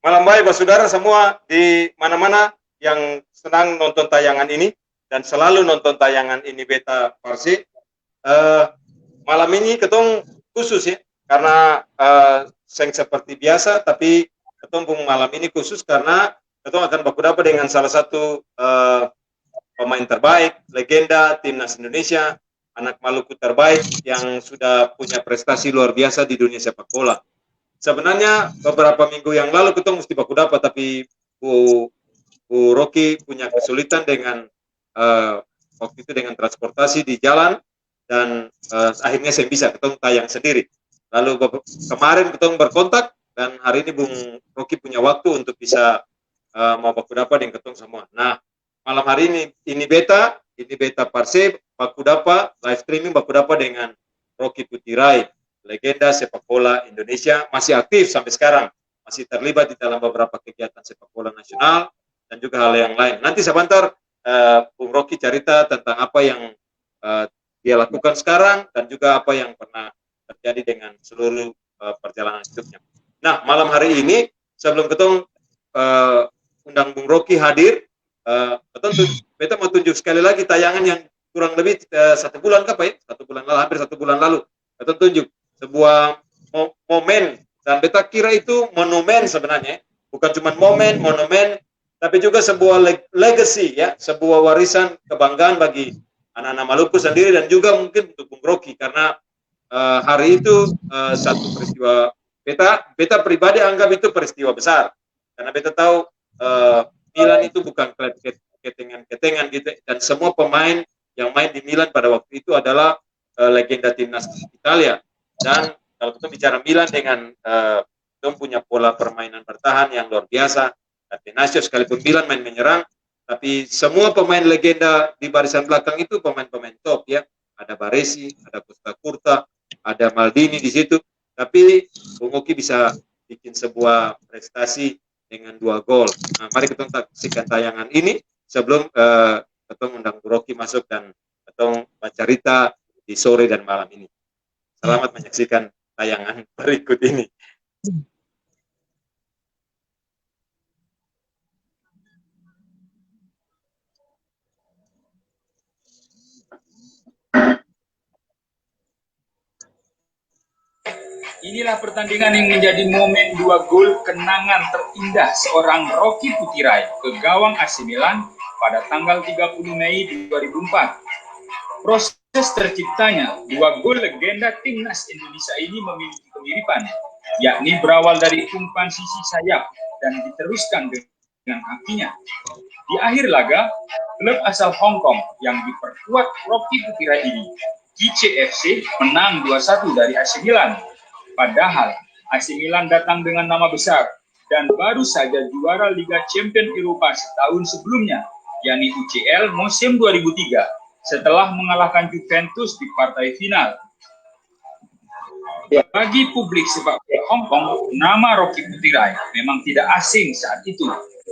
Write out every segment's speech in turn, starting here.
Malam baik, Pak Saudara semua di mana-mana yang senang nonton tayangan ini dan selalu nonton tayangan ini Beta Parsi. Malam ini ketong khusus ya, karena seng seperti biasa, tapi ketong pun malam ini khusus karena ketong akan berhadapan dengan salah satu pemain terbaik, legenda timnas Indonesia, anak Maluku terbaik yang sudah punya prestasi luar biasa di dunia sepak bola. Sebenarnya beberapa minggu yang lalu kita mesti baku dapat, tapi Bu Rocky punya kesulitan dengan waktu itu dengan transportasi di jalan dan akhirnya saya bisa ketemu tayang sendiri. Lalu kemarin ketemu berkontak dan hari ini Bung Rocky punya waktu untuk bisa mau baku dapat dengan ketemu semua. Nah, malam hari ini beta Parse baku dapat live streaming baku dapat dengan Rocky Putirai, legenda sepak bola Indonesia, masih aktif sampai sekarang, masih terlibat di dalam beberapa kegiatan sepak bola nasional dan juga hal yang lain. Nanti sebentar Bung Rocky cerita tentang apa yang dia lakukan sekarang dan juga apa yang pernah terjadi dengan seluruh perjalanan hidupnya. Nah, malam hari ini sebelum ketemu undang Bung Rocky hadir, beta mau tunjuk sekali lagi tayangan yang kurang lebih 1 bulan apa ya? 1 bulan lalu, hampir 1 bulan lalu. Beta tunjuk sebuah momen dan beta kira itu monumen sebenarnya, bukan cuma monumen, tapi juga sebuah legacy ya, sebuah warisan kebanggaan bagi anak-anak Maluku sendiri dan juga mungkin untuk Bung Rocky karena hari itu satu peristiwa beta pribadi anggap itu peristiwa besar karena beta tahu Milan itu bukan klub ketengan-ketengan gitu dan semua pemain yang main di Milan pada waktu itu adalah legenda timnas Italia. Dan kalau kita bicara Milan dengan punya pola permainan bertahan yang luar biasa, Catenaccio sekalipun Milan main menyerang, tapi semua pemain legenda di barisan belakang itu pemain-pemain top ya. Ada Baresi, ada Costa Curta, ada Maldini di situ. Tapi Bung Oki bisa bikin sebuah prestasi dengan 2 gol. Nah, mari kita saksikan tayangan ini sebelum kita undang Bung Rocky masuk dan kita bercerita di sore dan malam ini. Selamat menyaksikan tayangan berikut ini. Inilah pertandingan yang menjadi momen 2 gol kenangan terindah seorang Rocky Putirai ke gawang AC Milan pada tanggal 30 Mei 2004. Proses terciptanya 2 gol legenda timnas Indonesia ini memiliki kemiripan, yakni berawal dari umpan sisi sayap dan diteruskan dengan kakinya. Di akhir laga, klub asal Hong Kong yang diperkuat Rocky Putirai ini, KCFC, menang 2-1 dari AC Milan. Padahal AC Milan datang dengan nama besar dan baru saja juara Liga Champions Eropa setahun sebelumnya, yakni UCL musim 2003, setelah mengalahkan Juventus di partai final. Bagi publik sepak bola Hong Kong, nama Rocky Putirai memang tidak asing saat itu,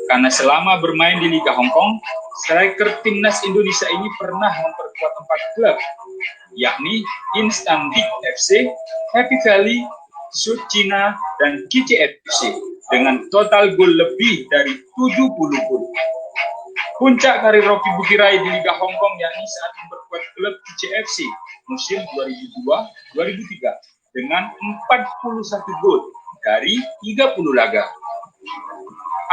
karena selama bermain di Liga Hong Kong, striker timnas Indonesia ini pernah memperkuat 4 klub, yakni Instanbik FC, Happy Valley, Sud Cina, dan KCFC dengan total gol lebih dari 70 gol. Puncak karir Rocky Putirai di Liga Hong Kong yakni saat memperkuat klub KCFC musim 2002-2003 dengan 41 gol dari 30 laga.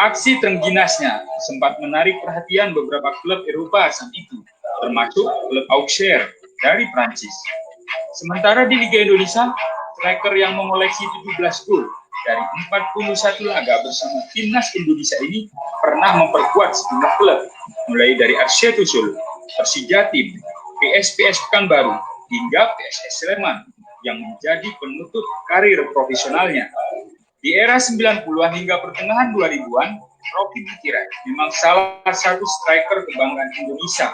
Aksi terengginasnya sempat menarik perhatian beberapa klub Eropa saat itu, termasuk klub Auxerre dari Prancis. Sementara di Liga Indonesia, striker yang mengoleksi 17 gol dari 41 laga bersama timnas Indonesia ini pernah memperkuat sejumlah klub, mulai dari RC Tusul, Persija Tim, PSPS Pekanbaru, hingga PSS Sleman yang menjadi penutup karir profesionalnya. Di era 90-an hingga pertengahan 2000-an, Rocky Putirai memang salah satu striker kebanggaan Indonesia,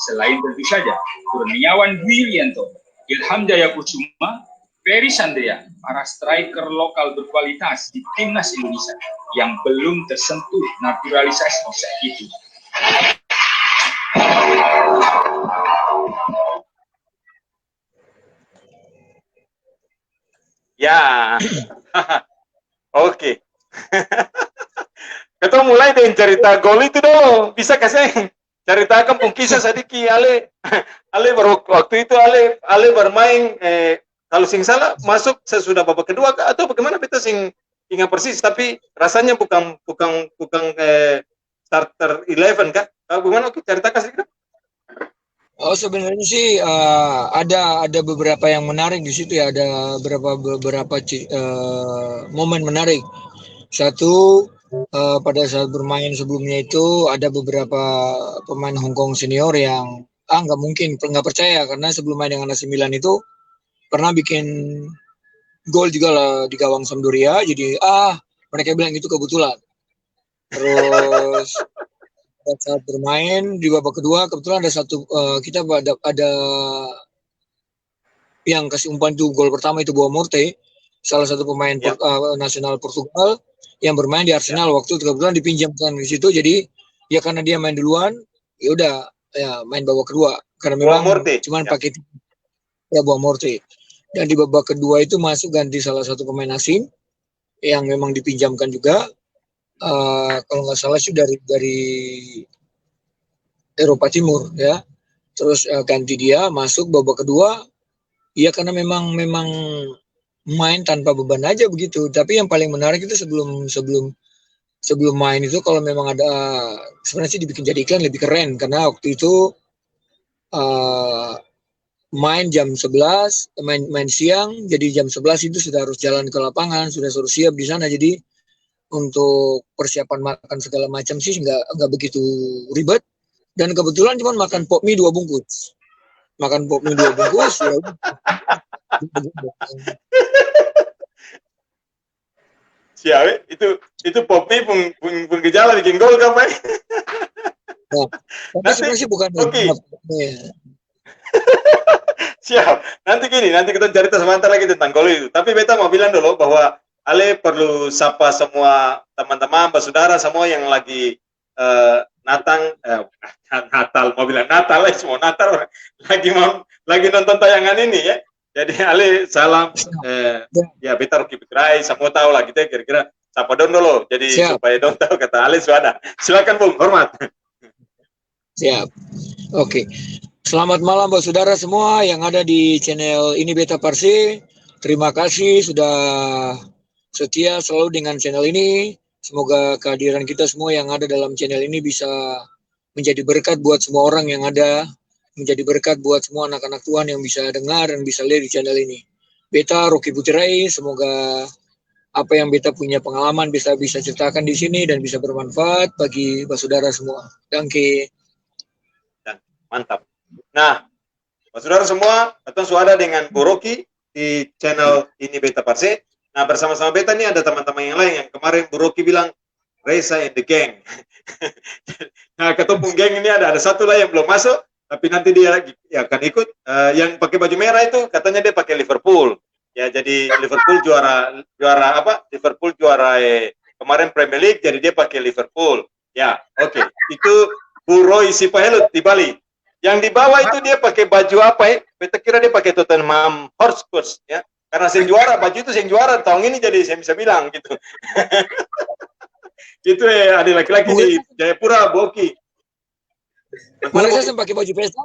selain tentu saja Kurniawan Dwi Yulianto, Ilham Jaya Kusuma, Ferry Sandria, para striker lokal berkualitas di timnas Indonesia yang belum tersentuh naturalisasi saat itu. Ya, oke. mau mulai dengan cerita gol itu dong. Bisa kasih ceritakan pun kisah sedikit Ale. Ale baru waktu itu Ale bermain kalau sing salah masuk sesudah babak kedua atau bagaimana beta sing ingat persis tapi rasanya bukan starter 11 kan? Bagaimana oke ceritakan sedikit? Oh sebenarnya sih ada beberapa yang menarik di situ ya, ada beberapa momen menarik. Satu pada saat bermain sebelumnya itu ada beberapa pemain Hong Kong senior yang nggak percaya karena sebelum main dengan AC Milan itu pernah bikin gol juga lah di gawang Sampdoria, jadi mereka bilang itu kebetulan. Terus pada saat bermain di babak kedua kebetulan ada satu kita ada yang kasih umpan tuh gol pertama itu Boa Morte, salah satu pemain nasional Portugal yang bermain di Arsenal waktu itu kebetulan dipinjamkan di situ, jadi ya karena dia main duluan ya udah ya main babak kedua karena memang cuman pakai Boa Morte, dan di babak kedua itu masuk ganti salah satu pemain asing yang memang dipinjamkan juga. Kalau nggak salah sih dari Eropa Timur ya, terus ganti dia masuk babak kedua ya karena memang main tanpa beban aja begitu. Tapi yang paling menarik itu sebelum main itu kalau memang ada sebenarnya sih dibikin jadi iklan lebih keren karena waktu itu main jam 11 main siang, jadi jam 11 itu sudah harus jalan ke lapangan, sudah harus siap di sana, jadi untuk persiapan makan segala macam sih nggak begitu ribet, dan kebetulan cuma makan pop mie 2 bungkus ya. Siap, itu pop mie pun gejala bikin gol kan Pak? Nah, tapi sebenarnya bukan Siap, nanti kita cerita sebentar lagi tentang gol itu, tapi beta mau bilang dulu bahwa Ale perlu sapa semua teman-teman, saudara semua yang lagi Natal, mau bilang Natal, semua Natal lagi nonton tayangan ini ya. Jadi Ale salam, ya beta Rocky Putrai, semua tahu lah gitu ya, kira-kira sapa dulu. Jadi supaya dong tahu kata Ale sudah. Silakan Bung, hormat. Siap, oke. Selamat malam buat saudara semua yang ada di channel ini Beta Parsi. Terima kasih sudah setia selalu dengan channel ini. Semoga kehadiran kita semua yang ada dalam channel ini bisa menjadi berkat buat semua orang yang ada, menjadi berkat buat semua anak-anak Tuhan yang bisa dengar dan bisa lihat di channel ini. Beta Rocky Putirai, semoga apa yang Beta punya pengalaman bisa ceritakan di sini dan bisa bermanfaat bagi saudara semua. Danke. Mantap. Nah, saudara semua, kita sudah ada dengan Bu Rocky di channel ini Beta Parsi. Nah, bersama-sama Beta ini ada teman-teman yang lain yang kemarin Bu Rocky bilang Reza and the gang. Nah, ketemu geng ini ada satu lah yang belum masuk, tapi nanti dia akan ikut. Yang pakai baju merah itu katanya dia pakai Liverpool. Ya, jadi Liverpool juara apa? Liverpool juara kemarin Premier League, jadi dia pakai Liverpool. Ya, oke. Itu Bu Roy Sipahelut di Bali. Yang di bawah itu dia pakai baju apa ya? Beta kira dia pakai Tottenham Hotspur ya. Karena sing juara, baju itu sing juara tahun ini, jadi saya bisa bilang gitu. Itu ada laki-laki di Jayapura, Boki. Boleh saya pakai baju pesta?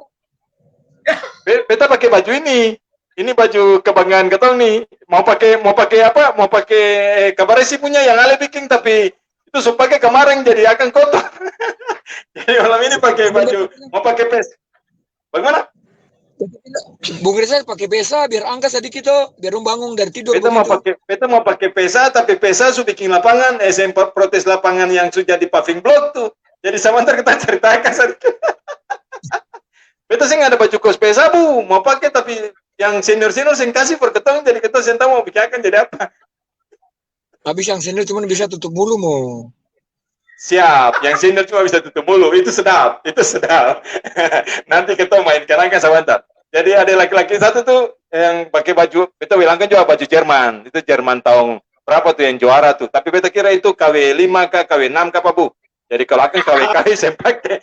Beta pakai baju ini. Ini baju kebanggaan ketong nih. Mau pakai apa? Mau pakai kabar sih punya yang Ale bikin, tapi itu supaya kemarin jadi akan kotor. Jadi malam ini pakai baju, mau pakai pes. Bagaimana? Bung Reza pakai pesa biar angkat sedikit tuh, biar bangun dari tidur. Beta mau pakai pesa, tapi pesa su bikin lapangan, SMP protes lapangan yang sudah di paving block tuh. Jadi sebentar kita ceritakan sedikit. Beta sih nggak ada baju kos pesa Bu, mau pakai tapi yang senior sing kasih per ketong, jadi kita senta mau bikinkan jadi apa? Habis yang senior cuma bisa tutup mulu mau. Siap, yang senior cuma bisa tutup mulu, itu sedap. Nanti kita main kerangka sebentar. Jadi ada laki-laki satu tuh yang pakai baju, beta bilangkan juga baju Jerman. Itu Jerman tahun berapa tuh yang juara tuh. Tapi beta kira itu KW5 kah, KW6 kah Pak Bu. Jadi kalau akan KW saya pakai.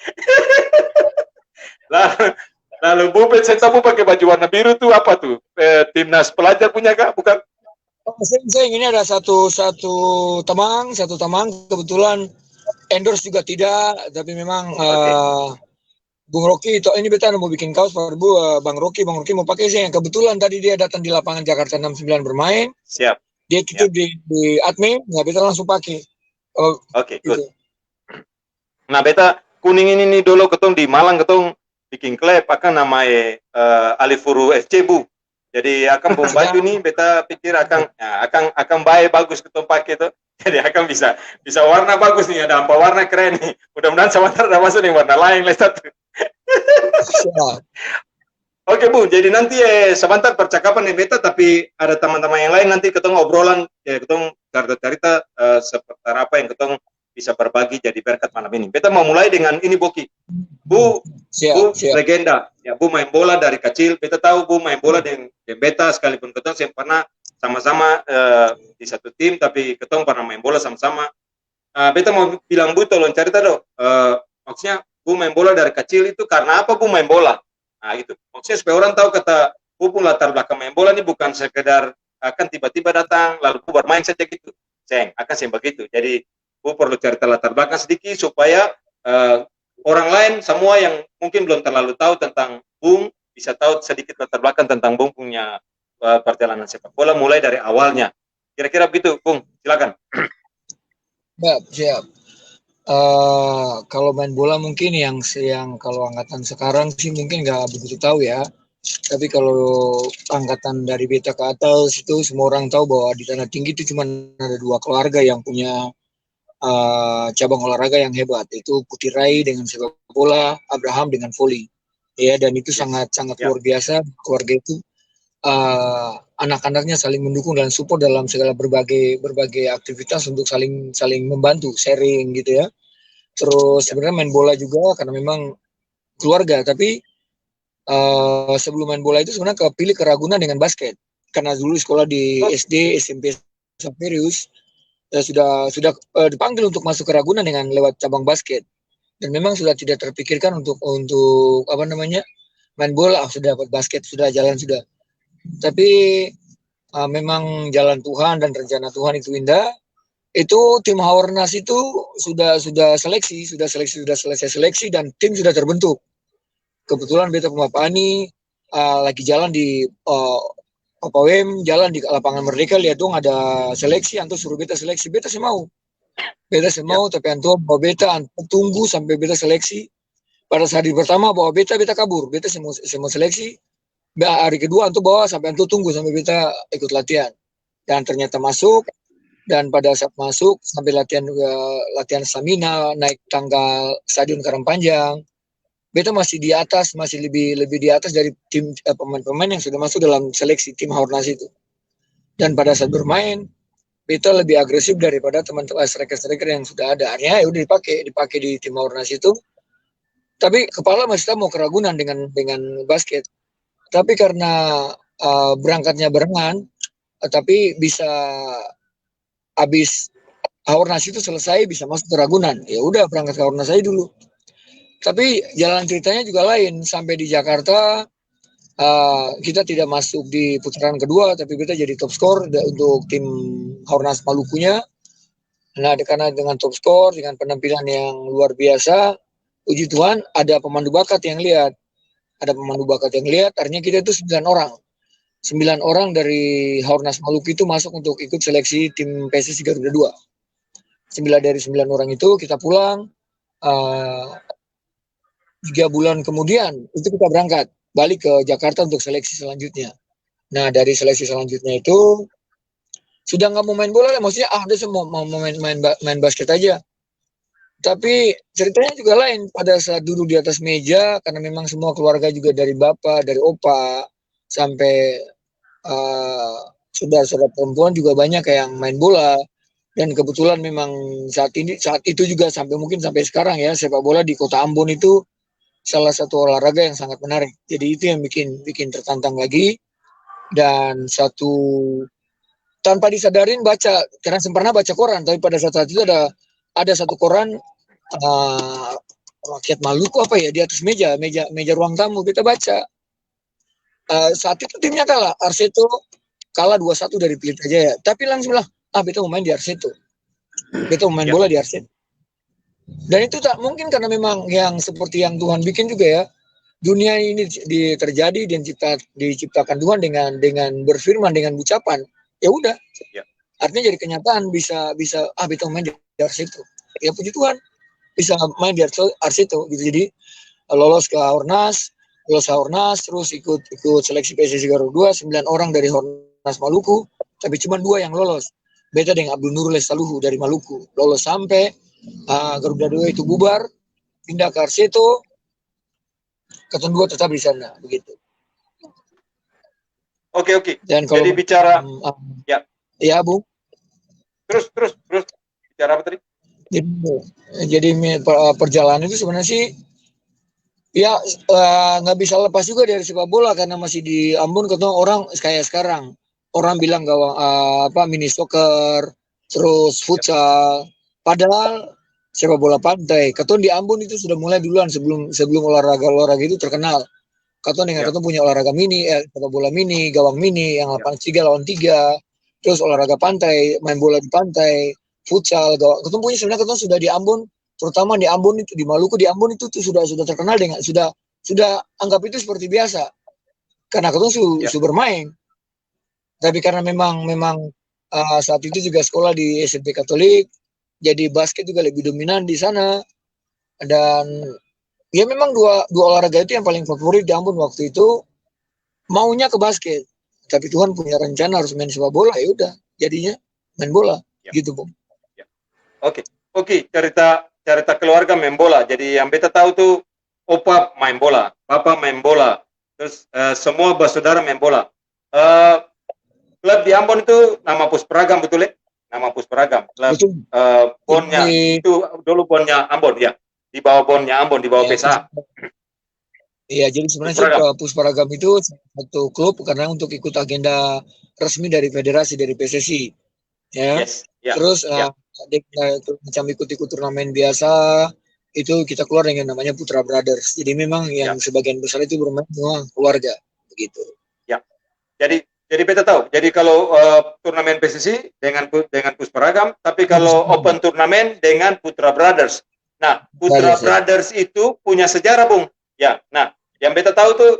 Lalu Bu Senta Bu pakai baju warna biru tuh apa tuh? Timnas pelajar punya kah? Bukan? Saya ini ada satu teman kebetulan endorse juga tidak, tapi memang Oke. Bung Rocky itu ini beta mau bikin kaos baru Bang Rocky mau pakai sih. Yang kebetulan tadi dia datang di lapangan Jakarta 69 bermain, Siap. dia Ya. titip di admin, nggak beta langsung pakai. Oh, Oke, good. gitu. Nah, beta kuning ini nih dulu ketong di Malang ketong bikin klub akan namanya Alifuru FC Bu. Jadi akan bom baju nih beta pikir akan baik bagus ketong pakai tuh. Jadi akan bisa warna bagus nih, ada apa warna keren nih. Mudah-mudahan sebentar ada masuk nih warna lain satu. Oke Bu, jadi nanti sebentar percakapan nih beta, tapi ada teman-teman yang lain nanti ketemu obrolan, ya ketemu cerita-cerita seputar apa yang ketemu bisa berbagi jadi berkat malam ini. Beta mau mulai dengan ini Boki. Bu legenda, ya Bu main bola dari kecil. Beta tahu Bu main bola dengan beta sekalipun ketemu saya pernah sama-sama di satu tim, tapi ketemu pernah main bola sama-sama. Beta mau bilang Bu tolong cerita dong. Maksudnya Bu main bola dari kecil itu karena apa Bu main bola? Nah itu maksudnya supaya orang tahu kata Bu pun latar belakang main bola ini bukan sekedar akan tiba-tiba datang lalu Bu bermain saja gitu. Akan begitu. Jadi Bu perlu cerita latar belakang sedikit supaya orang lain semua yang mungkin belum terlalu tahu tentang Bung bisa tahu sedikit latar belakang tentang Bung punya perjalanan sepak bola mulai dari awalnya. Kira-kira begitu, Bung. Silakan. Siap. Kalau main bola mungkin yang kalau angkatan sekarang sih mungkin nggak begitu tahu ya. Tapi kalau angkatan dari beta ke atas itu semua orang tahu bahwa di Tanah Tinggi itu cuma ada 2 keluarga yang punya cabang olahraga yang hebat, itu Putih Rai dengan sepak bola, Abraham dengan voli. Ya, dan itu sangat luar biasa. Keluarga itu anak-anaknya saling mendukung dan support dalam segala berbagai aktivitas untuk saling membantu, sharing gitu ya. Terus sebenarnya main bola juga karena memang keluarga, tapi sebelum main bola itu sebenarnya kepilih ke Ragunan dengan basket. Karena dulu sekolah di SD, SMP, Saperius sudah dipanggil untuk masuk ke Ragunan dengan lewat cabang basket. Dan memang sudah tidak terpikirkan untuk apa namanya main bola, sudah dapat basket, sudah jalan sudah. Tapi memang jalan Tuhan dan rencana Tuhan itu indah. Itu tim Haornas itu sudah selesai seleksi dan tim sudah terbentuk. Kebetulan beta Pemapani lagi jalan di Papawem, jalan di lapangan Merdeka, lihat dong ada seleksi, Anto suruh beta seleksi, beta sih mau. Tapi Anto bawa beta, Anto tunggu sampai beta seleksi. Pada saat pertama bawa beta kabur, beta semua seleksi. Hari kedua Anto bawa sampai Anto tunggu sampai beta ikut latihan. Dan ternyata masuk. Dan pada saat masuk sampai latihan stamina, naik tangga Stadion Karangpanjang, beta masih di atas, masih lebih di atas dari tim pemain-pemain yang sudah masuk dalam seleksi tim Haornas itu. Dan pada saat bermain, beta lebih agresif daripada teman-teman striker-striker yang sudah ada. Akhirnya ya udah dipakai di tim Haornas itu. Tapi kepala masih mau ke Ragunan dengan basket. Tapi karena berangkatnya barengan, tapi bisa habis Haornas itu selesai bisa masuk ke Ragunan, ya udah berangkat ke Haornas aja dulu. Tapi jalan ceritanya juga lain. Sampai di Jakarta kita tidak masuk di putaran kedua, tapi kita jadi top skor untuk tim Haornas Malukunya. Nah, karena dengan top skor, dengan penampilan yang luar biasa, puji Tuhan ada pemandu bakat yang lihat. Artinya kita itu 9 orang. 9 orang dari Haornas Maluku itu masuk untuk ikut seleksi tim PSSI Garuda 2. 9 dari 9 orang itu kita pulang. 3 bulan kemudian itu kita berangkat balik ke Jakarta untuk seleksi selanjutnya. Nah, dari seleksi selanjutnya itu sudah nggak mau main bola lah, maksudnya udah semua mau main basket aja. Tapi ceritanya juga lain pada saat duduk di atas meja, karena memang semua keluarga juga dari bapak, dari opa sampai saudara-saudara perempuan juga banyak yang main bola. Dan kebetulan memang saat itu juga mungkin sampai sekarang ya, sepak bola di Kota Ambon itu salah satu olahraga yang sangat menarik. Jadi itu yang bikin tertantang lagi. Dan tanpa disadarin baca, karena pernah baca koran, tapi pada saat itu ada satu koran rakyat Maluku apa ya di atas meja ruang tamu, kita baca. Saat itu timnya kalah, Arseto kalah 2-1 dari Pelita Jaya. Tapi langsung lah, beta mau main di Arseto. Beta mau main bola di Arseto. Dan itu tak mungkin karena memang yang seperti yang Tuhan bikin juga ya. Dunia ini terjadi dan diciptakan Tuhan dengan berfirman, dengan ucapan. Ya udah. Ya. Artinya jadi kenyataan bisa kita main di ars itu. Ya puji Tuhan bisa main di ars itu gitu. Jadi lolos ke Ornas, terus ikut seleksi PSSI Garuda 2, 9 orang dari Hornas Maluku, tapi cuma 2 yang lolos. Beta dengan Abdul Nurul Lestaluhu dari Maluku lolos sampai Garuda 2 itu bubar, pindah ke Arseto, Keton 2 tetap di sana begitu. Oke. Dan kalau jadi bicara ya Bu. Terus bicara apa tadi? Jadi perjalanan itu sebenarnya sih ya nggak bisa lepas juga dari sepak bola karena masih di Ambon ketemu orang kayak sekarang. Orang bilang gawang mini soccer, terus futsal. Padahal sepak bola pantai. Keton di Ambon itu sudah mulai duluan sebelum olahraga itu terkenal. Keton punya olahraga mini, sepak bola mini, gawang mini yang 8-3 lawan 3. Terus olahraga pantai, main bola di pantai, futsal, gawang. Keton punya sebenarnya Keton sudah di Ambon, terutama di Ambon itu di Maluku di Ambon itu sudah terkenal dengan sudah anggap itu seperti biasa. Karena Keton sudah bermain. Tapi karena memang saat itu juga sekolah di SMP Katolik, jadi basket juga lebih dominan di sana. Dan ya memang dua olahraga itu yang paling favorit di Ambon waktu itu. Maunya ke basket, tapi Tuhan punya rencana harus main sepak bola, ya udah jadinya main bola gitu Bu. Oke, cerita keluarga main bola. Jadi yang beta tahu tuh opa main bola, papa main bola, terus semua bersaudara main bola. Klub di Ambon itu nama Pusperagam, betul ya? Nama Pusperagam. Klub bonnya itu dulu bonnya Ambon ya. Di bawah bonnya Ambon, di bawah PSA. Iya, jadi sebenarnya Pusperagam itu satu klub karena untuk ikut agenda resmi dari federasi, dari PSSI. Ya. Terus macam ikut turnamen biasa, itu kita keluar dengan namanya Putra Brothers. Jadi memang yang sebagian besar itu bermain semua keluarga, begitu. Ya. Jadi beta tahu. Jadi kalau turnamen PSSI dengan Pusperagam, tapi kalau open turnamen dengan Putra Brothers. Nah, Putra Brothers itu punya sejarah, Bung. Ya. Nah, yang beta tahu tuh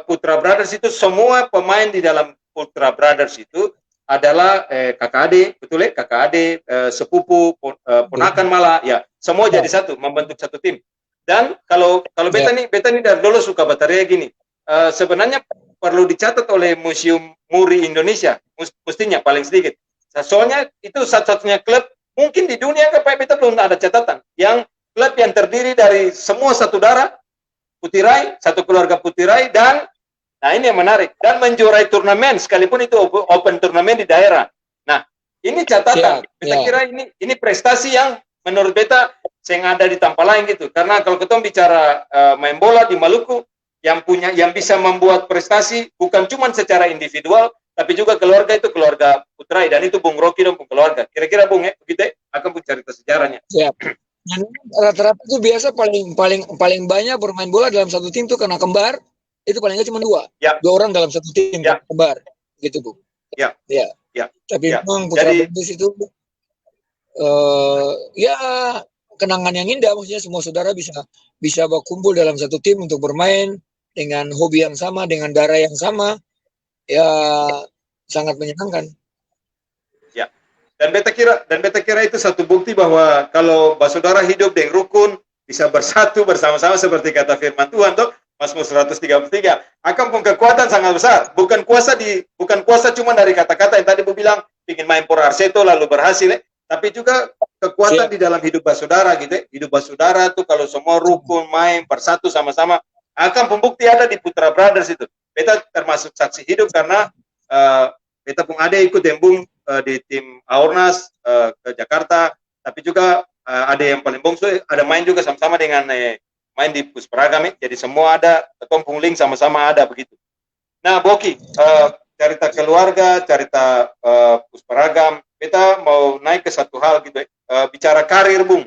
Putra Brothers itu semua pemain di dalam Putra Brothers itu adalah kakak adik, betul ya? Kakak adik, sepupu, ponakan malah, ya. Semua jadi satu, membentuk satu tim. Dan kalau beta nih dari dulu suka bataria gini. Sebenarnya perlu dicatat oleh Museum Muri Indonesia, mestinya paling sedikit. Soalnya itu satu-satunya klub mungkin di dunia kan Pak beta belum ada catatan yang klub yang terdiri dari semua satu darah Putirai, satu keluarga Putirai, dan nah ini yang menarik, dan menjuarai turnamen sekalipun itu open turnamen di daerah. Nah, ini catatan. Beta kira ini prestasi yang menurut beta yang ada di tempat lain gitu. Karena kalau kita bicara main bola di Maluku, yang bisa membuat prestasi bukan cuma secara individual, tapi juga keluarga itu keluarga Putirai, dan itu Bung Rocky dan Bung keluarga. Kira-kira Bung begitu akan pun cerita sejarahnya. Rata-rata itu biasa paling banyak bermain bola dalam satu tim tuh karena kembar itu paling nggak cuma 2 orang dalam satu tim kembar gitu Bu. Tapi memang Putra Brothers itu kenangan yang indah, maksudnya semua saudara bisa berkumpul dalam satu tim untuk bermain dengan hobi yang sama, dengan darah yang sama, ya sangat menyenangkan. Dan beta kira itu satu bukti bahwa kalau saudara hidup dengan rukun, bisa bersatu bersama-sama seperti kata firman Tuhan toh, Mazmur 133, akan pun kekuatan sangat besar. Bukan kuasa cuma dari kata-kata yang tadi Bu bilang, ingin main por Arseto lalu berhasil, tapi juga kekuatan di dalam hidup saudara gitu. Hidup saudara tuh kalau semua rukun main bersatu sama-sama, akan pembukti ada di Putra Brothers itu. Beta termasuk saksi hidup karena beta pun ada ikut dembung di tim Aornas ke Jakarta, tapi juga ada yang paling bongsu, ada main juga sama-sama dengan main di Pusperagam, jadi semua ada, Tompung Link sama-sama ada begitu. Nah, Boki, cerita keluarga, cerita Pusperagam, kita mau naik ke satu hal gitu, bicara karir Bung,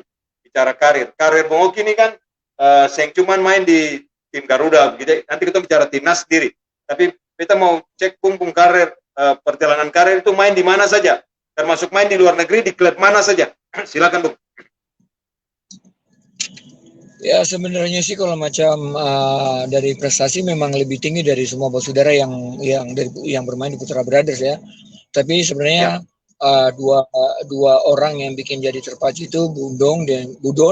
karir Bung Oki ini kan yang cuman main di tim Garuda, begitu. Nanti kita bicara timnas sendiri, tapi kita mau cek Bung karir. Perjalanan karir itu main di mana saja, termasuk main di luar negeri, di klub mana saja. Silakan Bung. Ya sebenarnya sih kalau macam dari prestasi memang lebih tinggi dari semua bersaudara yang bermain di Putra Brothers ya. Tapi Ya, sebenarnya dua orang yang bikin jadi terpacu itu Budon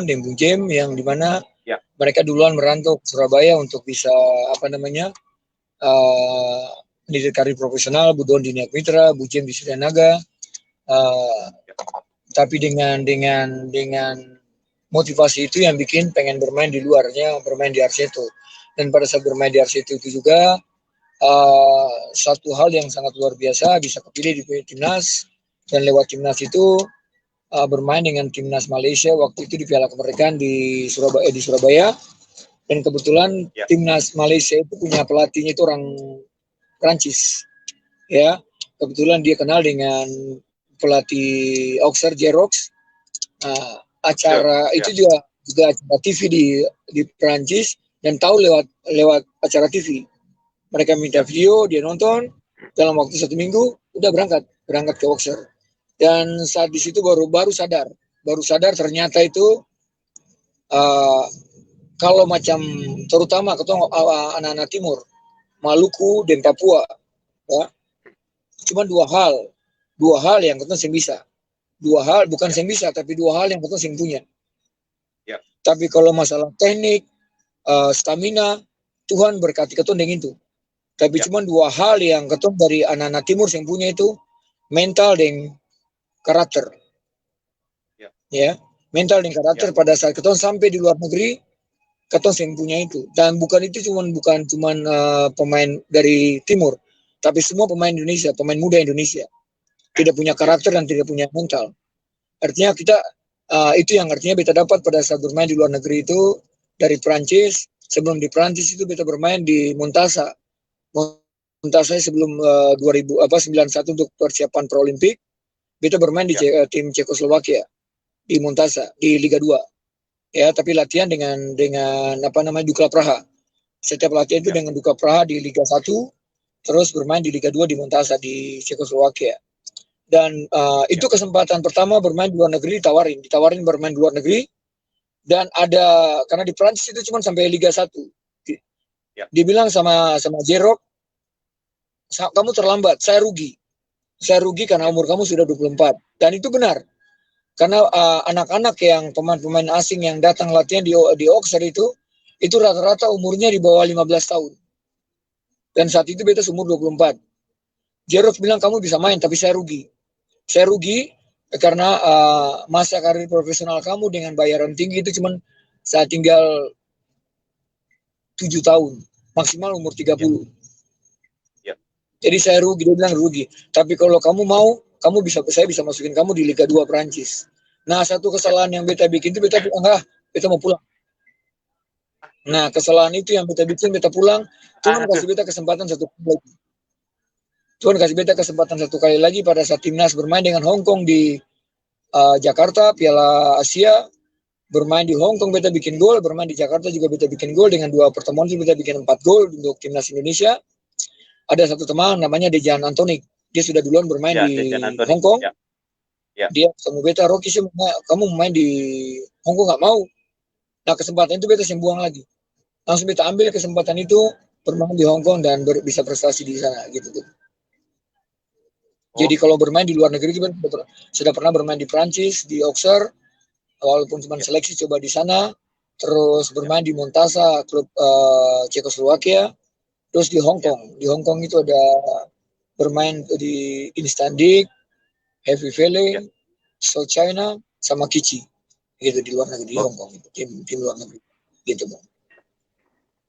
dan Bung Jem, yang dimana ya, mereka duluan merantau ke Surabaya untuk bisa uh, mendidik karir profesional. Budon di Niak Mitra, Bung Jem di Suryanaga. Uh, ya, tapi dengan motivasi itu yang bikin pengen bermain di luarnya, bermain di Arseto. Dan pada saat bermain di Arseto itu juga satu hal yang sangat luar biasa, bisa kepilih di timnas, dan lewat timnas itu bermain dengan timnas Malaysia waktu itu di Piala Kemerdekaan di Surabaya. Dan kebetulan ya, timnas Malaysia itu punya pelatihnya itu orang Prancis, ya. Kebetulan dia kenal dengan pelatih Auxerre Jerox. betul, Acara ya, itu juga acara TV di Prancis, dan tahu lewat acara TV. Mereka minta ya, video, dia nonton, dalam waktu 1 minggu udah berangkat ke Auxerre. Dan saat di situ baru sadar ternyata itu uh, kalau macam terutama ketemu anak-anak timur, Maluku dan Papua, ya, cuma dua hal yang ketemu sing bisa. Dua hal, bukan ya, sing bisa, tapi dua hal yang ketemu sing punya. ya, Tapi kalau masalah teknik, stamina, Tuhan berkati ketemu dengan itu. Tapi ya, cuma dua hal yang ketemu dari anak-anak timur yang punya itu, mental dan karakter, ya, ya. Mental dan karakter ya, pada saat ketemu sampai di luar negeri, ketemu yang punya itu. Dan bukan cuman pemain dari timur, tapi semua pemain Indonesia, pemain muda Indonesia tidak punya ya, karakter dan tidak punya mental. Artinya kita itu yang artinya beta dapat pada saat bermain di luar negeri itu dari Prancis. Sebelum di Prancis itu beta bermain di Montasa. Montasa sebelum 2091 untuk persiapan Paralimpik. Beta bermain di ya, tim Cekoslowakia di Montasa di Liga 2. Ya, tapi latihan dengan Dukla Praha. Setiap latihan itu ya, dengan Dukla Praha di Liga 1, terus bermain di Liga 2 di Montasa di Cekoslowakia. Dan itu ya, kesempatan pertama bermain di luar negeri, ditawarin bermain di luar negeri. Dan karena di Prancis itu cuma sampai Liga 1. ya, Dibilang sama Jerok, kamu terlambat, saya rugi karena ya, umur kamu sudah 24. Dan itu benar, karena anak-anak yang pemain-pemain asing yang datang latihan di Auxerre itu rata-rata umurnya di bawah 15 tahun. Dan saat itu beta umur 24. Jerok bilang kamu bisa main, tapi saya rugi. Saya rugi karena masa karir profesional kamu dengan bayaran tinggi itu cuma saya tinggal 7 tahun, maksimal umur 30. ya, Jadi saya rugi, dia bilang rugi. Tapi kalau kamu mau, saya bisa masukin kamu di Liga 2 Prancis. Nah, satu ya. kesalahan yang beta bikin itu beta bilang, beta mau pulang. Nah, kesalahan itu yang beta bikin, beta pulang. Tuhan Aduh, kasih beta kesempatan satu kali lagi. Tuhan kasih beta kesempatan satu kali lagi pada saat timnas bermain dengan Hong Kong di Jakarta, Piala Asia. Bermain di Hong Kong beta bikin gol, bermain di Jakarta juga beta bikin gol. Dengan 2 pertemuan itu beta bikin 4 gol untuk timnas Indonesia. Ada satu teman namanya Dejan Antonik, dia sudah duluan bermain ya, di Dejan Antoni, Hong Kong. ya, ya, Dia ketemu beta, Rocky sih kamu main di Hong Kong, nggak mau. Nah, kesempatan itu beta buang lagi, langsung beta ambil ya. kesempatan itu, bermain di Hong Kong dan bisa prestasi di sana gitu tuh. Jadi Oh, kalau bermain di luar negeri kita sudah pernah bermain di Prancis, di Auxerre, walaupun cuma ya, seleksi coba di sana, terus ya, bermain di Montasa, klub Cekoslowakia, terus di Hong ya. Kong. Di Hong Kong itu ada bermain di Instandik, Heavy Ya. Valley, South China, sama Kichi. Gitu di luar negeri, di Oh, Hong Kong. Tim luar negeri. Gitu, Bang.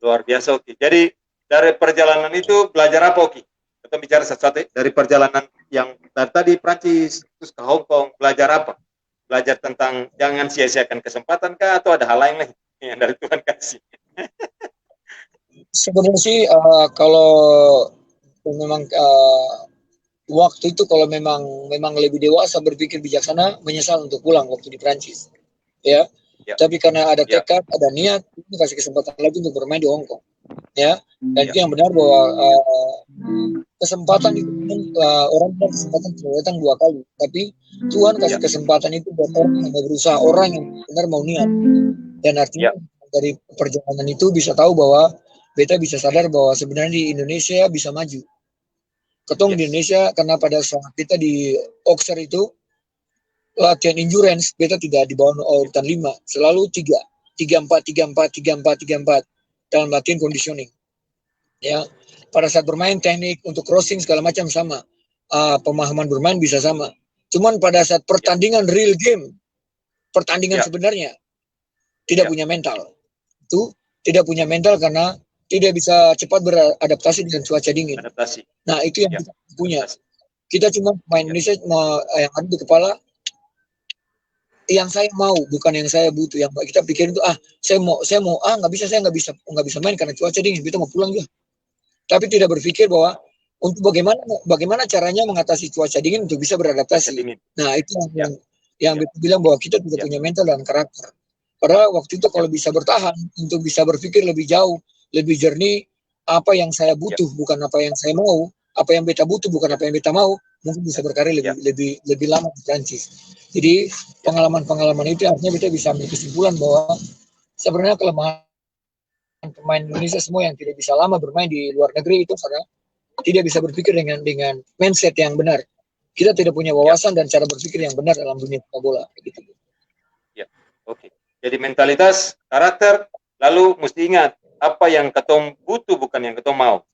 luar biasa, Oki. Jadi dari perjalanan itu belajar apa, Oki? Kita bicara sesuatu dari perjalanan yang dari tadi Prancis terus ke Hong Kong, belajar apa? Belajar tentang jangan sia-siakan kesempatan kah atau ada hal lain lagi yang dari Tuhan kasih? Sebenarnya sih kalau memang waktu itu kalau memang lebih dewasa berpikir bijaksana, menyesal untuk pulang waktu di Prancis, ya. Ya, Tapi karena ada ya, tekad, ada niat, ini kasih kesempatan lagi untuk bermain di Hong Kong, ya. Dan ya, itu yang benar bahwa kesempatan itu orang bilang kesempatan tidak datang 2 kali, tapi Tuhan kasih ya, kesempatan itu buat orang yang mau berusaha, orang yang benar mau niat. Dan artinya ya, dari perjalanan itu bisa tahu bahwa beta bisa sadar bahwa sebenarnya di Indonesia bisa maju. Ketong di Indonesia karena pada saat kita di Oxer itu latihan endurance beta tidak di bawah urutan 5, selalu 3 3 4 3 4 3 4 3 4 dalam latihan conditioning. Ya, pada saat bermain teknik untuk crossing segala macam sama, pemahaman bermain bisa sama. Cuman pada saat pertandingan real game, pertandingan sebenarnya tidak punya mental. Itu tidak punya mental karena tidak bisa cepat beradaptasi dengan cuaca dingin. Adaptasi. Nah, itu yang kita punya. Kita cuma main Indonesia yang ada di kepala yang saya mau, bukan yang saya butuh. Yang kita pikirin itu saya mau saya nggak bisa main karena cuaca dingin, kita mau pulang juga. Tapi tidak berpikir bahwa untuk bagaimana caranya mengatasi cuaca dingin untuk bisa beradaptasi. Nah, itu yang bilang bahwa kita tidak punya mental dan karakter. Padahal waktu itu kalau bisa bertahan untuk bisa berpikir lebih jauh, lebih jernih, apa yang saya butuh bukan apa yang saya mau, apa yang beta butuh bukan apa yang beta mau, mungkin bisa berkarir lebih lama di Prancis. Jadi pengalaman itu artinya beta bisa ambil kesimpulan bahwa sebenarnya kelemahan pemain Indonesia semua yang tidak bisa lama bermain di luar negeri itu karena tidak bisa berpikir dengan mindset yang benar. Kita tidak punya wawasan dan cara berpikir yang benar dalam dunia sepak bola. Gitu. Ya, oke. Jadi mentalitas, karakter, lalu mesti ingat apa yang ketong butuh bukan yang ketong mau.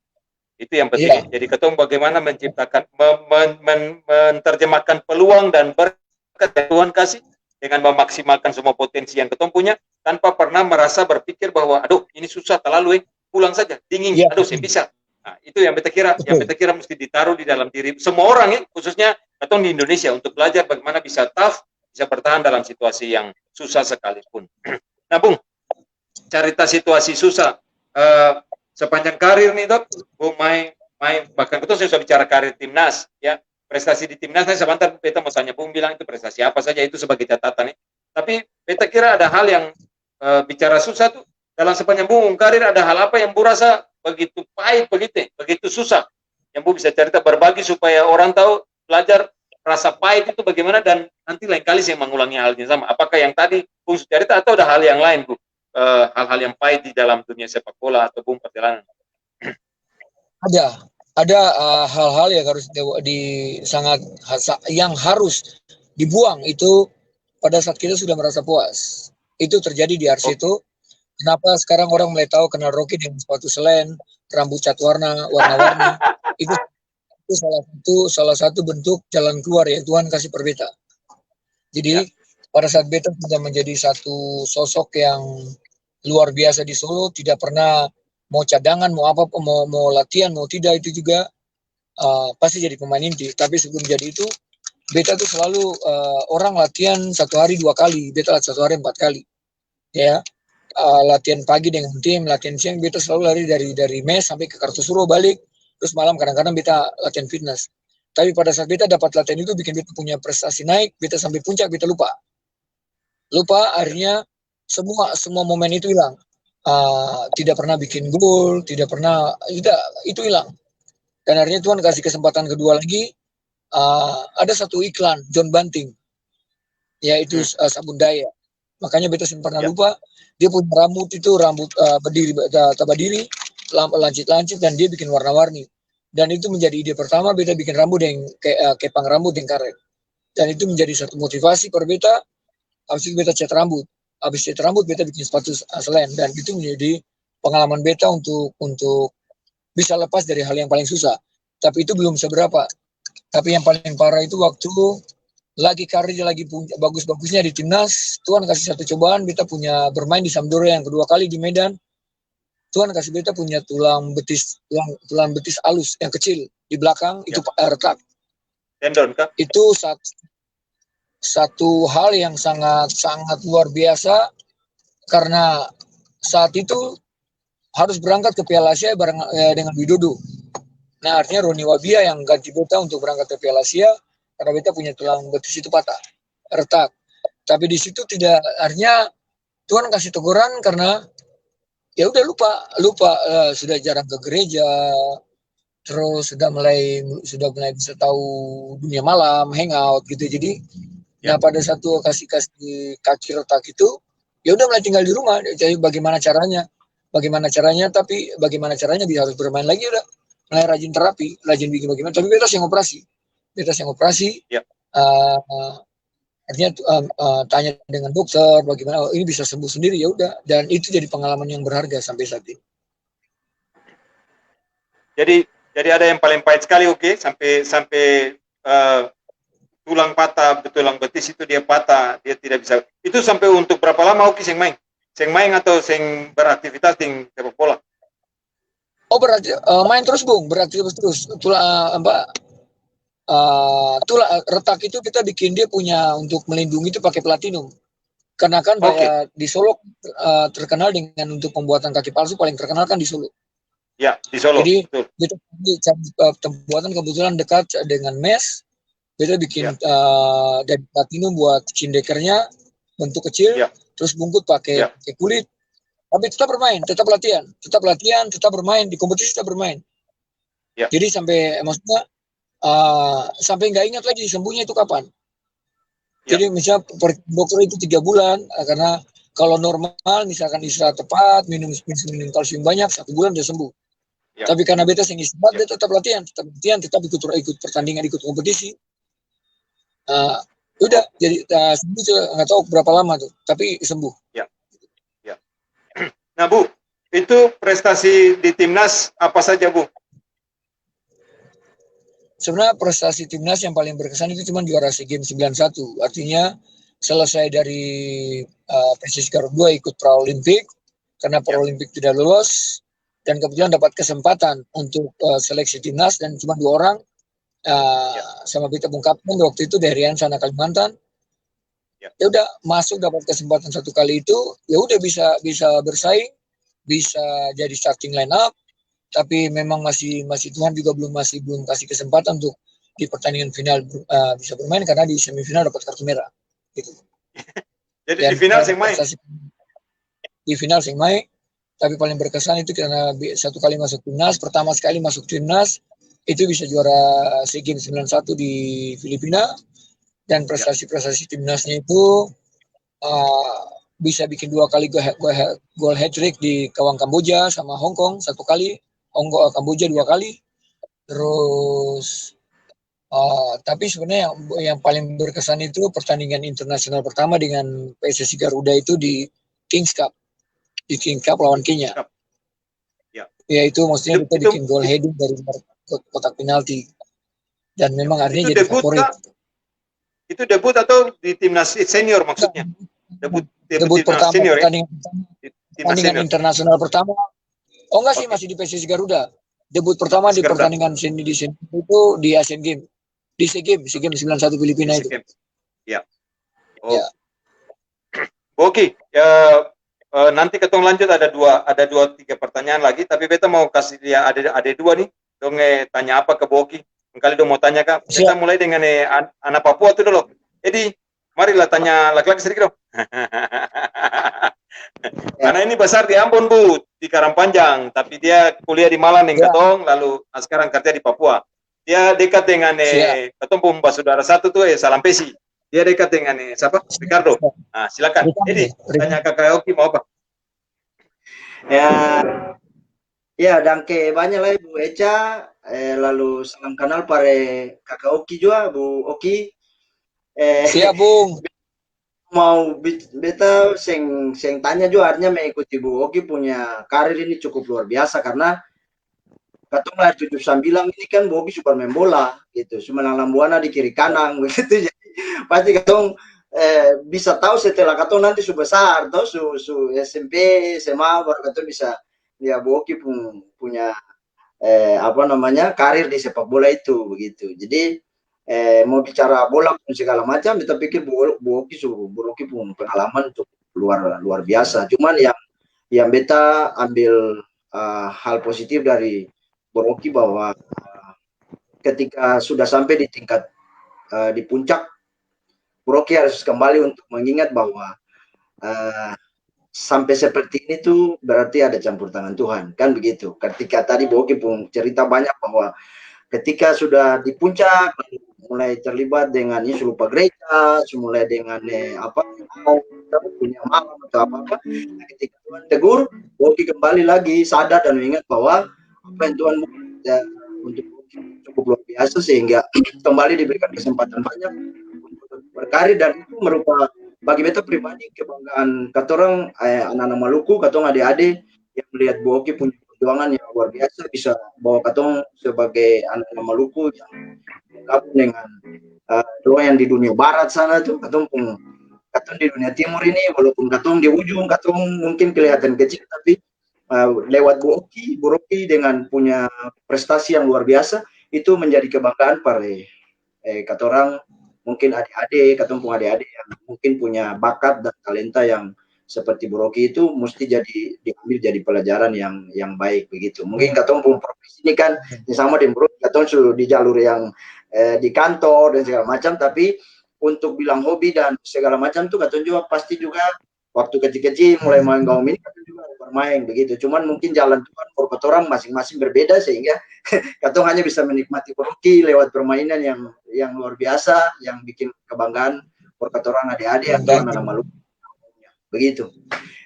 Itu yang penting. Jadi ketong bagaimana menciptakan, menerjemahkan peluang dan berkat yang Tuhan kasih dengan memaksimalkan semua potensi yang ketong punya tanpa pernah merasa berpikir bahwa aduh ini susah terlalu pulang saja dingin, aduh saya bisa. Nah, itu yang beta kira mesti ditaruh di dalam diri semua orang khususnya ketong di Indonesia untuk belajar bagaimana bisa tough, bisa bertahan dalam situasi yang susah sekalipun. Nah, Bung, cerita situasi susah sepanjang karir nih, Dok. Bung main bahkan itu saya sudah bicara karir timnas, ya. Prestasi di timnas, saya sebentar beta mau tanya Bung bilang itu prestasi apa saja itu sebagai catatan nih. Tapi beta kira ada hal yang bicara susah tuh dalam sepanjang Bung karir ada hal apa yang Bung rasa begitu pahit begitu susah. Yang Bung bisa cerita berbagi supaya orang tahu belajar rasa pahit itu bagaimana dan nanti lain kali saya mengulangi hal yang sama. Apakah yang tadi Bung cerita atau ada hal yang lain, Bu? Hal-hal yang pahit di dalam dunia sepak bola atau Bung perjalanan? Ada hal-hal yang harus yang harus dibuang itu pada saat kita sudah merasa puas. Itu terjadi di RC itu. Kenapa sekarang orang mulai tahu kenal Rocky dengan sepatu selen, rambut cat warna-warni. Itu salah satu bentuk jalan keluar ya Tuhan kasih per beta. Jadi pada saat beta sudah menjadi satu sosok yang luar biasa di Solo, tidak pernah mau cadangan, mau apa, mau latihan, mau tidak itu juga pasti jadi pemain inti. Tapi sebelum jadi itu, beta tuh selalu orang latihan 1 hari 2 kali, beta latihan 1 hari 4 kali, ya. Latihan pagi dengan tim, latihan siang, beta selalu lari dari mes sampai ke Kartosuro balik, terus malam kadang-kadang beta latihan fitness. Tapi pada saat beta dapat latihan itu bikin beta punya prestasi naik, beta sampai puncak beta lupa, akhirnya semua momen itu hilang. Tidak pernah bikin gol, tidak pernah, itu hilang. Dan akhirnya Tuhan kasih kesempatan kedua lagi, ada satu iklan John Banting, yaitu sabun daya. Makanya beta pernah lupa, dia punya rambut berdiri, lancip-lancip dan dia bikin warna-warni. Dan itu menjadi ide pertama beta bikin rambut yang kepang rambut yang karet. Dan itu menjadi satu motivasi per beta. Habis itu beta cat rambut. Habis cat rambut beta bikin sepatu selen dan itu menjadi pengalaman beta untuk bisa lepas dari hal yang paling susah. Tapi itu belum seberapa. Tapi yang paling parah itu waktu lagi karir lagi bagus-bagusnya di timnas, Tuhan kasih satu cobaan, beta punya bermain di Sampdoria yang kedua kali di Medan. Tuhan kasih beta punya tulang betis halus yang kecil di belakang itu retak. Tendon kah? Itu satu hal yang sangat luar biasa karena saat itu harus berangkat ke Piala Asia dengan Widodo. Nah, artinya Roni Wabia yang ganti beta untuk berangkat ke Piala Asia karena beta punya tulang betis itu patah, retak. Tapi di situ tidak, artinya Tuhan kasih teguran karena ya udah lupa sudah jarang ke gereja, terus sudah mulai bisa tahu dunia malam, hangout gitu. Jadi nah pada satu kasih kaki retak itu ya udah mulai tinggal di rumah. Jadi bagaimana caranya, tapi bagaimana caranya dia harus bermain lagi, udah mulai rajin terapi, rajin bikin bagaimana, tapi Betas yang operasi. Ya. Artinya tanya dengan dokter bagaimana, ini bisa sembuh sendiri, ya udah, dan itu jadi pengalaman yang berharga sampai saat ini. Jadi ada yang paling pahit sekali, oke, sampai tulang patah, tulang betis itu dia patah, dia tidak bisa. Itu sampai untuk berapa lama oke seng main atau seng beraktivitas di sepak bola? Oh, berarti main terus Bung, beraktivitas terus. Tulang retak itu kita bikin dia punya untuk melindungi itu pakai platinum. Karena kan di Solo terkenal dengan untuk pembuatan kaki palsu, paling terkenal kan di Solo. Ya, di Solo. Jadi kita pembuatan kebetulan dekat dengan mes, kita bikin dari platinum buat cindekernya bentuk kecil, terus bungkus pakai kulit. Tapi tetap bermain, tetap latihan, tetap bermain di kompetisi, tetap bermain. Ya. Jadi sampai maksudnya sampai nggak ingat lagi sembuhnya itu kapan. Jadi misalnya dokter itu 3 bulan, karena kalau normal misalkan istirahat tepat, minum kalsium banyak, 1 bulan udah sembuh. Tapi karena Betas yang istirahat, dia tetap latihan, tetap ikut pertandingan, ikut kompetisi. Udah jadi sembuh, nggak tahu berapa lama tuh, tapi sembuh. Nah Bu, itu prestasi di timnas apa saja Bu? Sebenarnya prestasi timnas yang paling berkesan itu cuma juara SEA Games 91. Artinya selesai dari PSSI Garut 2 ikut Paralimpik, karena Paralimpik tidak lolos, dan kebetulan dapat kesempatan untuk seleksi timnas, dan cuma 2 orang, sama Beta Bung Kapten waktu itu dari sana Kalimantan. Ya udah masuk, dapat kesempatan 1 kali itu, ya udah bisa bersaing, bisa jadi starting line up. Tapi memang masih Tuhan juga belum kasih kesempatan untuk di pertandingan final bisa bermain, karena di semifinal dapat kartu merah gitu. Jadi dan di final sing main. Di final sing main, tapi paling berkesan itu karena 1 kali masuk timnas, pertama sekali masuk timnas itu bisa juara SEA Games 91 di Filipina, dan prestasi timnasnya itu bisa bikin 2 kali gol hat-trick di gawang Kamboja sama Hong Kong 1 kali, Kamboja 2 kali. Terus tapi sebenarnya yang paling berkesan itu pertandingan internasional pertama dengan PSSI Garuda itu di Kings Cup lawan Kenya. Ya itu maksudnya kita bikin gol heading dari kotak penalti, dan memang artinya jadi favorit. Itu debut atau di timnas senior maksudnya? Debut pertama, senior, pertandingan internasional pertama. Oh enggak sih, masih di PSSI Garuda. Debut pertama di pertandingan seni itu di Asian Games. Di SEA Games 91 Filipina itu. Ya. Oh. Ya. Oke, nanti ketong lanjut, ada 2-3 pertanyaan lagi, tapi Beta mau kasih dia ada 2 nih. Dong tanya apa ke Boki? Kali dong mau tanya Kak. Kita mulai dengan anak Papua tuh dulu. Jadi marilah tanya laki-laki sedikit dong. Karena ini besar di Ambon Bu, di Karangpanjang, tapi dia kuliah di Malang nih ketong, lalu sekarang kerja di Papua. Dia dekat dengan ketong pun saudara satu tuh Salampesi. Dia dekat dengan siapa? Ricardo. Nah, silakan. Jadi tanya Kakak Oki mau apa? Ya, danke banyak lah Bu Eca. Lalu salam kenal pada Kakak Oki juga, Bu Oki. Siap Bung. Mau Beta seng tanya juga, artinya mengikuti Bu Oki punya karir ini cukup luar biasa, karena katong lahir 79 ini kan Bu Oki super main bola gitu, Sumenang Lambuana di kiri kanan begitu. Jadi pasti katong bisa tahu setelah katong nanti su besar atau su SMP, SMA, baru katong bisa ya Bu Oki punya karir di sepak bola itu begitu. Jadi mau bicara bola pun segala macam, kita pikir Bu Oki pun pengalaman untuk luar biasa. Cuman yang Beta ambil hal positif dari Bu Oki bahwa ketika sudah sampai di tingkat di puncak, Bu Oki harus kembali untuk mengingat bahwa sampai seperti ini tuh berarti ada campur tangan Tuhan, kan begitu. Ketika tadi Bu Oki pun cerita banyak bahwa ketika sudah di puncak mulai terlibat dengan isu lupa gereja, mulai dengan punya malam atau apa-apa. Nah, ketika Tuhan tegur, Boki kembali lagi sadar dan mengingat bahwa apa yang Tuhan ya, untuk Boki cukup luar biasa sehingga kembali diberikan kesempatan banyak untuk berkarir, dan itu merupakan bagi beta pribadi kebanggaan katorang anak-anak Maluku, katong adik-adik yang melihat Boki punya perjuangan yang luar biasa, bisa bawa katong sebagai anak-anak Maluku yang gabung dengan doa yang di dunia barat sana tuh, katong di dunia timur ini, walaupun katong di ujung, katong mungkin kelihatan kecil, tapi lewat Boki dengan punya prestasi yang luar biasa, itu menjadi kebanggaan para katorang, mungkin adik-adik, katong pun adik-adik yang mungkin punya bakat dan talenta yang seperti Boki itu, mesti diambil jadi pelajaran yang baik begitu. Mungkin katong pun profesi ini kan sama dengan Boki, katong sudah di jalur yang di kantor dan segala macam, tapi untuk bilang hobi dan segala macam tuh katong juga pasti juga waktu kecil-kecil mulai main gaung ini katong juga bermain begitu. Cuman mungkin jalan Tuhan for orang masing-masing berbeda, sehingga katong hanya bisa menikmati Boki lewat permainan yang luar biasa, yang bikin kebanggaan for orang adik-adik yang anak Maluku. Begitu.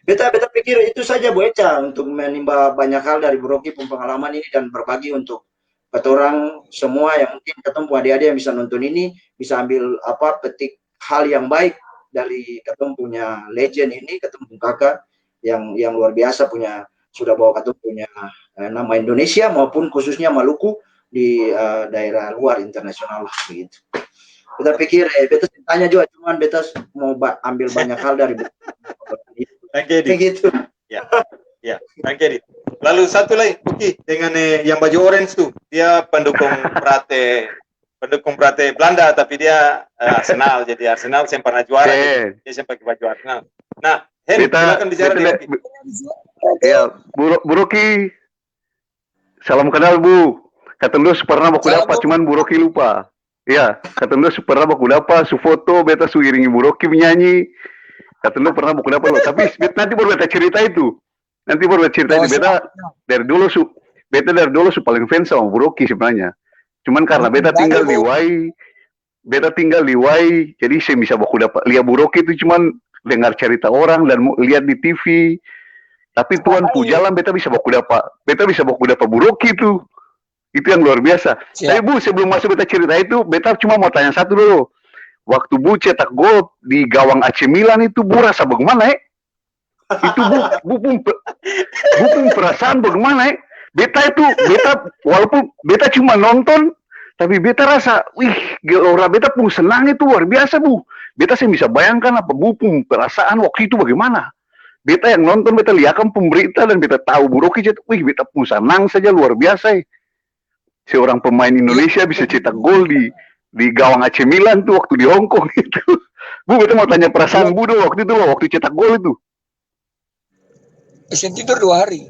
Beta pikir itu saja Bu Eca untuk menimba banyak hal dari Boki pengalaman ini dan berbagi untuk orang semua yang mungkin ketemu adik-adik yang bisa nonton ini, bisa ambil petik hal yang baik dari ketemu punya legend ini, ketemu kakak yang luar biasa sudah bawa ketemu punya nama Indonesia maupun khususnya Maluku di daerah luar internasional begitu. Beta pikir beta tanya juga, cuman beta mau ambil banyak hal dari begitu. Ya, oke. Lalu satu lagi, Boki, dengan yang baju orange tuh, dia pendukung Prate Belanda, tapi dia Arsenal, jadi Arsenal yang pernah juara, dia sempat pakai baju Arsenal. Nah, Hen, silakan bicara nih. Ya, Boki, salam kenal Bu. Katanya pernah baku dapat, cuman Boki lupa. Ya, katanya pernah baku dapat, su foto, beta su iringi Boki menyanyi. Katanya pernah baku dapat, tapi nanti baru beta cerita itu. Nanti baru cerita itu. Beta dari dulu su paling fans sama Boki sebenarnya. Cuman karena beta tinggal di Wai, jadi saya bisa baku dapat lihat Boki itu cuman dengar cerita orang dan lihat di TV. Tapi Tuhan pu jalan beta bisa baku dapat Boki itu. Itu yang luar biasa. Tapi Bu, sebelum masuk beta cerita itu, beta cuma mau tanya satu dulu. Waktu Bu cetak gol di gawang AC Milan itu, Bu rasa bagaimana itu Bu pun perasaan bagaimana beta walaupun beta cuma nonton, tapi beta rasa gelora beta pun senang itu luar biasa Bu. Beta sih bisa bayangkan apa Bu pun perasaan waktu itu bagaimana. Beta yang nonton, beta lihatkan pemberita dan beta tahu Boki cetak, beta pun senang saja luar biasa. Seorang pemain Indonesia bisa cetak gol di gawang AC Milan tuh waktu di Hong Kong itu. Bu, beta mau tanya perasaan Bu dong waktu itu waktu cetak gol itu. Sen tidur 2 hari.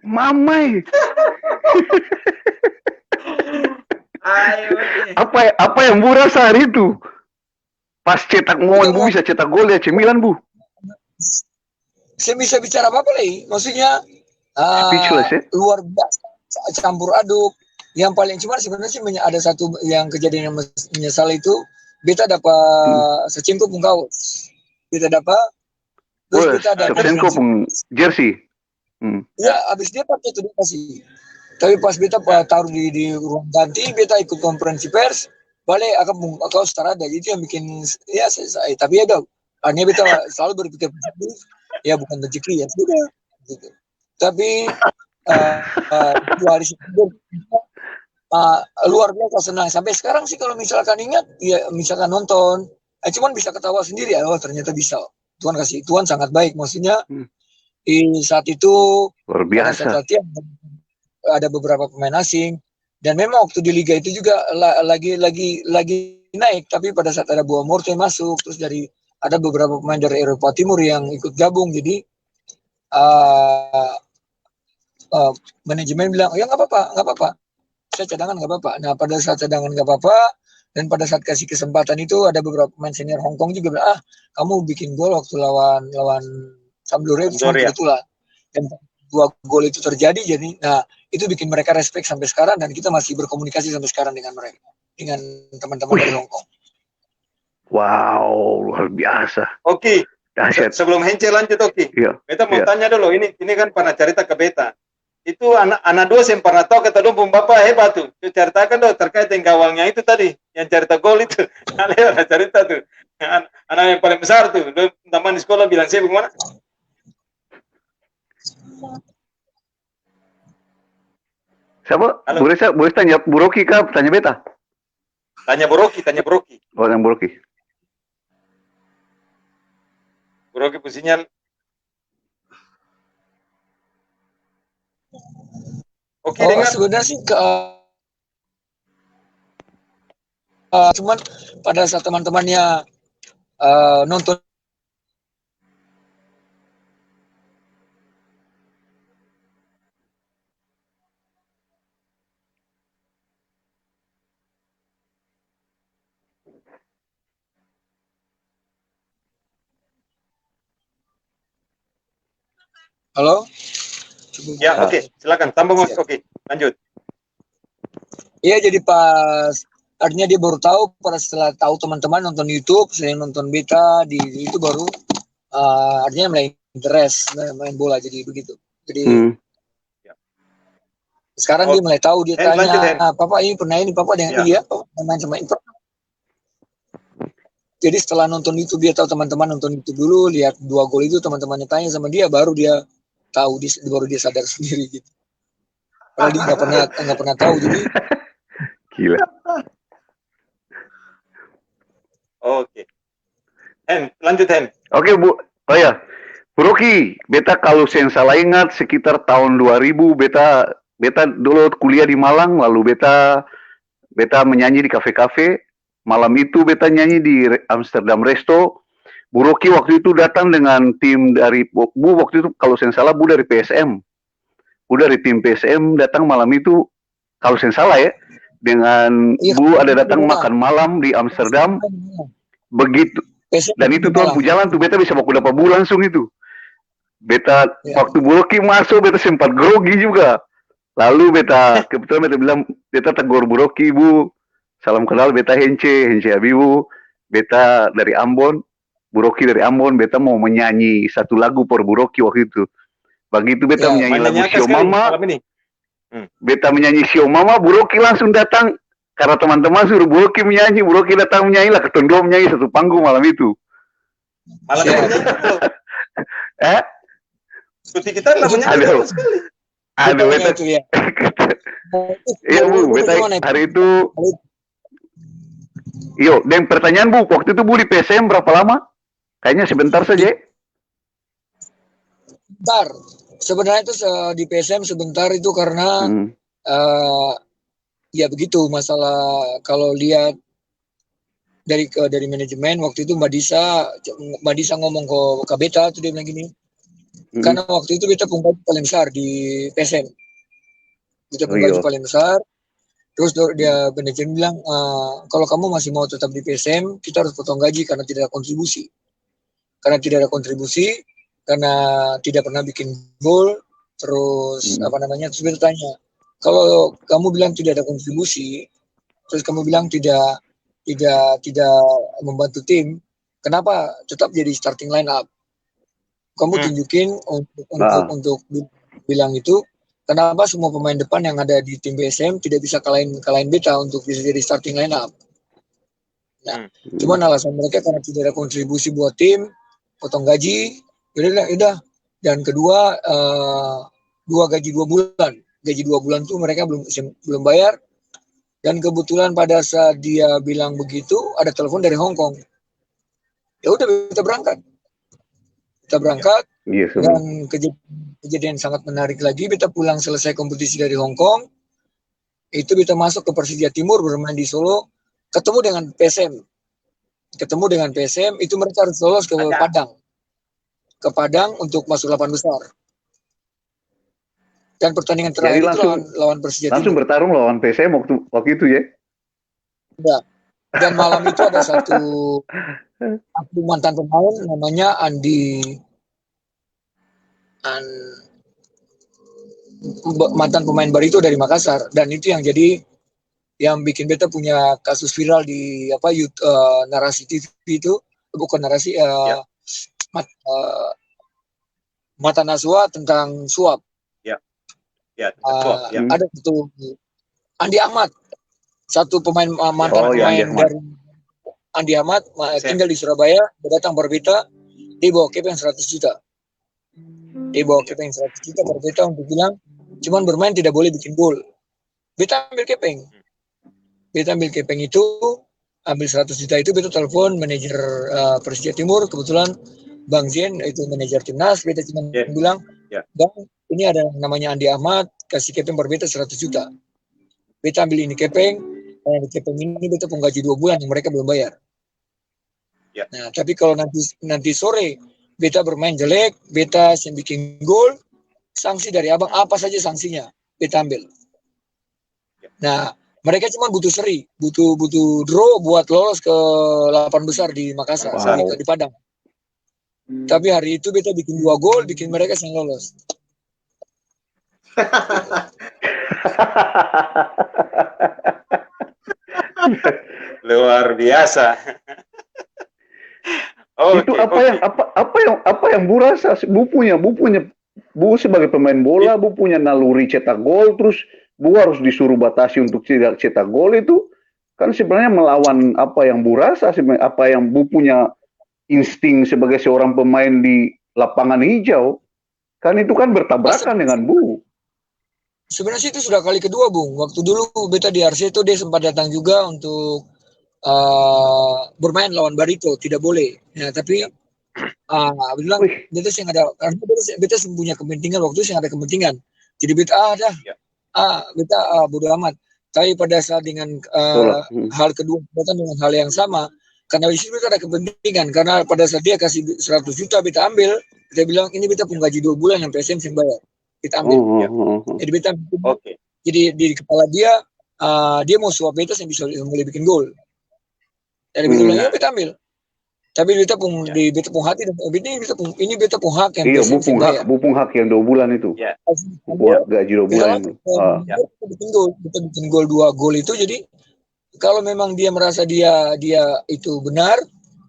Mamai. Apa yang Bu rasa hari itu? Pas cetak momen Bu bisa cetak gol di AC Milan Bu. Saya bisa bicara apa lagi? Maksudnya luar biasa, campur aduk. Yang paling cuma sebenarnya ada satu yang kejadian yang menyesal itu, beta dapat secingkup kaos. Beta dapat, terus beta ada jersey. Ya, abis dia pakai itu dia kasih. Tapi pas beta taruh di ruang ganti, beta ikut konferensi pers, balik akan kaos tak ada. Itu yang bikin ya saya. Tapi ya dong, hanya beta selalu berpikir positif, ya bukan rezeki ya sudah. Gitu. Tapi 2 hari sebelum luar biasa senang. Sampai sekarang sih kalau misalkan ingat, ya misalkan nonton. Cuman bisa ketawa sendiri, ternyata bisa. Tuhan sangat baik, maksudnya di saat itu luar biasa. Latihan, ada beberapa pemain asing dan memang waktu di liga itu juga lagi naik, tapi pada saat ada Boa Morte masuk, terus ada beberapa pemain dari Eropa Timur yang ikut gabung, jadi manajemen bilang ya nggak apa-apa, saya cadangan nggak apa-apa. Nah pada saat cadangan nggak apa-apa, dan pada saat kasih kesempatan itu ada beberapa pemain senior Hong Kong juga bilang, kamu bikin gol waktu lawan Sampdoria itulah, dan 2 gol itu terjadi. Jadi nah itu bikin mereka respect sampai sekarang, dan kita masih berkomunikasi sampai sekarang dengan mereka, dengan teman-teman dari Hong Kong. Wow, luar biasa. Oke, Dahsyat. sebelum Hence lanjut, oke. Iya. Beta mau Iya. tanya dulu, ini kan pernah cerita ke beta. Itu anak dua yang pernah tahu kata dong bapak hebat tuh. Itu ceritakan dong terkait dengan gawangnya itu tadi, yang cerita gol itu. Ada cerita tuh. Anak yang paling besar tuh, teman di sekolah bilang saya bagaimana? Siapa? Halo. Boleh tanya Bu Rocky kah? Tanya beta. Tanya Boroki. Oh, yang Bu Rocky. Boroki pusinya. Oke, dengar. Sebenarnya sih cuman pada saat teman-temannya nonton Halo? Ya, oke. Silakan. Tambah oke. Lanjut. Iya, jadi pas artinya dia baru tahu pada setelah tahu teman-teman nonton YouTube, saya nonton beta di itu baru artinya mulai interest main bola jadi begitu. Jadi sekarang dia mulai tahu, dia tanya, "Papa ini pernah ini, Papa dengan iya, main sama itu." Jadi setelah nonton itu dia tahu teman-teman nonton itu dulu, lihat 2 gol itu teman-temannya tanya sama dia, baru dia tahu, baru dia sadar sendiri gitu. Padahal dia nggak pernah tahu, jadi gila. Oke. Lanjut Hen. Oke Bu. Oh ya, Bu Rocky, beta kalau saya salah ingat sekitar tahun 2000 beta dulu kuliah di Malang, lalu beta menyanyi di kafe-kafe. Malam itu beta nyanyi di Amsterdam Resto. Bu Rocky waktu itu datang dengan tim dari Bu waktu itu kalau saya salah Bu dari PSM. Bu dari tim PSM datang malam itu kalau saya salah ya, dengan Bu ada datang makan malam di Amsterdam. Begitu. Dan itu tuh lampu jalan tuh beta bisa baku dapat Bu langsung itu. Beta waktu Bu Rocky masuk beta sempat grogi juga. Lalu kebetulan beta bilang beta tegur Bu Rocky, Bu. Salam kenal, beta Hence Abibu, beta dari Ambon, Bu Rocky dari Ambon, beta mau menyanyi satu lagu por Bu Rocky waktu itu. Begitu beta menyanyi lagu Sio Mama, beta menyanyi Sio Mama, Bu Rocky langsung datang, karena teman-teman suruh Bu Rocky menyanyi, Bu Rocky datang menyanyi lah, ketondua menyanyi satu panggung malam itu. Malam itu seperti kita lah menyanyi sekali. Aduh, beta. Iya Bu, beta hari itu. Yo, dan pertanyaan Bu, waktu itu Bu di PSM berapa lama? Kayaknya sebentar saja. Sebentar. Sebenarnya itu di PSM sebentar itu karena ya begitu masalah kalau lihat dari manajemen waktu itu Mbak Disa ngomong ke beta tuh dia bilang gini. Karena waktu itu beta gaji paling besar di PSM. Beta gaji paling besar. Terus dia manajemen bilang, kalau kamu masih mau tetap di PSM, kita harus potong gaji karena tidak ada kontribusi. Karena tidak pernah bikin gol, terus terus beta tanya, kalau kamu bilang tidak ada kontribusi, terus kamu bilang tidak membantu tim, kenapa tetap jadi starting line up? Kamu tunjukin untuk bilang itu. Kenapa semua pemain depan yang ada di tim BSM tidak bisa kalahin beta untuk bisa jadi starting line up? Nah, cuman alasan mereka karena tidak ada kontribusi buat tim, potong gaji, udah. Dan kedua, gaji 2 bulan. Gaji 2 bulan tuh mereka belum bayar. Dan kebetulan pada saat dia bilang begitu, ada telepon dari Hong Kong. Ya udah kita berangkat. Dan kejadian sangat menarik lagi, beta pulang selesai kompetisi dari Hong Kong, itu beta masuk ke Persija Timur bermain di Solo, ketemu dengan PSM, itu mereka harus lolos ke Padang untuk masuk 8 besar. Dan pertandingan terakhir itu lawan Persija Timur. Langsung bertarung lawan PSM waktu itu ya? Ya. Dan malam itu ada satu mantan pemain namanya mantan pemain baru itu dari Makassar, dan itu yang jadi yang bikin beta punya kasus viral di narasi TV itu, bukan narasi Mata Naswa tentang suap. Ada satu Andi Ahmad, satu pemain mantan pemain dari Andi Ahmad tinggal di Surabaya, datang berbeta, dia bawa kepeng 100 juta. Dia bawa kepeng 100 juta berbeta untuk bilang cuman bermain tidak boleh bikin gol. Beta ambil kepeng. Beta ambil kepeng itu, ambil 100 juta itu, beta telepon manajer Persija Timur, kebetulan Bang Zen itu manajer timnas, beta cuma bilang, Bang, ini ada namanya Andi Ahmad, kasih kepeng berbeta 100 juta. Beta ambil ini kepeng, di kepeng ini beta pun gaji 2 bulan yang mereka belum bayar. Nah, tapi kalau nanti sore beta bermain jelek, beta yang bikin gol, sanksi dari abang apa saja sanksinya, beta ambil. Nah, mereka cuma butuh seri, butuh draw buat lolos ke 8 besar di Makassar, di Padang. Tapi hari itu beta bikin 2 gol, bikin mereka yang lolos. Luar biasa. Itu apa yang Bu rasa, Bu sebagai pemain bola, Bu punya naluri cetak gol, terus Bu harus disuruh batasi untuk tidak cetak gol, itu kan sebenarnya melawan apa yang Bu rasa, apa yang Bu punya insting sebagai seorang pemain di lapangan hijau, kan itu kan bertabrakan dengan Bu. Sebenarnya itu sudah kali kedua, Bung. Waktu dulu beta di RC itu dia sempat datang juga untuk bermain lawan Barito, tidak boleh. Ya, tapi bilang beta sih ada, karena beta punya kepentingan waktu itu, ada kepentingan. Jadi beta beta bodo amat. Tapi pada saat dengan hal kedua datang dengan hal yang sama, karena di situ beta ada kepentingan, karena pada saat dia kasih 100 juta beta ambil, beta bilang ini beta pun gaji 2 bulan yang PSM yang bayar. Kita ambil. Jadi beta jadi di kepala dia mau suap beta yang bisa mulai bikin gol. Dari beta bilang, beta ambil. Tapi beta pun di beta pun hati, ini beta pun hak yang Bu pun hak yang 2 bulan itu. Gaji 2 bulan itu. Beta bikin gol 2 gol itu, jadi kalau memang dia merasa dia itu benar,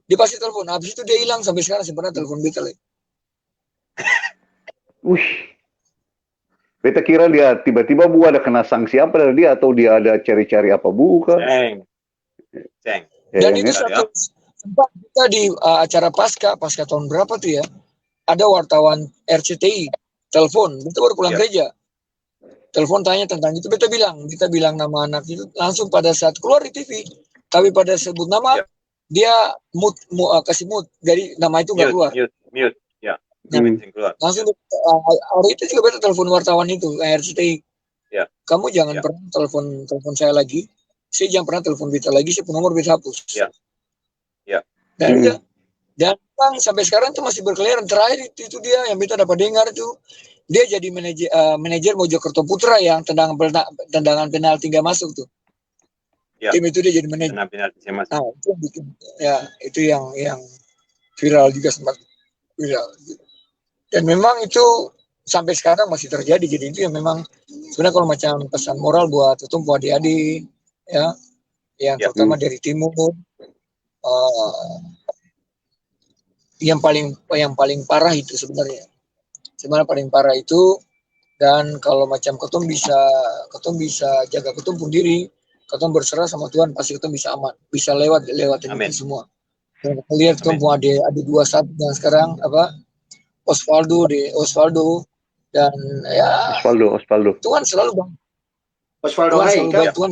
dia pasti telepon. Habis itu dia hilang sampai sekarang sebenarnya telepon beta lagi. Beta kira dia tiba-tiba Bu ada kena sanksi apa dari dia, atau dia ada cari-cari apa bukan? Dan itu satu sempat kita di acara pasca tahun berapa tuh ya, ada wartawan RCTI telepon, beta baru pulang gereja, telepon tanya tentang itu, beta bilang nama anak itu langsung pada saat keluar di TV, tapi pada sebut nama dia kasih mute, jadi nama itu nggak keluar. Langsung hari itu juga beta telepon wartawan itu RCTI. Kamu jangan pernah telepon saya lagi. Saya jangan pernah telepon beta lagi. Saya pun nomor beta hapus. Dan sampai sekarang itu masih berkeliaran. Terakhir itu dia yang beta dapat dengar itu, dia jadi manajer Mojokerto Putra yang tendangan penalti nggak masuk tuh. Tim itu dia jadi manajer. Itu yang viral juga, sempat viral. Dan memang itu sampai sekarang masih terjadi. Jadi itu yang memang sebenarnya kalau macam pesan moral buat adik-adik ya, yang terutama dari timur, yang paling parah itu sebenarnya paling parah itu. Dan kalau macam ketum bisa jaga ketum pun diri, ketum berserah sama Tuhan, pasti ketum bisa aman, bisa lewatin itu semua. Dan lihat ketum pun ada 2-1 dan sekarang Osvaldo dan ya Osvaldo. Tuhan selalu bang. Tuhan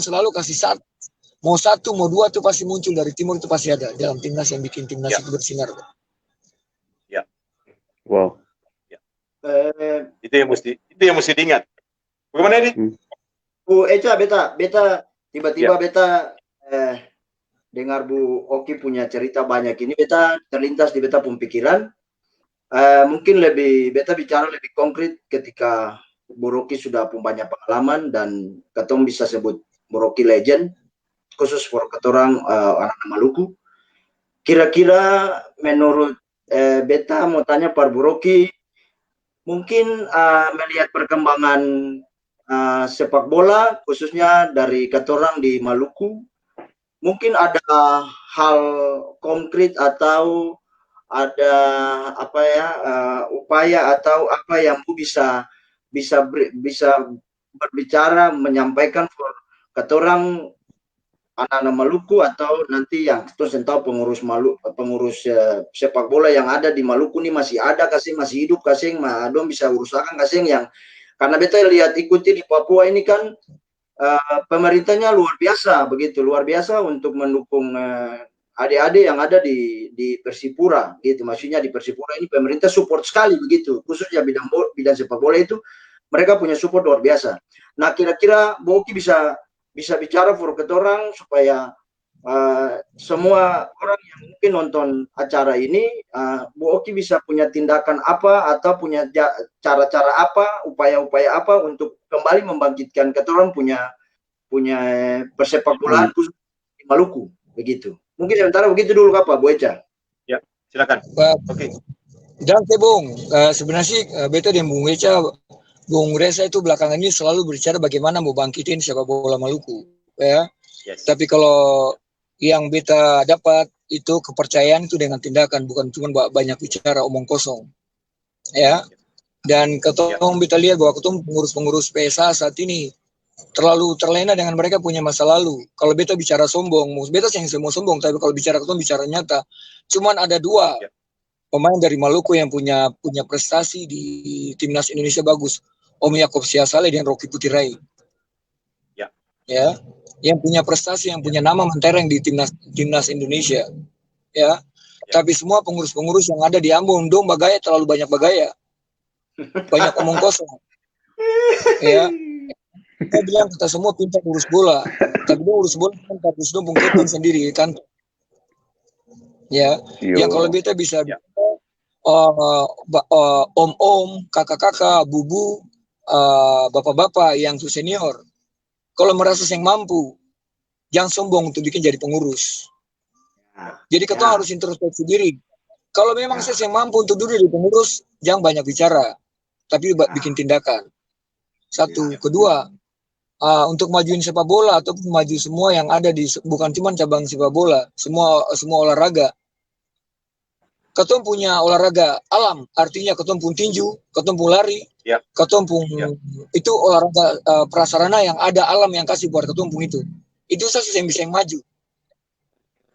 selalu kasih satu. Mau 1 mau 2 tuh pasti muncul dari timur, itu pasti ada dalam timnas yang bikin timnas itu bersinar. Wow. Itu yang mesti diingat. Bagaimana ini? Bu Eca, beta tiba-tiba beta dengar Bu Oki punya cerita banyak ini, beta terlintas di beta pun pikiran. Mungkin beta bicara lebih konkret ketika Bu Rocky sudah punya banyak pengalaman dan ketong bisa sebut Bu Rocky legend, khusus for ketorang anak Maluku. Kira-kira menurut beta mau tanya Pak Bu Rocky, mungkin melihat perkembangan sepak bola khususnya dari ketorang di Maluku, mungkin ada hal konkret atau ada apa ya upaya atau apa yang Bu bisa berbicara menyampaikan ketorang anak-anak Maluku atau nanti yang terus tahu pengurus sepak bola yang ada di Maluku ini masih ada kasih, masih hidup kasih, dong bisa urusakan kasih yang karena beta lihat ikuti di Papua ini kan pemerintahnya luar biasa begitu, luar biasa untuk mendukung adik-adik yang ada di Persipura gitu. Maksudnya di Persipura ini pemerintah support sekali begitu, khususnya bidang sepak bola itu mereka punya support luar biasa. Nah, kira-kira Boki bisa bicara for ketorang supaya semua orang yang mungkin nonton acara ini, Bu Oki bisa punya tindakan apa atau punya cara-cara apa, upaya-upaya apa untuk kembali membangkitkan ketorang punya persepak bolaan khusus di Maluku begitu. Mungkin sementara begitu dulu apa Bu Eca? Ya, silakan. Oke. Dan Bung, sebenarnya sih beta dan Bung Eca, Bung Reza itu belakangan ini selalu berbicara bagaimana mau bangkitin sepak bola Maluku, ya. Yes. Tapi kalau yang beta dapat itu kepercayaan itu dengan tindakan, bukan cuma banyak bicara omong kosong, ya. Dan ketong beta lihat bahwa ketong pengurus-pengurus PSA saat ini terlalu terlena dengan mereka punya masa lalu. Kalau beta bicara sombong, beta yang semua sombong, tapi kalau bicara ketong bicara nyata, cuman ada dua pemain dari Maluku yang punya prestasi di timnas Indonesia bagus, Om Yakob Siasale dan Rocky Putirai. Ya, yang punya prestasi, yang punya nama mentereng di timnas Indonesia. Ya. Tapi semua pengurus-pengurus yang ada di Ambon dong bagaya, terlalu banyak bagaya. Banyak omong kosong. Ya. Kita bilang kita semua pintar urus bola, tapi dia urus bola kan harus dong Bung sendiri kan. Ya. Yang kalau beta bisa om-om, kakak-kakak, bubu, bapak-bapak yang senior. Kalau merasa yang mampu, jangan sombong untuk bikin jadi pengurus. Jadi kita harus introspeksi diri. Kalau memang saya yang mampu untuk duduk di pengurus, jangan banyak bicara, tapi bikin tindakan. Satu, kedua, untuk majuin sepak bola atau maju semua yang ada di bukan cuma cabang sepak bola, semua olahraga. Ketong punya olahraga alam, artinya ketong pun tinju, ketong pun lari, ketong pun itu olahraga prasarana yang ada alam yang kasih buat ketong pun itu sasus yang bisa yang maju.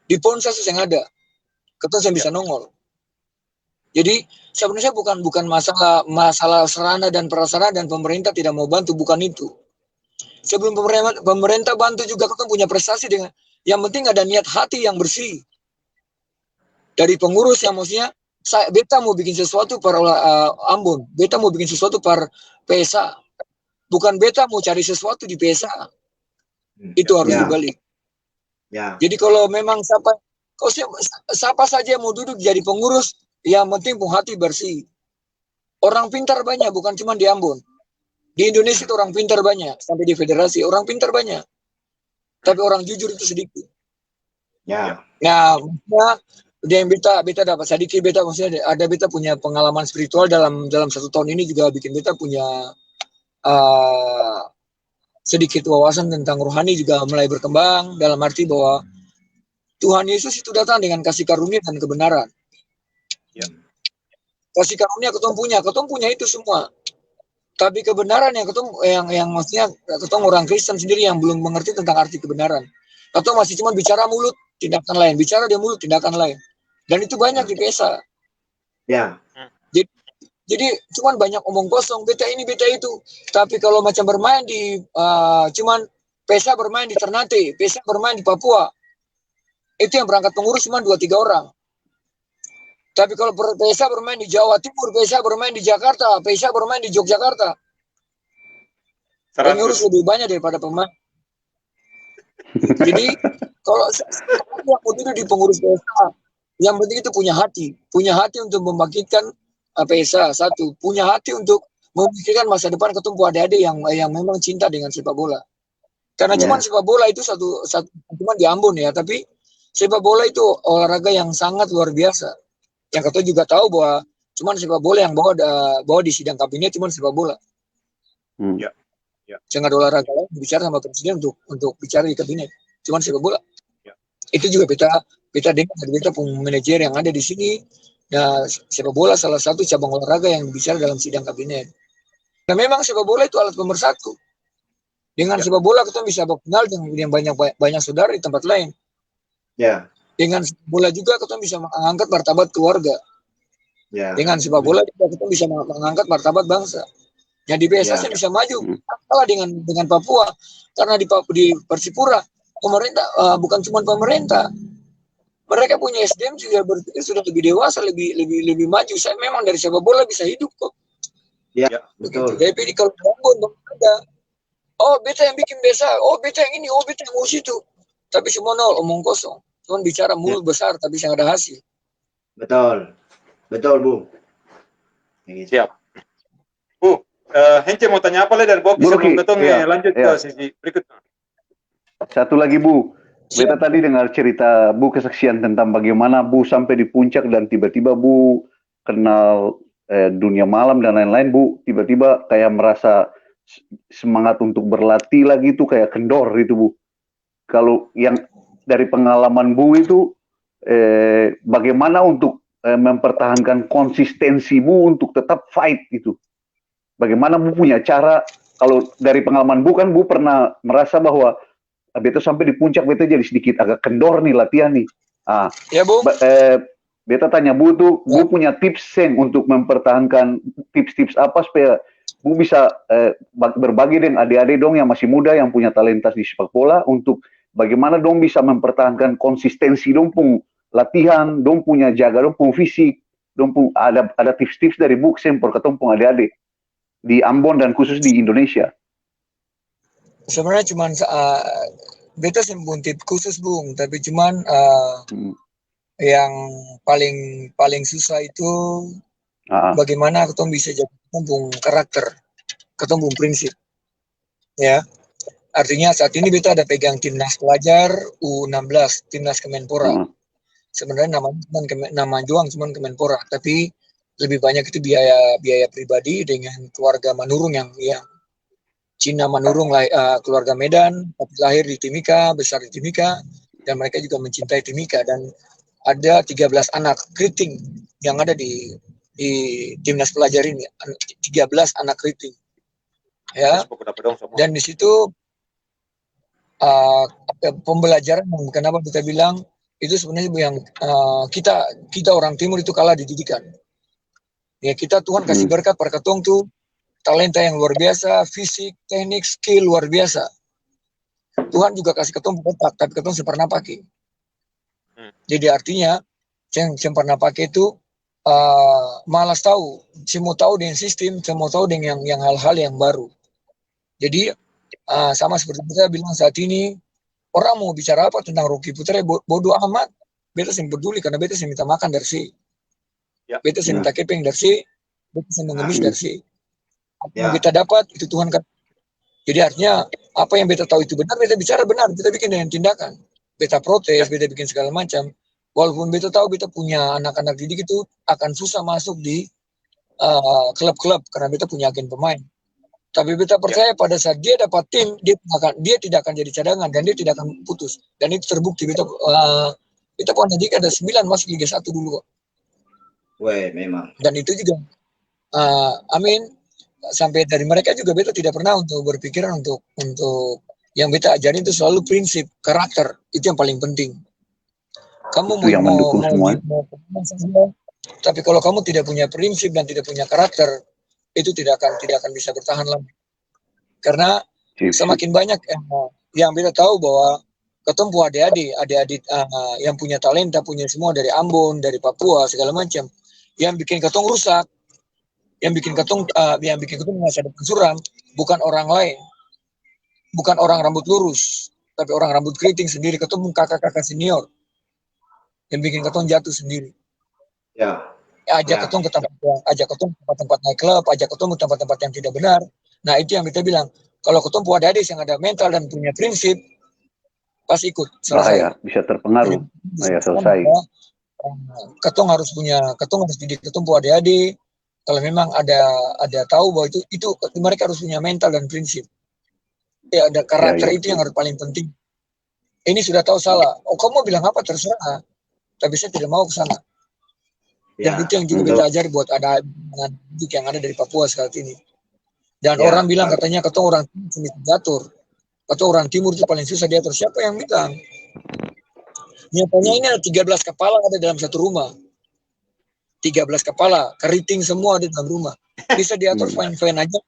Di pon sasus yang ada, ketong yang bisa nongol. Jadi sebenarnya bukan masalah sarana dan prasarana dan pemerintah tidak mau bantu, bukan itu. Sebelum pemerintah bantu juga ketong punya prestasi dengan yang penting ada niat hati yang bersih. Dari pengurus yang maksudnya beta mau bikin sesuatu per Ambon, beta mau bikin sesuatu per PSA, bukan beta mau cari sesuatu di PSA. Itu harus dibalik. Jadi kalau memang siapa saja yang mau duduk jadi pengurus, yang penting pun hati bersih. Orang pintar banyak, bukan cuma di Ambon. Di Indonesia itu orang pintar banyak, sampai di federasi orang pintar banyak. Tapi orang jujur itu sedikit. Nah, maksudnya yang beta dapat sedikit, maksudnya ada beta punya pengalaman spiritual dalam 1 tahun ini juga bikin beta punya sedikit wawasan tentang rohani juga mulai berkembang, dalam arti bahwa Tuhan Yesus itu datang dengan kasih karunia dan kebenaran. Kasih karunia ketong punya itu semua. Tapi kebenaran yang maksudnya ketong orang Kristen sendiri yang belum mengerti tentang arti kebenaran. Ketong masih cuma bicara mulut, tindakan lain, bicara dia mulut, tindakan lain. Dan itu banyak di PSA. Jadi cuman banyak omong kosong, beta ini, beta itu. Tapi kalau macam bermain di cuman PSA bermain di Ternate, PSA bermain di Papua, itu yang berangkat pengurus cuma 2-3 orang. Tapi kalau PSA bermain di Jawa Timur, PSA bermain di Jakarta, PSA bermain di Yogyakarta, pengurus lebih banyak daripada pemain. Jadi kalau yang mau di pengurus PSA, yang penting itu punya hati untuk membangkitkan PSA. Satu, punya hati untuk memikirkan masa depan ketemu adik-adik yang memang cinta dengan sepak bola. Karena cuma sepak bola itu satu cuma di Ambon ya, tapi sepak bola itu olahraga yang sangat luar biasa. Yang kita juga tahu bahwa cuma sepak bola yang bawa di sidang kabinet cuma sepak bola. Ya. Jangan ada olahraga lain bicara sama presiden untuk bicara di kabinet. Cuman sepak bola. Ya. Itu juga beta dengar dari beta pun manajer yang ada di sini. Nah, sepak bola salah satu cabang olahraga yang bicara dalam sidang kabinet. Nah, memang sepak bola itu alat pemersatu. Dengan sepak bola kita bisa berkenal dengan banyak saudara di tempat lain. Ya. Dengan sepak bola juga kita bisa mengangkat martabat keluarga. Ya. Dengan sepak bola juga kita bisa mengangkat martabat bangsa. Jadi PSSI bisa maju. Kalah dengan Papua karena di Persipura pemerintah bukan cuma pemerintah. Mereka punya SDM juga berpikir sudah lebih dewasa, lebih maju. Saya memang dari sepak bola bisa hidup kok. Ya, betul. Tapi kalau bangun ada, oh beta yang bikin desa, oh beta yang ini, oh beta yang ngurus itu. Tapi semua nol, omong kosong. Cuman bicara mulut besar tapi yang ada hasil. Betul, Bu. Siap. Bu, Hence mau tanya apa lagi dan Boki sebelum ketong lanjut ke sisi berikutnya. Satu lagi Bu, beta tadi dengar cerita Bu kesaksian tentang bagaimana Bu sampai di puncak dan tiba-tiba Bu kenal dunia malam dan lain-lain. Bu tiba-tiba kayak merasa semangat untuk berlatih lagi tuh kayak kendor itu Bu. Kalau yang dari pengalaman Bu itu bagaimana untuk mempertahankan konsistensi Bu untuk tetap fight itu? Bagaimana Bu punya cara? Kalau dari pengalaman Bu kan Bu pernah merasa bahwa beta sampai di puncak beta jadi sedikit agak kendor nih latihan nih. Ya Bu. Beta tanya Bu tuh, Bu punya tips untuk mempertahankan tips-tips apa supaya Bu bisa berbagi dengan adik-adik dong yang masih muda yang punya talenta di sepak bola untuk bagaimana dong bisa mempertahankan konsistensi dong pun latihan, dong punya jaga dong pun fisik, dong pun ada tips-tips dari Bu sempor ketemu pun adik-adik di Ambon dan khusus di Indonesia. Sebenarnya cuman beta sembun tip khusus Bung, tapi cuman yang paling susah itu bagaimana ketemu bisa jadi ketemu karakter, ketemu prinsip. Ya. Artinya saat ini beta ada pegang timnas pelajar U16, timnas Kemenpora. Sebenarnya nama juang cuman Kemenpora, tapi lebih banyak itu biaya pribadi dengan keluarga Manurung yang Cina Manurung keluarga Medan, tapi lahir di Timika, besar di Timika, dan mereka juga mencintai Timika dan ada 13 anak keriting yang ada di timnas pelajar ini, 13 anak keriting. Ya. Dan di situ pembelajaran yang kenapa kita bilang itu sebenarnya yang kita orang timur itu kalah di didikan. Ya kita Tuhan kasih berkat perketong tuh talenta yang luar biasa, fisik, teknik, skill luar biasa. Tuhan juga kasih ketong otak, tapi ketong pernah pakai. Jadi artinya yang pernah pakai itu malas tahu, semua tahu dengan sistem, semua tahu dengan yang hal-hal yang baru. Jadi sama seperti kita bilang saat ini, orang mau bicara apa tentang Rocky Putra, bodoh amat. Beta yang peduli karena beta yang minta makan dari si. Beta yang minta kepeng dari si, beta yang mengemis dari si. Apa yang kita dapat itu Tuhan kan. Jadi artinya apa yang beta tahu itu benar, beta bicara benar, beta bikin dengan tindakan. Beta protes, beta bikin segala macam. Walaupun beta tahu beta punya anak-anak didik itu akan susah masuk di klub-klub karena beta punya agen pemain. Tapi beta percaya pada saat dia dapat tim, dia tidak akan jadi cadangan dan dia tidak akan putus. Dan itu terbukti. Beta pernah didik ada 9 masuk Liga 1 dulu. Weh, memang. Dan itu juga, amin. Sampai dari mereka juga beta tidak pernah untuk berpikiran untuk yang beta ajarin itu selalu prinsip, karakter. Itu yang paling penting. Kamu mau tapi kalau kamu tidak punya prinsip dan tidak punya karakter, itu tidak akan bisa bertahan lama. Karena semakin banyak yang beta tahu bahwa ketemu adik-adik yang punya talenta, punya semua dari Ambon, dari Papua, segala macam, yang bikin ketong rusak, yang bikin ketong masa depan suram, bukan orang lain, bukan orang rambut lurus, tapi orang rambut keriting sendiri, ketemu kakak-kakak senior, yang bikin ketong jatuh sendiri. Ajak ketong ke tempat naik klub, ajak ketong ke tempat-tempat yang tidak benar. Nah itu yang kita bilang, kalau ketong adik-adik yang ada mental dan punya prinsip, pasti ikut. Selesai. Bisa terpengaruh. Selesai. Ketong harus didik ketong adik-adik. Kalau memang ada tahu bahwa itu mereka harus punya mental dan prinsip. Ya, ada karakter Ya, itu yang harus paling penting. Ini sudah tahu salah. Oh, kamu mau bilang apa terserah. Tapi saya tidak mau ke sana. Dan Ya, itu yang juga kita ajari buat ada didik yang ada dari Papua saat ini. Dan Ya, orang bilang bagus. katanya ketemu orang timur diatur. Atau orang timur itu paling susah diatur. Siapa yang bilang? Nyatanya ini ada 13 kepala ada dalam satu rumah. 13 kepala, keriting semua ada dalam rumah. Bisa diatur fine-fine aja.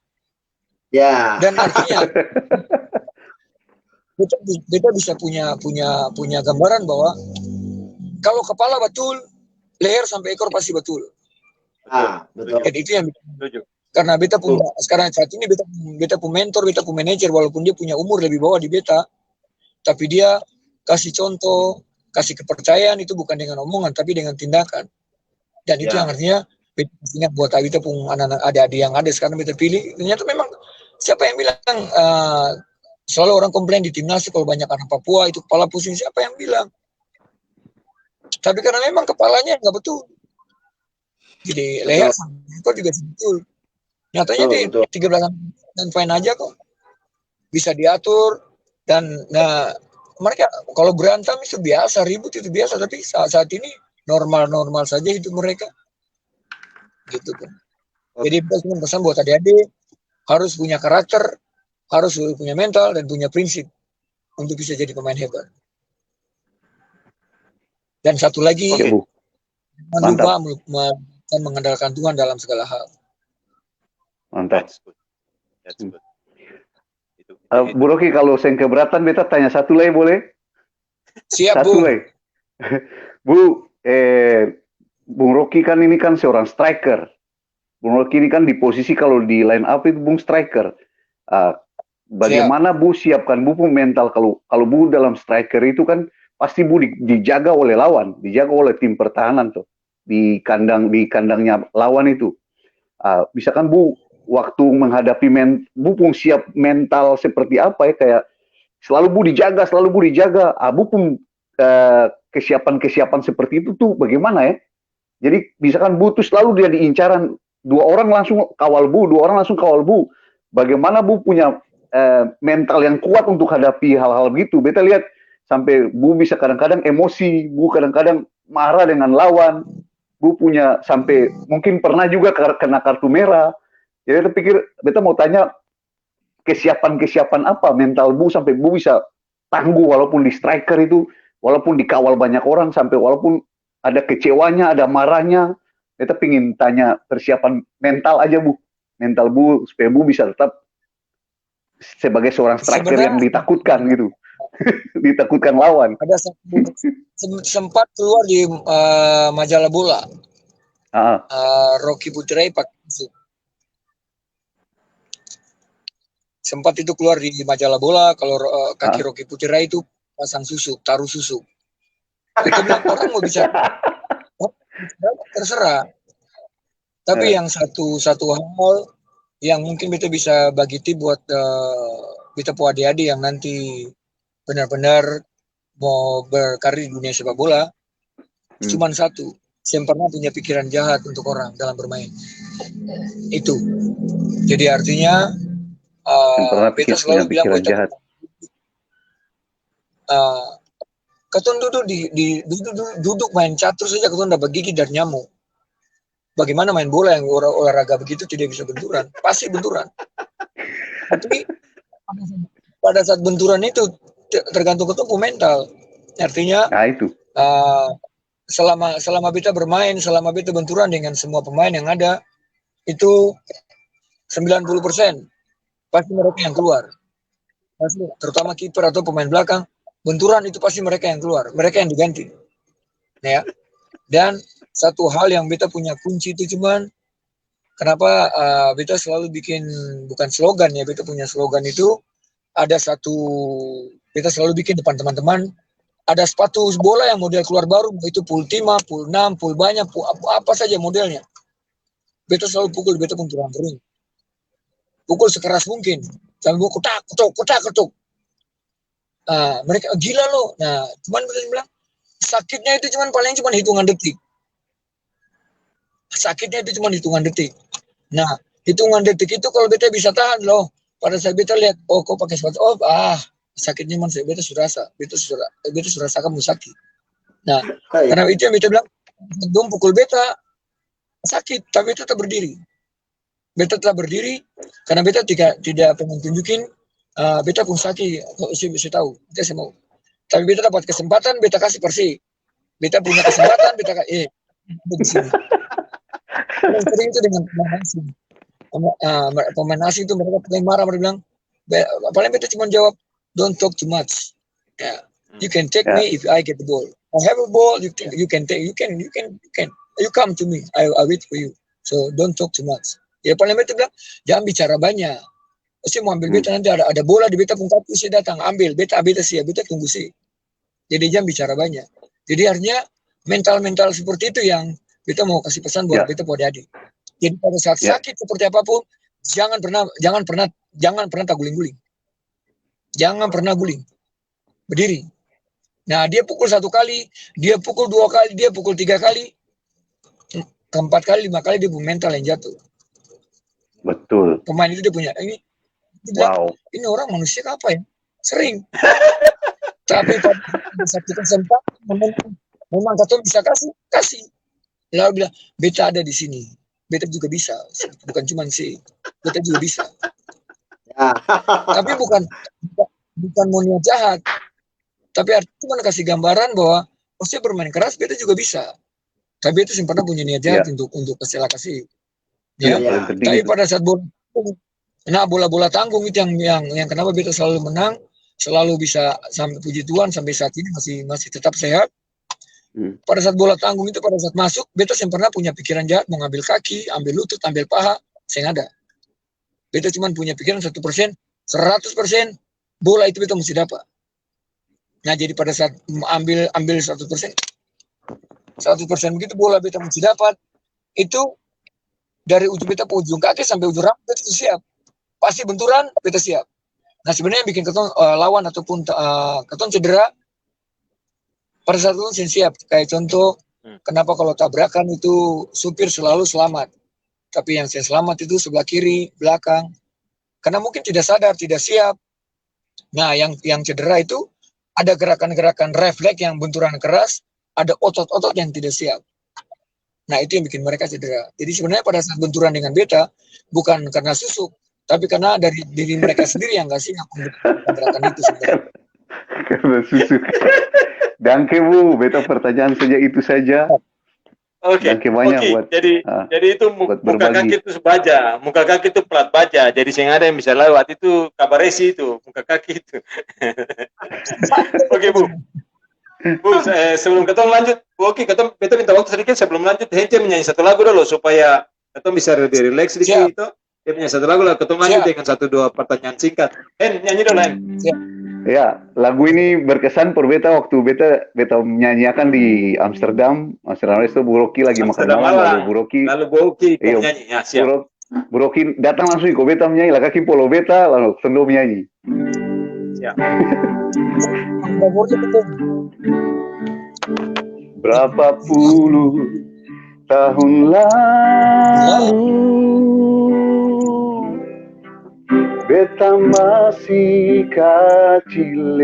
Ya. Dan artinya kita bisa punya gambaran bahwa kalau kepala betul, leher sampai ekor pasti betul. Betul. Jadi itu yang Setuju. karena beta punya sekarang saat ini beta punya mentor, beta punya manajer walaupun dia punya umur lebih bawah di beta, tapi dia kasih contoh, kasih kepercayaan itu bukan dengan omongan tapi dengan tindakan. Dan itu yang artinya beta ingat buat beta punya anak-anak adik-adik yang ada sekarang beta pilih, ternyata memang siapa yang bilang selalu orang komplain di timnas kalau banyak anak Papua itu kepala pusing, siapa yang bilang? Tapi karena memang kepalanya nggak betul. Jadi leher itu juga betul. Nyatanya di 13 dan fine aja kok. Bisa diatur dan mereka kalau berantem itu biasa, ribut itu biasa, tapi saat ini normal-normal saja hidup mereka. Gitu kan. Jadi kita cuma pesan buat adik-adik harus punya karakter, harus punya mental dan punya prinsip untuk bisa jadi pemain hebat. Dan satu lagi, jangan lupa mengandalkan Tuhan dalam segala hal. Mantap. That's good. Bu Rocky, kalau saya keberatan, beta tanya satu lagi boleh? Siap, satu Bu. lagi. Bu, Bung Rocky kan ini kan seorang striker. Bung Rocky ini kan di posisi kalau di line up itu Bung striker. Bagaimana Bu siapkan Bu mental kalau Bu dalam striker itu kan pasti Bu dijaga oleh lawan, dijaga oleh tim pertahanan tuh di kandangnya lawan itu. Bisa kan Bu waktu menghadapi Bu pun siap mental seperti apa ya, kayak selalu Bu dijaga, Bu pun kesiapan seperti itu tuh bagaimana ya? Jadi bisa kan Bu tuh selalu dia diincaran, dua orang langsung kawal Bu. Bagaimana Bu punya mental yang kuat untuk hadapi hal-hal begitu? Beta lihat sampai Bu bisa kadang-kadang emosi, Bu kadang-kadang marah dengan lawan, Bu punya sampai mungkin pernah juga kena kartu merah. Jadi beta pikir, beta mau tanya kesiapan apa mental Bu sampai Bu bisa tangguh walaupun di striker itu, walaupun dikawal banyak orang, sampai walaupun ada kecewanya, ada marahnya. Beta pingin tanya persiapan mental aja Bu, mental Bu supaya Bu bisa tetap sebagai seorang striker yang ditakutkan gitu. Ditakutkan lawan. Ada sempat keluar di majalah bola. Rocky Putrai pakai susuk. Sempat itu keluar di majalah bola kalau kaki Rocky Putrai itu pasang susuk, taruh susuk. Itu bilang orang mau bicara terserah. Tapi yang satu hal yang mungkin kita bisa bagi tip buat kita po adik-adik yang nanti benar-benar mau berkarir di dunia sepak bola, cuman satu, yang pernah punya pikiran jahat untuk orang dalam bermain. Itu. Jadi artinya kita selalu bilang bahwa jahat. Ketun duduk main catur saja ketun dapat gigi dan nyamuk. Bagaimana main bola yang olahraga begitu tidak bisa benturan? Pasti benturan. Tapi pada saat benturan itu tergantung ketemu mental. Artinya itu. Selama beta bermain, selama beta benturan dengan semua pemain yang ada, itu 90% pasti mereka yang keluar. Pasti, terutama kiper atau pemain belakang, benturan itu pasti mereka yang keluar, mereka yang diganti. Ya. Dan satu hal yang beta punya kunci itu cuman kenapa beta selalu bikin bukan slogan ya, beta punya slogan itu ada satu, beta selalu bikin depan teman-teman ada sepatu bola yang model keluar baru, itu pool 5, pool 6, pool banyak, pool apa saja modelnya. Beta selalu pukul, beta pun turun ring. Pukul sekeras mungkin, sambil kutak. Mereka gila loh. Nah, cuman beta bilang sakitnya itu paling hitungan detik. Sakitnya itu cuma hitungan detik. Nah, hitungan detik itu kalau beta bisa tahan loh, pada saat beta lihat, oh kok pakai sepatu, sakitnya man, beta sudah rasa, beta sudah rasakan sakit. Nah, karena itu yang beta bilang, dong pukul beta sakit, tapi beta tetap berdiri. Beta tetap berdiri karena beta tidak pengen tunjukin beta pun sakit, saya tahu, beta saya mau. Tapi beta dapat kesempatan, beta kasih Persik. Beta punya kesempatan, beta di sini. Yang sering itu dengan pemain asing. Pemain asing itu mereka paling marah, mereka bilang, paling beta cuma jawab, don't talk too much. Yeah. You can take me if I get the ball. I have a ball, you can take, you come to me, I wait for you. So don't talk too much. Ya paling beta bilang, jangan bicara banyak. Pasti mau ambil beta nanti ada bola di beta pun kaki, saya datang ambil beta siap, beta tunggu sih. Jadi jangan bicara banyak. Jadi artinya mental seperti itu yang beta mau kasih pesan buat beta buat adik. Jadi pada saat sakit seperti apapun, jangan pernah tak guling-guling. Jangan pernah guling. Berdiri. Nah, dia pukul 1 kali, dia pukul 2 kali, dia pukul 3 kali, 4 kali, 5 kali dia punya mental yang jatuh. Betul. Pemain itu dia punya ini. Ini orang manusia apa ya? Sering. Tapi pada satu kesempatan memang katong bisa kasih. Lalu bilang, beta ada di sini. Beta juga bisa. Bukan cuma sih. Beta juga bisa. Tapi bukan mau niat jahat. Tapi artinya cuma kasih gambaran bahwa saya bermain keras, beta juga bisa. Tapi beta pernah punya niat jahat untuk kasih. Ya. Tapi pada saat bola tanggung itu yang kenapa beta selalu menang, selalu bisa sampai puji Tuhan sampai saat ini masih tetap sehat. Pada saat bola tanggung itu, pada saat masuk, beta pernah punya pikiran jahat, mau ngambil kaki, ambil lutut, ambil paha, saya ada. Beta cuma punya pikiran 1%, 100% bola itu beta mesti dapat. Nah, jadi pada saat ambil 1%, 100% begitu bola beta mesti dapat, itu dari ujung beta ke ujung kaki sampai ujung rambut beta siap. Pasti benturan, beta siap. Nah, sebenarnya bikin ketong lawan ataupun ketong cedera, pada saat itu siap. Kayak contoh, kenapa kalau tabrakan itu supir selalu selamat. Tapi yang saya selamat itu sebelah kiri, belakang. Karena mungkin tidak sadar, tidak siap. Nah, yang cedera itu ada gerakan-gerakan refleks yang benturan keras, ada otot-otot yang tidak siap. Nah, itu yang bikin mereka cedera. Jadi sebenarnya pada saat benturan dengan beta, bukan karena susuk, tapi karena dari diri mereka sendiri yang nggak siap gerakan itu sebenarnya. Karena susuk. Danke Bu, beta pertanyaan saja itu saja. Oke. Buat jadi itu muka kaki itu baja, muka kaki itu plat baja. Jadi sehingga ada yang bisa lewat itu kabaresi itu muka kaki itu. Oke Bu. Sebelum kita lanjut, kita minta waktu sedikit sebelum lanjut. Hence menyanyi satu lagu dulu supaya kita bisa lebih rileks sedikit itu. Dia punya satu lagu lah. Kita lanjut dengan 1-2 pertanyaan singkat. Nyanyi dulu Hen. Ya, lagu ini berkesan per beta waktu beta menyanyiakan di Amsterdam itu Bu Rocky lagi makan malam, lalu Bu Rocky menyanyi, ya siap. Bu Rocky datang langsung ke beta menyanyi, lah kaki polo beta lalu sendo menyanyi. Siap. Berapa puluh tahun lalu beta masih kecil,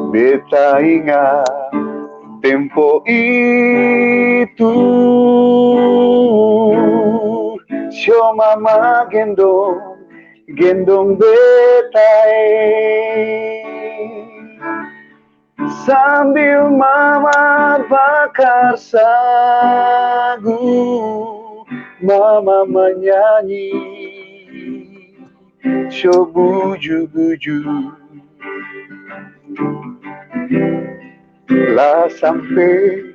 beta ingat tempo itu, sio mama gendong beta sambil mama bakar sagu. Mama menyanyi, so buju-buju, lah sampai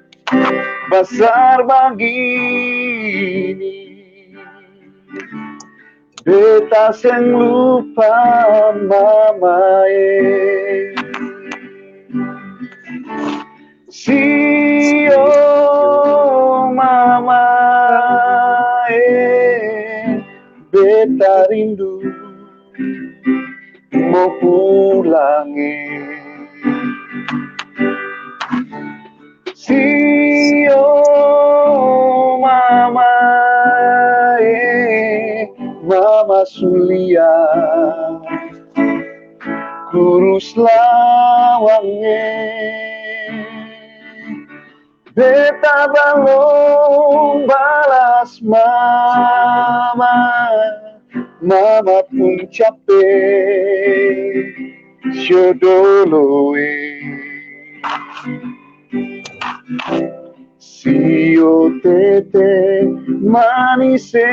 besar begini, beta seng lupa mama sio mama beta rindu mau pulang sio mama sulia kurus lawangnya beta balong balas mama pun capek syodoloe sio tete manise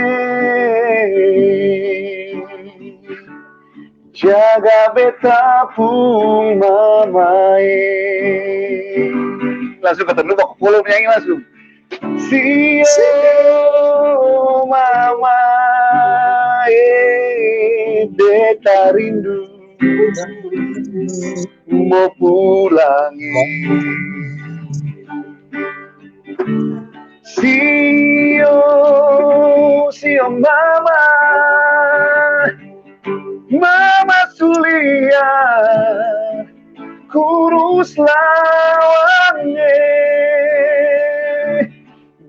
jaga beta pun mamae. Langsung ketemu aku follow nyanyi langsung. Sio mama beta rindu mau pulangi. Sio mama sulia kurus lawannya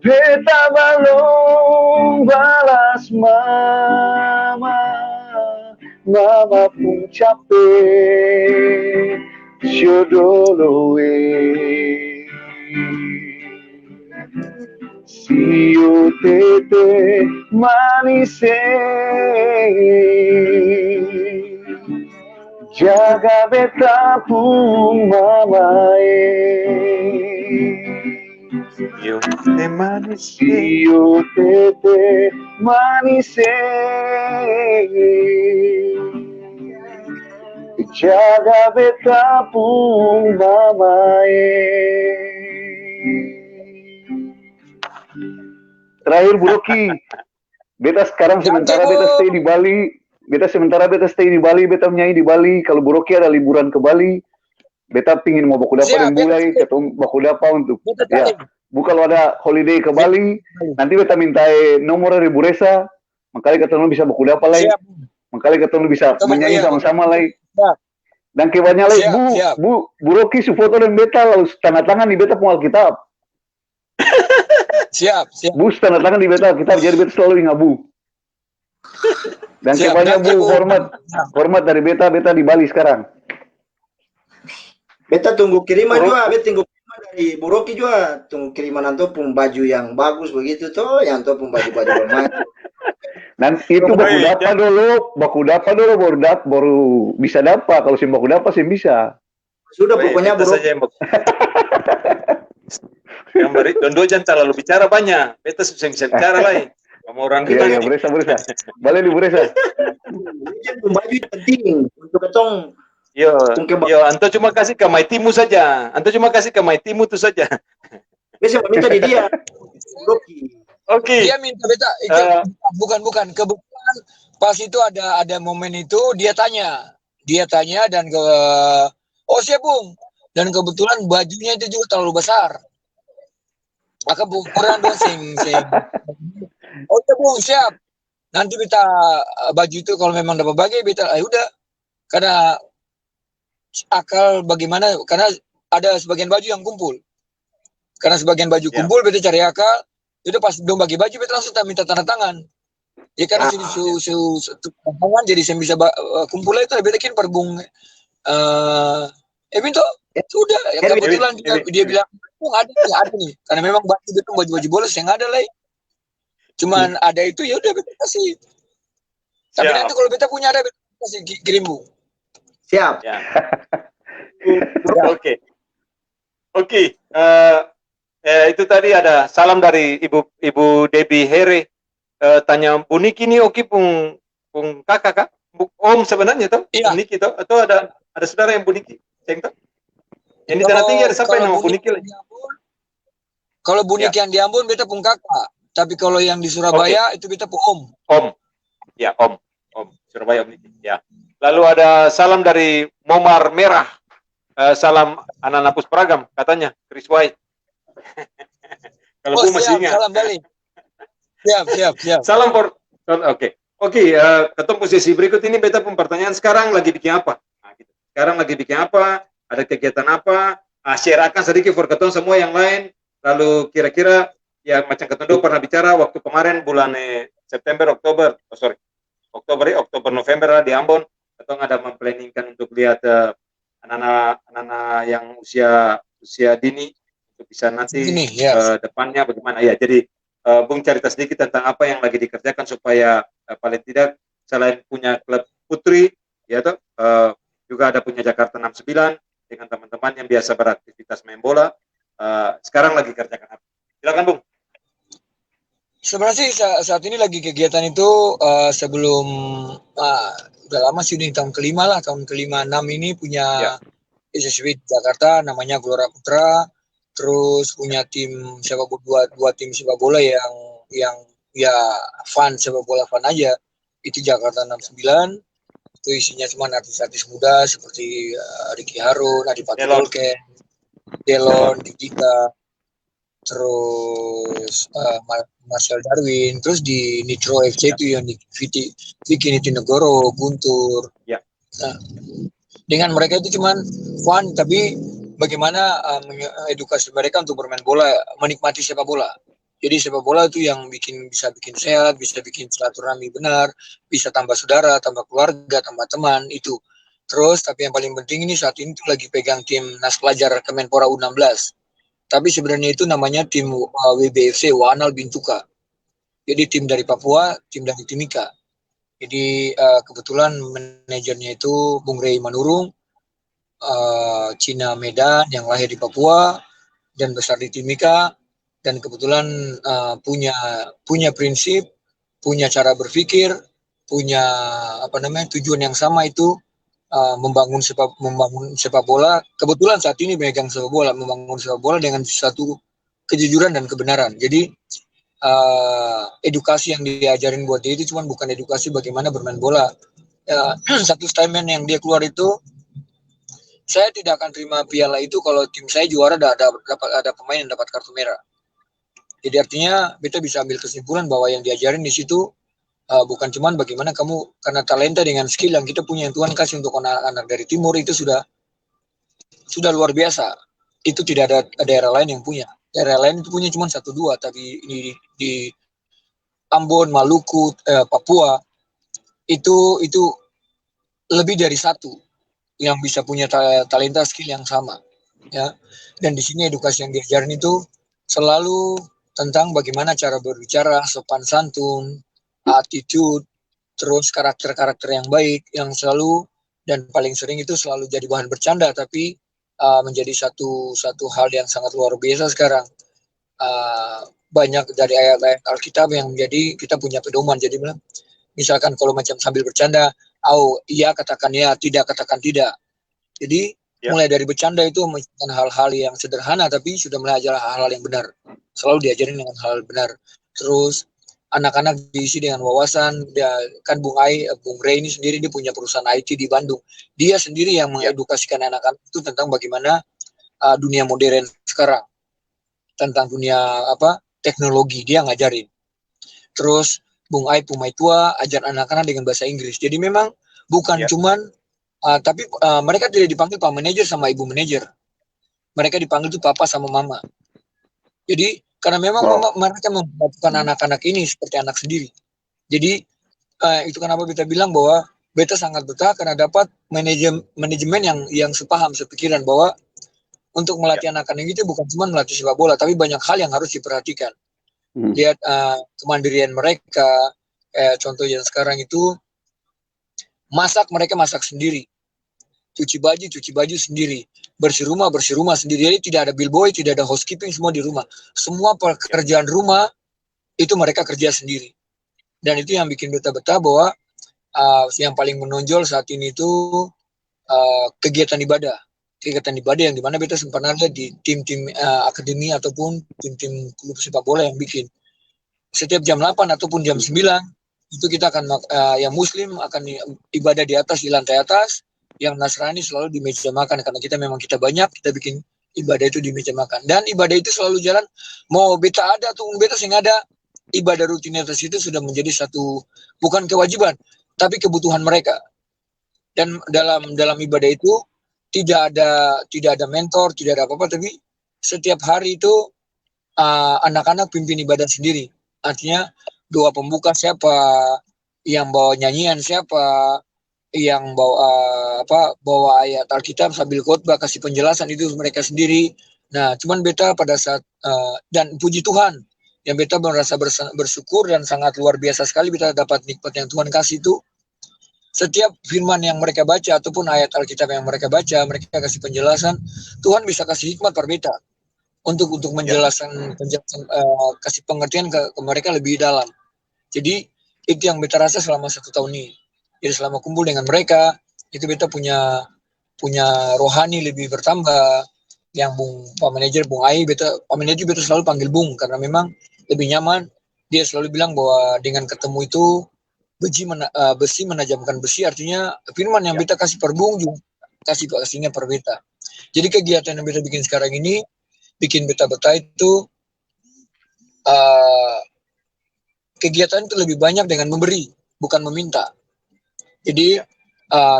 beta balong balas mama pun capek syodoloe sio tete manise jaga beta pun mamae. Sio tete manise, sio tete manise jaga beta pun mamae. Terakhir Bu Rocky, beta sekarang sementara beta stay di Bali. Beta menyanyi di Bali. Kalau Bu Rocky ada liburan ke Bali, beta pingin mau baku dapa dan mulai ketemu baku dapa untuk ya. Bu kalau ada holiday ke Bali, nanti beta minta nomor dari Bu Resa, makanya ketemu bisa baku dapa lagi. Makanya ketemu bisa menyanyi sama-sama lagi. Dan kebanyakan lagi Bu Rocky su foto dan beta lalu tanda tangan di beta pun Alkitab. Siap. Bu tanda tangan di beta Alkitab, jadi beta selalu ingat Bu. Dan kebanyakan Bu hormat dari beta di Bali sekarang. Beta tunggu kiriman juga, beta tunggu kiriman dari Bu Rocky juga, tunggu kiriman anto pun baju yang bagus begitu toh, yang anto pun baju-baju bermain. Dan itu baku dapa dulu baru bisa dapat. Kalau sim baku dapa sim bisa. Sudah pokoknya Bu Rocky. Yang beri Dondo jangan terlalu bicara banyak. Beta bisa bicara lain. Kamu orang kita ya, Buresa. Boleh di Buresa. Baju penting untuk ketong. Yo, anto cuma kasih ke maitimu saja. Itu saja. Biasa minta di dia. Rocky. Oke. Dia minta beta bukan. Kebetulan pas itu ada momen itu dia tanya dan siap Bung. Dan kebetulan bajunya itu juga terlalu besar. Maka ukuran dong sing. Oke Bung, siap. Nanti beta baju itu kalau memang dapat bagi beta udah. Karena akal bagaimana? Karena ada sebagian baju yang kumpul. Karena sebagian baju kumpul beta cari akal. Itu pas dong bagi baju beta langsung minta tanda tangan. Ya karena tangan jadi saya bisa kumpul itu beta kan per Bung Minto sudah ya kebetulan dia bilang ada nih karena memang baju bolos yang ada lah. Cuman ada itu ya udah beta kasih. Tapi nanti kalau beta punya ada beta kasih kirim Bu. Siap. Ya. Oke. Itu tadi ada salam dari Ibu Debbie Here. Tanya Bu Niki ini oke pung kakak kak? Om sebenarnya tuh? Iya. Bu Niki tuh? Atau ada saudara yang Bu Niki? Ceng tuh? Yang di Tanah Tinggi ada siapa yang nama Bu Niki lagi? Kalau Bu Niki yang di Ambon beta pun kakak. Tapi kalau yang di Surabaya itu beta pun om. Om. Ya, om. Surabaya Om Niki. Ya. Lalu ada salam dari Momar Merah. Salam anak-anak Pusperagam katanya, Chris White. Kalau masih ingat. Salam balik. Siap. Salam Oke, ketemu sesi berikut ini beta pun pertanyaan sekarang lagi bikin apa? Nah, gitu. Sekarang lagi bikin apa? Ada kegiatan apa? Share akan sedikit for ketemu semua yang lain. Lalu kira-kira ya macam ketemu pernah bicara waktu kemarin bulan September, Oktober, Oktober November di Ambon, atau ada memplanningkan untuk lihat anak-anak yang usia dini untuk bisa nanti Ini ya. depannya bagaimana ya. Jadi Bung cerita sedikit tentang apa yang lagi dikerjakan supaya paling tidak selain punya klub putri ya toh, juga ada punya Jakarta 69 dengan teman-teman yang biasa beraktivitas main bola. Sekarang lagi kerjakan apa? Silakan Bung. Sebenarnya sih saat ini lagi kegiatan itu sebelum udah lama sih, ini tahun kelima lah, tahun kelima 6 ini punya SSW di Jakarta namanya Gelora Putra, terus punya tim sepak bola, dua tim sepak bola yang ya fun, sepak bola fun aja, itu Jakarta 69, itu isinya cuma artis-artis muda seperti Ricky Harun, Adipati Dolken, Delon, Didika, terus Marcel Darwin, terus di Nitro FC itu yang di Vicky Nitinegoro, Guntur. Nah, dengan mereka itu cuman fun, tapi bagaimana edukasi mereka untuk bermain bola, menikmati sepak bola. Jadi sepak bola itu yang bisa bikin sehat, bisa bikin silaturahmi benar, bisa tambah saudara, tambah keluarga, tambah teman itu. Terus tapi yang paling penting ini saat ini tuh lagi pegang tim Nas Pelajar Kemenpora U16. Tapi sebenarnya itu namanya tim WBFC, Wanal Bintuka. Jadi tim dari Papua, tim dari Timika. Jadi kebetulan manajernya itu Bung Rey Manurung, Cina Medan yang lahir di Papua dan besar di Timika, dan kebetulan punya prinsip, punya cara berpikir, punya tujuan yang sama, itu membangun sepak bola. Kebetulan saat ini megang sepak bola, membangun sepak bola dengan satu kejujuran dan kebenaran. Jadi edukasi yang diajarin buat dia itu cuma bukan edukasi bagaimana bermain bola. Satu statement yang dia keluar itu, saya tidak akan terima piala itu kalau tim saya juara ada pemain yang dapat kartu merah. Jadi artinya kita bisa ambil kesimpulan bahwa yang diajarin di situ bukan cuman bagaimana kamu, karena talenta dengan skill yang kita punya, yang Tuhan kasih untuk anak-anak dari timur itu sudah luar biasa. Itu tidak ada daerah lain yang punya. Daerah lain itu punya cuma 1-2, tapi di Ambon, Maluku, Papua itu lebih dari 1 yang bisa punya talenta skill yang sama, ya. Dan di sini edukasi yang diajarin itu selalu tentang bagaimana cara berbicara, sopan santun, attitude, terus karakter-karakter yang baik, yang selalu dan paling sering itu selalu jadi bahan bercanda, tapi menjadi satu hal yang sangat luar biasa sekarang. Banyak dari ayat-ayat Alkitab yang jadi kita punya pedoman. Jadi misalkan kalau macam sambil bercanda, iya katakan ya, tidak katakan tidak. Jadi mulai dari bercanda itu menunjukkan hal-hal yang sederhana, tapi sudah belajar hal-hal yang benar. Selalu diajarin dengan hal benar. Terus anak-anak diisi dengan wawasan. Kan Bung Rey ini sendiri, dia punya perusahaan IT di Bandung. Dia sendiri yang mengedukasikan anak-anak itu tentang bagaimana dunia modern sekarang, tentang dunia teknologi, dia ngajarin. Terus Bung Ai Pumaitua ajar anak-anak dengan bahasa Inggris. Jadi memang bukan cuman tapi mereka tidak dipanggil Pak Manajer sama Ibu Manajer. Mereka dipanggil tuh Papa sama Mama. Jadi karena memang mereka memperlakukan anak-anak ini seperti anak sendiri. Jadi itu kenapa kita bilang bahwa beta sangat betah, karena dapat manajemen yang sepaham, sepikiran, bahwa untuk melatih anak-anak itu bukan cuma melatih sepak bola, tapi banyak hal yang harus diperhatikan. Lihat kemandirian mereka, contohnya sekarang itu mereka masak sendiri, cuci baju sendiri, bersih rumah sendiri. Jadi tidak ada billboy, tidak ada housekeeping, semua di rumah. Semua pekerjaan rumah itu mereka kerja sendiri. Dan itu yang bikin betah bahwa yang paling menonjol saat ini itu kegiatan ibadah yang dimana beta sempat lihat di tim-tim akademi ataupun tim-tim klub sepak bola yang bikin setiap jam 8 ataupun jam 9 itu kita akan yang muslim akan ibadah di atas, di lantai atas, yang Nasrani selalu di meja makan, karena kita banyak, kita bikin ibadah itu di meja makan. Dan ibadah itu selalu jalan, mau beta ada atau beta sing ada, ibadah rutinitas itu sudah menjadi satu, bukan kewajiban, tapi kebutuhan mereka. Dan dalam ibadah itu tidak ada mentor, tidak ada apa-apa, tapi setiap hari itu anak-anak pimpin ibadah sendiri. Artinya doa pembuka siapa, yang bawa nyanyian siapa, yang bawa ayat Alkitab sambil khotbah kasih penjelasan itu mereka sendiri. Nah, cuman beta pada saat dan puji Tuhan yang beta merasa bersyukur dan sangat luar biasa sekali beta dapat nikmat yang Tuhan kasih itu. Setiap firman yang mereka baca ataupun ayat Alkitab yang mereka baca, mereka kasih penjelasan, Tuhan bisa kasih hikmat per beta untuk menjelaskan kasih pengertian ke mereka lebih dalam. Jadi itu yang beta rasa selama 1 tahun ini. Jadi selama kumpul dengan mereka, itu beta punya rohani lebih bertambah. Yang Pak Manajer Bung Ai, Pak Manajer beta selalu panggil Bung karena memang lebih nyaman. Dia selalu bilang bahwa dengan ketemu itu besi menajamkan besi, artinya firman yang beta kasih per Bung juga kasihnya per beta. Jadi kegiatan yang beta bikin sekarang ini bikin beta betah itu kegiatan itu lebih banyak dengan memberi, bukan meminta. Jadi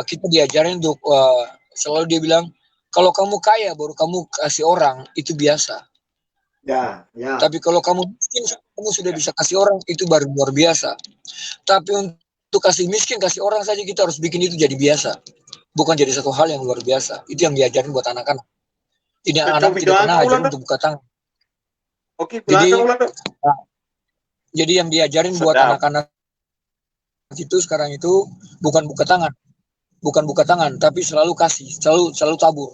kita diajarin untuk selalu dia bilang, kalau kamu kaya baru kamu kasih orang, itu biasa. Ya. Tapi kalau kamu miskin, kamu sudah bisa kasih orang, itu baru luar biasa. Tapi untuk kasih miskin, kasih orang saja kita harus bikin itu jadi biasa. Bukan jadi satu hal yang luar biasa. Itu yang diajarin buat anak-anak. Ini anak tidak pernah ajarin untuk buka tangan. Oke, jadi yang diajarin buat anak-anak itu sekarang itu bukan buka tangan, tapi selalu kasih, selalu tabur.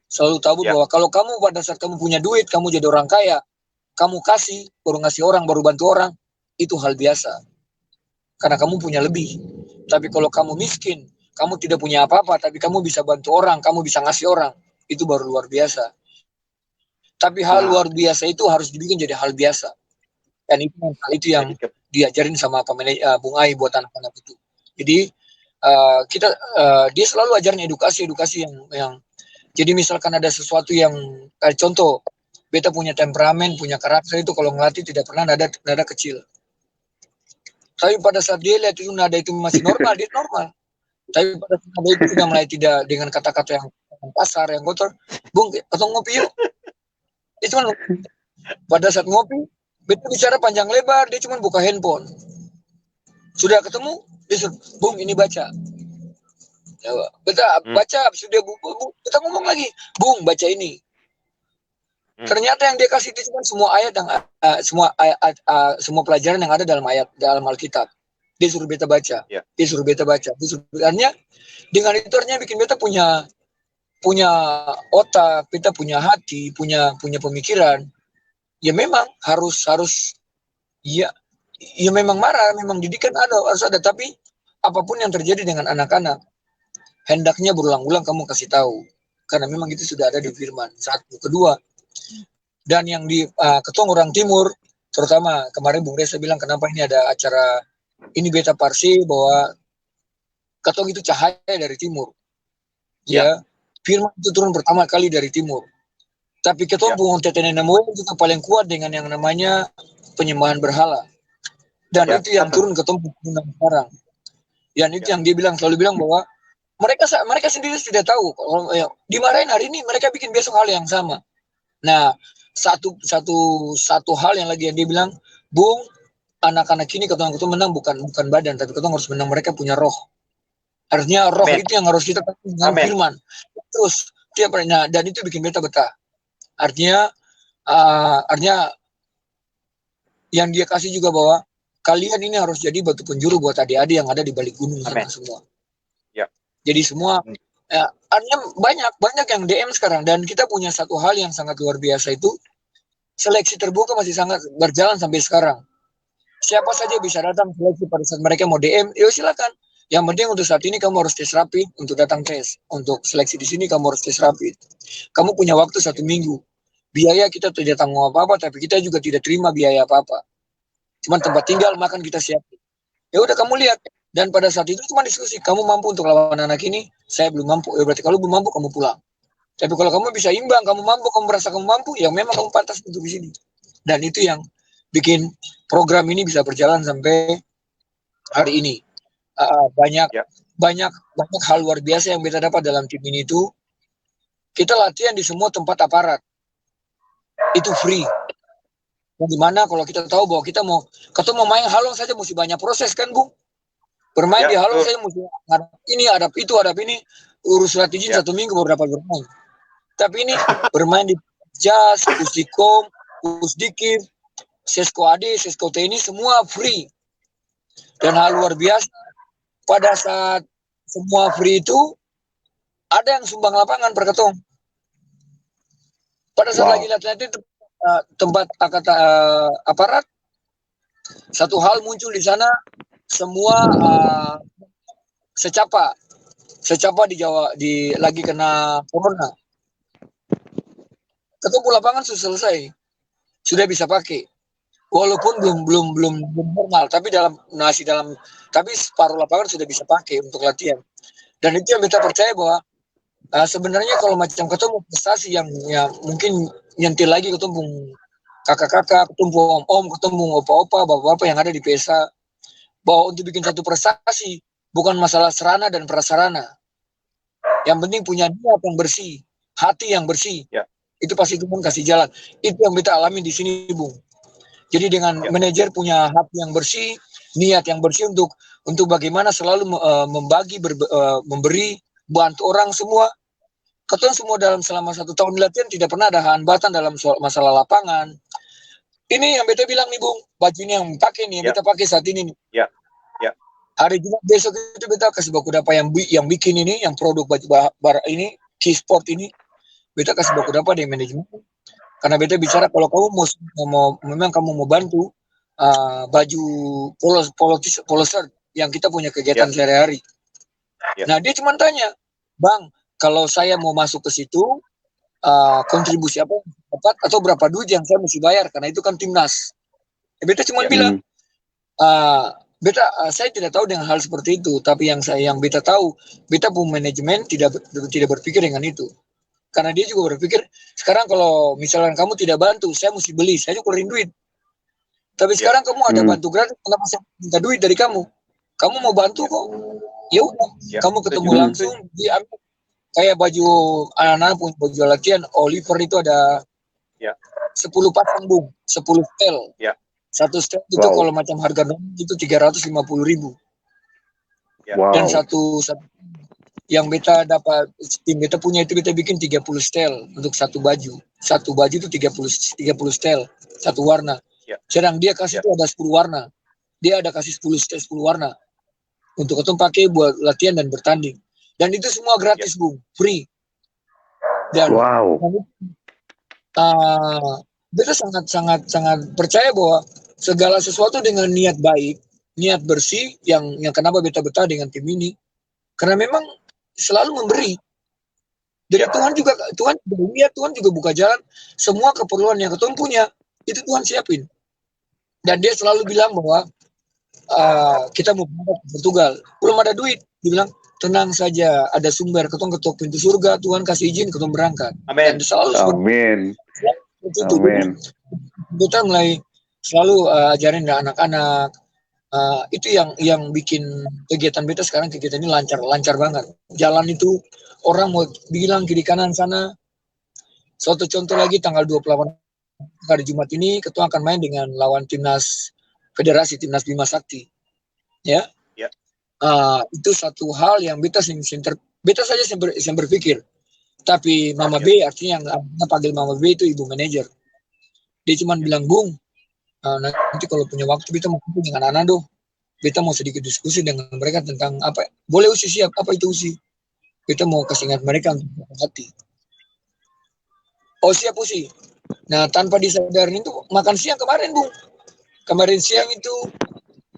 Selalu tabur bahwa kalau kamu pada saat kamu punya duit, kamu jadi orang kaya, kamu kasih, baru ngasih orang, baru bantu orang, itu hal biasa. Karena kamu punya lebih. Tapi kalau kamu miskin, kamu tidak punya apa-apa, tapi kamu bisa bantu orang, kamu bisa ngasih orang, itu baru luar biasa. Tapi hal luar biasa itu harus dibikin jadi hal biasa. Dan itu yang diajarin sama Bung Ai buat anak-anak itu. Jadi dia selalu ajarin edukasi yang jadi misalkan ada sesuatu yang contoh beta punya temperamen, punya karakter itu kalau ngelatih tidak pernah nada kecil. Tapi pada saat dia lihat itu nada itu masih normal, dia normal. Tapi pada saat nada itu sudah mulai tidak dengan kata-kata yang kasar, yang kotor, Bung, ketemu ngopi yuk. Dia cuma pada saat ngopi, beta bicara panjang lebar, dia cuma buka handphone. Sudah ketemu, dia suruh, Bung ini baca. Ya, beta baca, sudah kita ngomong lagi, Bung baca ini. Ternyata yang dia kasih itu cuma semua ayat yang semua pelajaran yang ada dalam Alkitab. Dia suruh beta baca. Dia suruh beta baca. Artinya dengan itu artinya bikin beta punya otak, beta punya hati, punya pemikiran. Ya memang harus ya memang marah, memang didikan harus ada, tapi apapun yang terjadi dengan anak-anak hendaknya berulang-ulang kamu kasih tahu, karena memang itu sudah ada di firman. Satu, kedua, dan yang di ketong orang timur, terutama kemarin Bung Reza bilang kenapa ini ada acara ini beta parsi, bahwa ketong itu cahaya dari timur. Ya, firman itu turun pertama kali dari timur. Tapi ketong Bung Tetene Namoe juga paling kuat dengan yang namanya penyembahan berhala. Dan itu yang turun ketong sekarang. Dan itu yang dia selalu bilang bahwa mereka sendiri sudah tahu kalau dimarahin hari ini mereka bikin besok hal yang sama. Nah, satu hal yang lagi yang dia bilang, Bung, anak-anak ini ketong menang bukan badan, tapi ketong harus menang mereka punya roh. Artinya roh itu yang harus kita kasih dengan firman. Terus tiap dan itu bikin beta betah. Artinya yang dia kasih juga bahwa kalian ini harus jadi batu penjuru buat adik-adik yang ada di balik gunung sana semua. Jadi semua artinya banyak yang DM sekarang, dan kita punya satu hal yang sangat luar biasa, itu seleksi terbuka masih sangat berjalan sampai sekarang. Siapa saja bisa datang seleksi pada saat mereka mau DM, ya silakan. Yang penting untuk saat ini kamu harus tes rapid untuk datang tes. Untuk seleksi di sini kamu harus tes rapid. Kamu punya waktu 1 minggu. Biaya kita tidak tanggung apa-apa, tapi kita juga tidak terima biaya apa-apa. Cuma tempat tinggal, makan kita siapin. Ya udah kamu lihat. Dan pada saat itu cuma diskusi, kamu mampu untuk lawan anak ini, saya belum mampu. Ya berarti kalau belum mampu kamu pulang. Tapi kalau kamu bisa imbang, kamu mampu, kamu merasa kamu mampu, ya memang kamu pantas untuk di sini. Dan itu yang bikin program ini bisa berjalan sampai hari ini. Banyak hal luar biasa yang kita dapat dalam tim ini itu. Kita latihan di semua tempat aparat. Itu free. Dan dimana kalau kita tahu bahwa kita mau main halong saja mesti banyak proses kan, Bung? Bermain Ya, di Halo betul. saya mesti hadap ini, hadap itu, hadap ini, urus latih Ya. 1 minggu baru dapat bermain. Tapi ini bermain di Jas, Pustikom, Pusdikir, Sesko AD, Sesko TNI semua free. Dan hal luar biasa, pada saat semua free itu ada yang sumbang lapangan per ketong. Pada saat lagi latihan itu tempat aparat, satu hal muncul di sana, semua secapa di Jawa lagi kena corona. Ketemu lapangan sudah selesai, sudah bisa pakai. Walaupun belum normal, tapi tapi separuh lapangan sudah bisa pakai untuk latihan. Dan itu yang kita percaya bahwa sebenarnya kalau macam ketemu prestasi yang mungkin nyentil lagi ketemu kakak-kakak, ketemu om-om, ketemu opa-opa, bapak-bapak yang ada di PSA, bahwa untuk bikin satu prestasi bukan masalah serana dan prasarana. Yang penting punya niat yang bersih, hati yang bersih. Ya. Itu pasti Tuhan kasih jalan. Itu yang kita alami di sini, Bung. Jadi dengan manajer punya hati yang bersih, niat yang bersih untuk bagaimana selalu membagi, memberi, bantu orang semua. Ketemu semua dalam selama 1 tahun latihan tidak pernah ada hambatan dalam masalah lapangan. Ini yang beta bilang nih, Bung, baju ini yang pakai nih, beta pakai saat ini nih. Ya. Hari Jumat besok itu beta kasih baku dapa yang bikin ini, yang produk baju ini, Key Sport ini, beta kasih baku dapa dengan manajemen. Karena beta bicara kalau kamu memang kamu mau bantu baju polo shirt yang kita punya kegiatan sehari-hari. Nah dia cuma tanya, Bang, kalau saya mau masuk ke situ, kontribusi apa yang dapat atau berapa duit yang saya mesti bayar, karena itu kan timnas. Beta cuma bilang, saya tidak tahu dengan hal seperti itu, tapi yang beta tahu, beta pun manajemen tidak berpikir dengan itu. Karena dia juga berpikir, sekarang kalau misalnya kamu tidak bantu, saya mesti beli, saya juga keluarin duit. Tapi sekarang kamu ada bantu gratis, kenapa saya minta duit dari kamu? Kamu mau bantu kok? Ya udah, kamu ketemu langsung, diambil. Kayak baju anak-anak punya baju latihan, Oliver itu ada 10 pasang, Bung, 10 stel. Satu stel itu kalau macam harga normal itu 350.000. Dan satu yang beta dapat, tim beta punya itu beta bikin 30 stel untuk satu baju. Satu baju itu 30 stel, satu warna. Sedang dia kasih itu ada 10 warna. Dia ada kasih 10 stel 10 warna. Untuk ketemu pakai buat latihan dan bertanding. Dan itu semua gratis, Bung, free. Dan beta sangat percaya bahwa segala sesuatu dengan niat baik, niat bersih yang kenapa beta betah dengan tim ini. Karena memang selalu memberi. Jadi Tuhan juga buka jalan, semua keperluan yang Tuhan punya itu Tuhan siapin. Dan dia selalu bilang bahwa kita mau berangkat ke Portugal, belum ada duit, dia bilang tenang saja, ada sumber, ketok pintu surga, Tuhan kasih izin ketong berangkat. Amin. Dan selalu Amin. Kita mulai selalu ajarin anak-anak. Itu yang bikin kegiatan beta sekarang, kegiatan ini lancar banget. Jalan itu orang mau bilang kiri kanan sana. Suatu contoh lagi, tanggal 28 hari Jumat ini ketua akan main dengan lawan timnas federasi, timnas Bima Sakti. Ya. Itu satu hal yang beta saja yang berpikir. Tapi Mama B, artinya yang panggil Mama B itu ibu manajer. Dia cuma bilang, Bung, nanti kalau punya waktu kita mau kumpul dengan anak doh, kita mau sedikit diskusi dengan mereka tentang apa, boleh usi siap, apa itu usi, kita mau kasih ingat mereka untuk hati. Oh siap usi. Nah tanpa disadarin itu makan siang kemarin, Bung, kemarin siang itu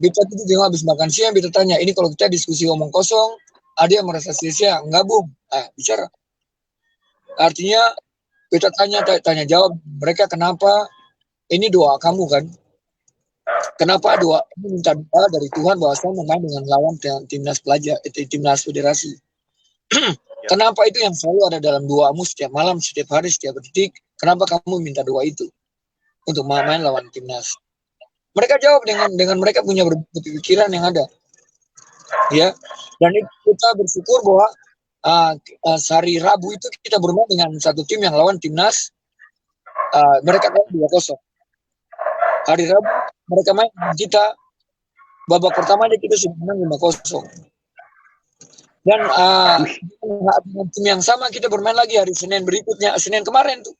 beta itu juga habis makan siang, beta tanya, ini kalau kita diskusi omong kosong, ada yang merasa sia-sia, enggak, Bung, bicara. Artinya beta tanya jawab mereka, kenapa ini doa kamu kan? Kenapa doa? Ini minta doa dari Tuhan bahwa saya mau main dengan lawan timnas pelajar, timnas federasi. Kenapa itu yang selalu ada dalam doamu setiap malam, setiap hari, setiap detik? Kenapa kamu minta doa itu untuk main lawan timnas? Mereka jawab dengan mereka punya pikiran yang ada, ya. Dan kita bersyukur bahwa hari Rabu itu kita bermain dengan satu tim yang lawan timnas, mereka kalah 2-0. Hari Rabu mereka main dengan kita babak pertama aja kita sudah menang 5-0. Dan dengan tim yang sama kita bermain lagi hari Senin berikutnya, Senin kemarin tuh.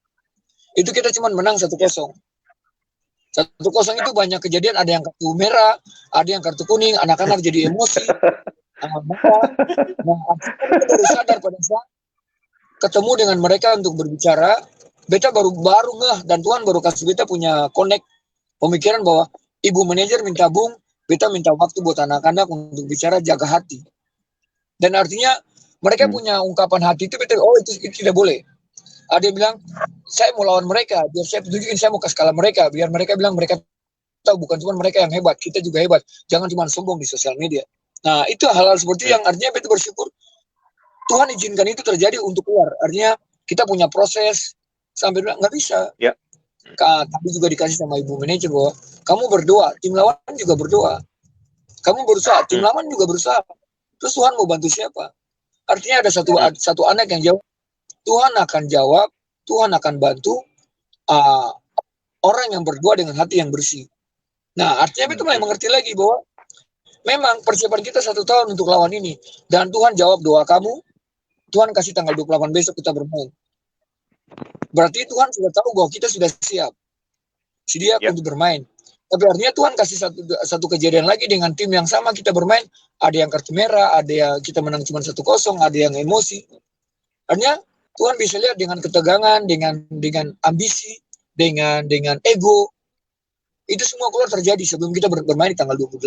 Itu kita cuma menang 1-0. 1-0 itu banyak kejadian, ada yang kartu merah, ada yang kartu kuning, anak-anak jadi emosi. Nah, kita baru sadar pada saat ketemu dengan mereka untuk berbicara, beta baru ngeh, dan Tuhan baru kasih beta punya connect pemikiran bahwa ibu manajer minta Bung, beta minta waktu buat anak-anak untuk bicara, jaga hati. Dan artinya mereka punya ungkapan hati itu, beta, oh itu tidak boleh. Ada yang bilang, saya mau lawan mereka, biar saya tunjukin saya mau kasih kalah mereka, biar mereka bilang mereka tahu bukan cuma mereka yang hebat, kita juga hebat. Jangan cuma sombong di sosial media. Nah, itu hal-hal seperti yang artinya beta bersyukur Tuhan izinkan itu terjadi untuk keluar. Artinya kita punya proses sampai bilang nggak bisa. Ya. Tapi juga dikasih sama ibu manajer bahwa kamu berdoa, tim lawan juga berdoa. Kamu berusaha, tim lawan juga berusaha. Terus Tuhan mau bantu siapa? Artinya ada satu anak yang jawab, Tuhan akan jawab, Tuhan akan bantu orang yang berdoa dengan hati yang bersih. Nah, artinya itu mulai mengerti lagi bahwa memang persiapan kita 1 tahun untuk lawan ini. Dan Tuhan jawab doa kamu. Tuhan kasih tanggal 28 besok kita bermain. Berarti Tuhan sudah tahu bahwa kita sudah siap. Siap untuk bermain. Tapi artinya Tuhan kasih satu kejadian lagi dengan tim yang sama kita bermain. Ada yang kartu merah, ada yang kita menang cuma 1-0, ada yang emosi. Artinya Tuhan bisa lihat dengan ketegangan, dengan ambisi, dengan ego. Itu semua keluar terjadi sebelum kita bermain di tanggal 28.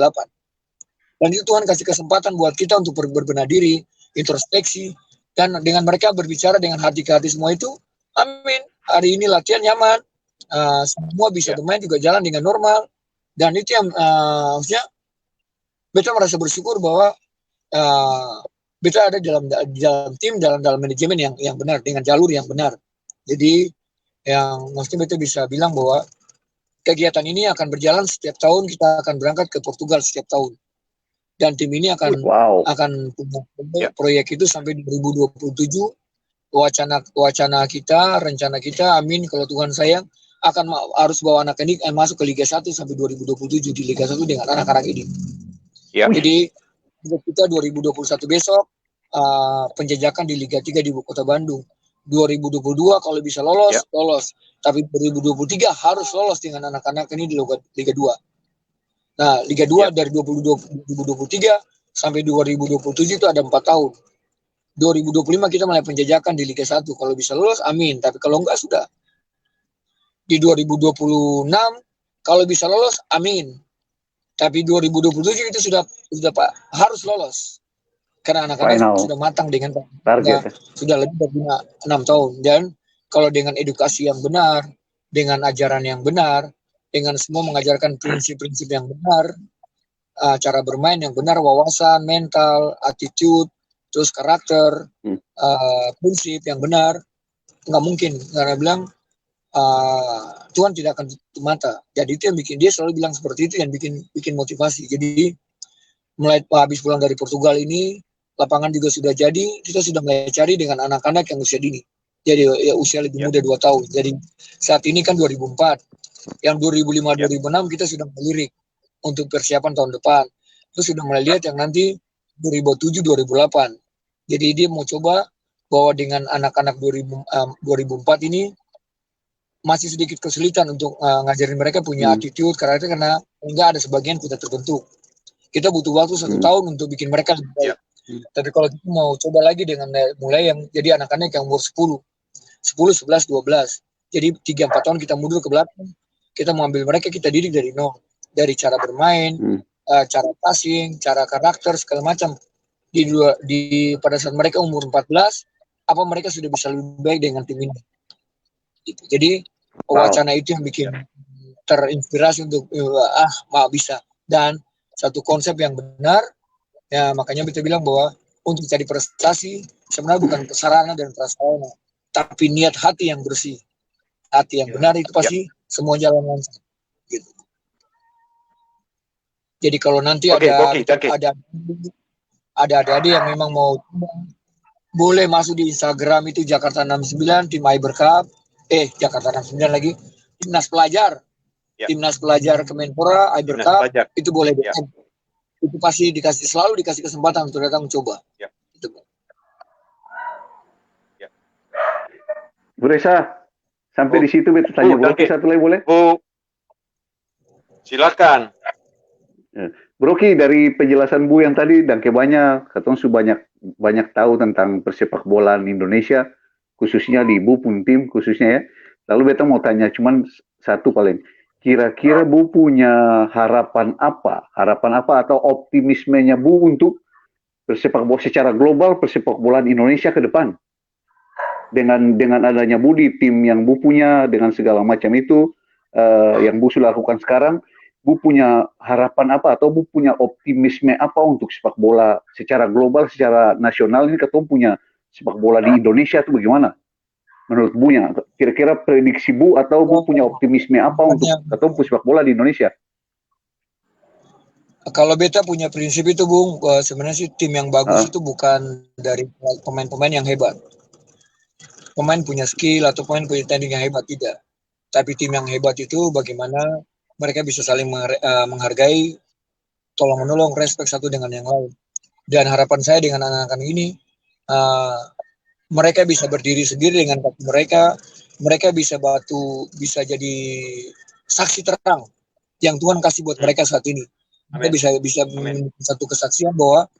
Dan itu Tuhan kasih kesempatan buat kita untuk berbenah diri, introspeksi, dan dengan mereka berbicara dengan hati ke hati semua itu, amin. Hari ini latihan nyaman, semua bisa bermain juga jalan dengan normal, dan itu yang maksudnya beta merasa bersyukur bahwa beta ada dalam tim, dalam manajemen yang benar, dengan jalur yang benar. Jadi yang maksudnya beta bisa bilang bahwa kegiatan ini akan berjalan setiap tahun, kita akan berangkat ke Portugal setiap tahun. Dan tim ini akan punya proyek itu sampai 2027. Wacana kita, rencana kita, amin kalau Tuhan sayang, harus bawa anak ini masuk ke Liga 1 sampai 2027 di Liga 1 dengan anak-anak ini. Jadi kita 2021 besok penjajakan di Liga 3 di Kota Bandung. 2022 kalau bisa lolos. Tapi 2023 harus lolos dengan anak-anak ini di Liga 2. Nah, Liga 2 dari 2023 sampai 2027 itu ada 4 tahun. 2025 kita mulai penjajakan di Liga 1. Kalau bisa lolos, amin. Tapi kalau enggak, sudah. Di 2026, kalau bisa lolos, amin. Tapi 2027 itu sudah Pak, harus lolos. Karena anak-anak sudah matang dengan target. Sudah lebih dari 6 tahun. Dan kalau dengan edukasi yang benar, dengan ajaran yang benar, dengan semua mengajarkan prinsip-prinsip yang benar, cara bermain yang benar, wawasan, mental, attitude, terus karakter, prinsip yang benar, nggak mungkin. Karena bilang Tuhan tidak akan tutup mata. Jadi itu yang bikin dia selalu bilang seperti itu, yang bikin motivasi. Jadi mulai habis pulang dari Portugal ini, lapangan juga sudah jadi, kita sudah mulai cari dengan anak-anak yang usia dini. Jadi usia lebih muda 2 tahun. Jadi saat ini kan 2004. Yang 2005-2006 kita sudah melirik untuk persiapan tahun depan. Terus sudah mulai lihat yang nanti 2007-2008. Jadi dia mau coba bahwa dengan anak-anak 2004 ini masih sedikit kesulitan untuk ngajarin mereka punya attitude, karena enggak ada sebagian kita terbentuk. Kita butuh waktu 1 tahun untuk bikin mereka lebih baik. Tapi kalau kita mau coba lagi dengan mulai yang jadi anak-anak yang umur 10, 11, 12. Jadi 3-4 tahun kita mundur ke belakang. Kita mau ambil mereka, kita didik dari nol. Dari cara bermain, cara passing, cara karakter, segala macam. Pada saat mereka umur 14, apa mereka sudah bisa lebih baik dengan tim ini. Jadi wacana itu yang bikin terinspirasi untuk bisa. Dan satu konsep yang benar, ya makanya kita bilang bahwa untuk cari prestasi sebenarnya bukan sarana dan prasarana, tapi niat hati yang bersih. Hati yang benar itu pasti semua jalan lancar. Gitu. Jadi kalau nanti ada adik-adik yang memang mau boleh masuk di Instagram itu Jakarta 69 tim Iber Cup, Jakarta 69 lagi timnas pelajar, timnas pelajar Kemenpora Iber Cup itu boleh DM. itu pasti selalu dikasih kesempatan untuk datang mencoba. Ya. Gitu, Bung. Bu Reza, sampai di situ beta tanya Bu Rocky Dangke. satu lagi boleh? Bu, silakan. Bro Ki, dari penjelasan Bu yang tadi dan banyak, katong sudah banyak tahu tentang persepak bolaan Indonesia, khususnya di Bu pun tim khususnya ya. Lalu beta mau tanya cuman satu paling, kira-kira Bu punya harapan apa atau optimismenya Bu untuk persepak bola secara global, persepak bolaan Indonesia ke depan? Dengan adanya Bu di tim yang Bu punya, dengan segala macam itu yang Bu sudah lakukan sekarang, Bu punya harapan apa atau Bu punya optimisme apa untuk sepak bola secara global, secara nasional ini ketemu punya sepak bola di Indonesia itu bagaimana? Menurut Bu nya, kira-kira prediksi Bu atau Bu punya optimisme apa untuk ketemu sepak bola di Indonesia? Kalau beta punya prinsip itu, Bung, sebenarnya sih tim yang bagus itu bukan dari pemain-pemain yang hebat. Pemain punya skill atau pemain punya teknik yang hebat, tidak. Tapi tim yang hebat itu bagaimana mereka bisa saling menghargai, tolong menolong, respect satu dengan yang lain. Dan harapan saya dengan anak-anak ini, mereka bisa berdiri sendiri dengan kaki mereka bisa bisa jadi saksi terang yang Tuhan kasih buat mereka saat ini. Mereka bisa satu kesaksian bahwa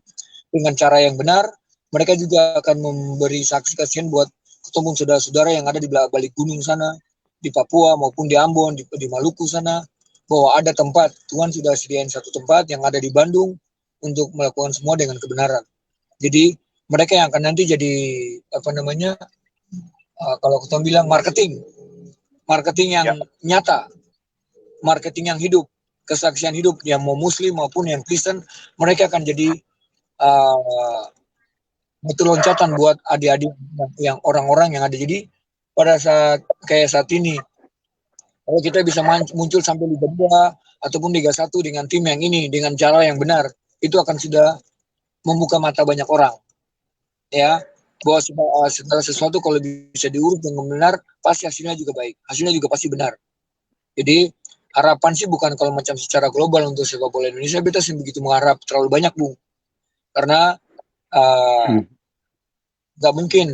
dengan cara yang benar, mereka juga akan memberi saksi-saksian buat ketemu saudara-saudara yang ada di balik gunung sana, di Papua maupun di Ambon, di Maluku sana, bahwa ada tempat, Tuhan sudah sediain satu tempat yang ada di Bandung untuk melakukan semua dengan kebenaran. Jadi mereka yang akan nanti jadi kalau kita bilang marketing yang nyata, marketing yang hidup, kesaksian hidup yang mau Muslim maupun yang Kristen, mereka akan jadi itu loncatan buat adik-adik yang orang-orang yang ada. Jadi pada saat ini, kalau kita bisa muncul sampai Liga 2 ataupun Liga 1 dengan tim yang ini, dengan cara yang benar, itu akan sudah membuka mata banyak orang. Ya, bahwa segala sesuatu kalau bisa diurus dengan benar, pasti hasilnya juga baik. Hasilnya juga pasti benar. Jadi, harapan sih bukan kalau macam secara global untuk sepak bola Indonesia, kita sih begitu mengharap terlalu banyak, Bung. Karena nggak mungkin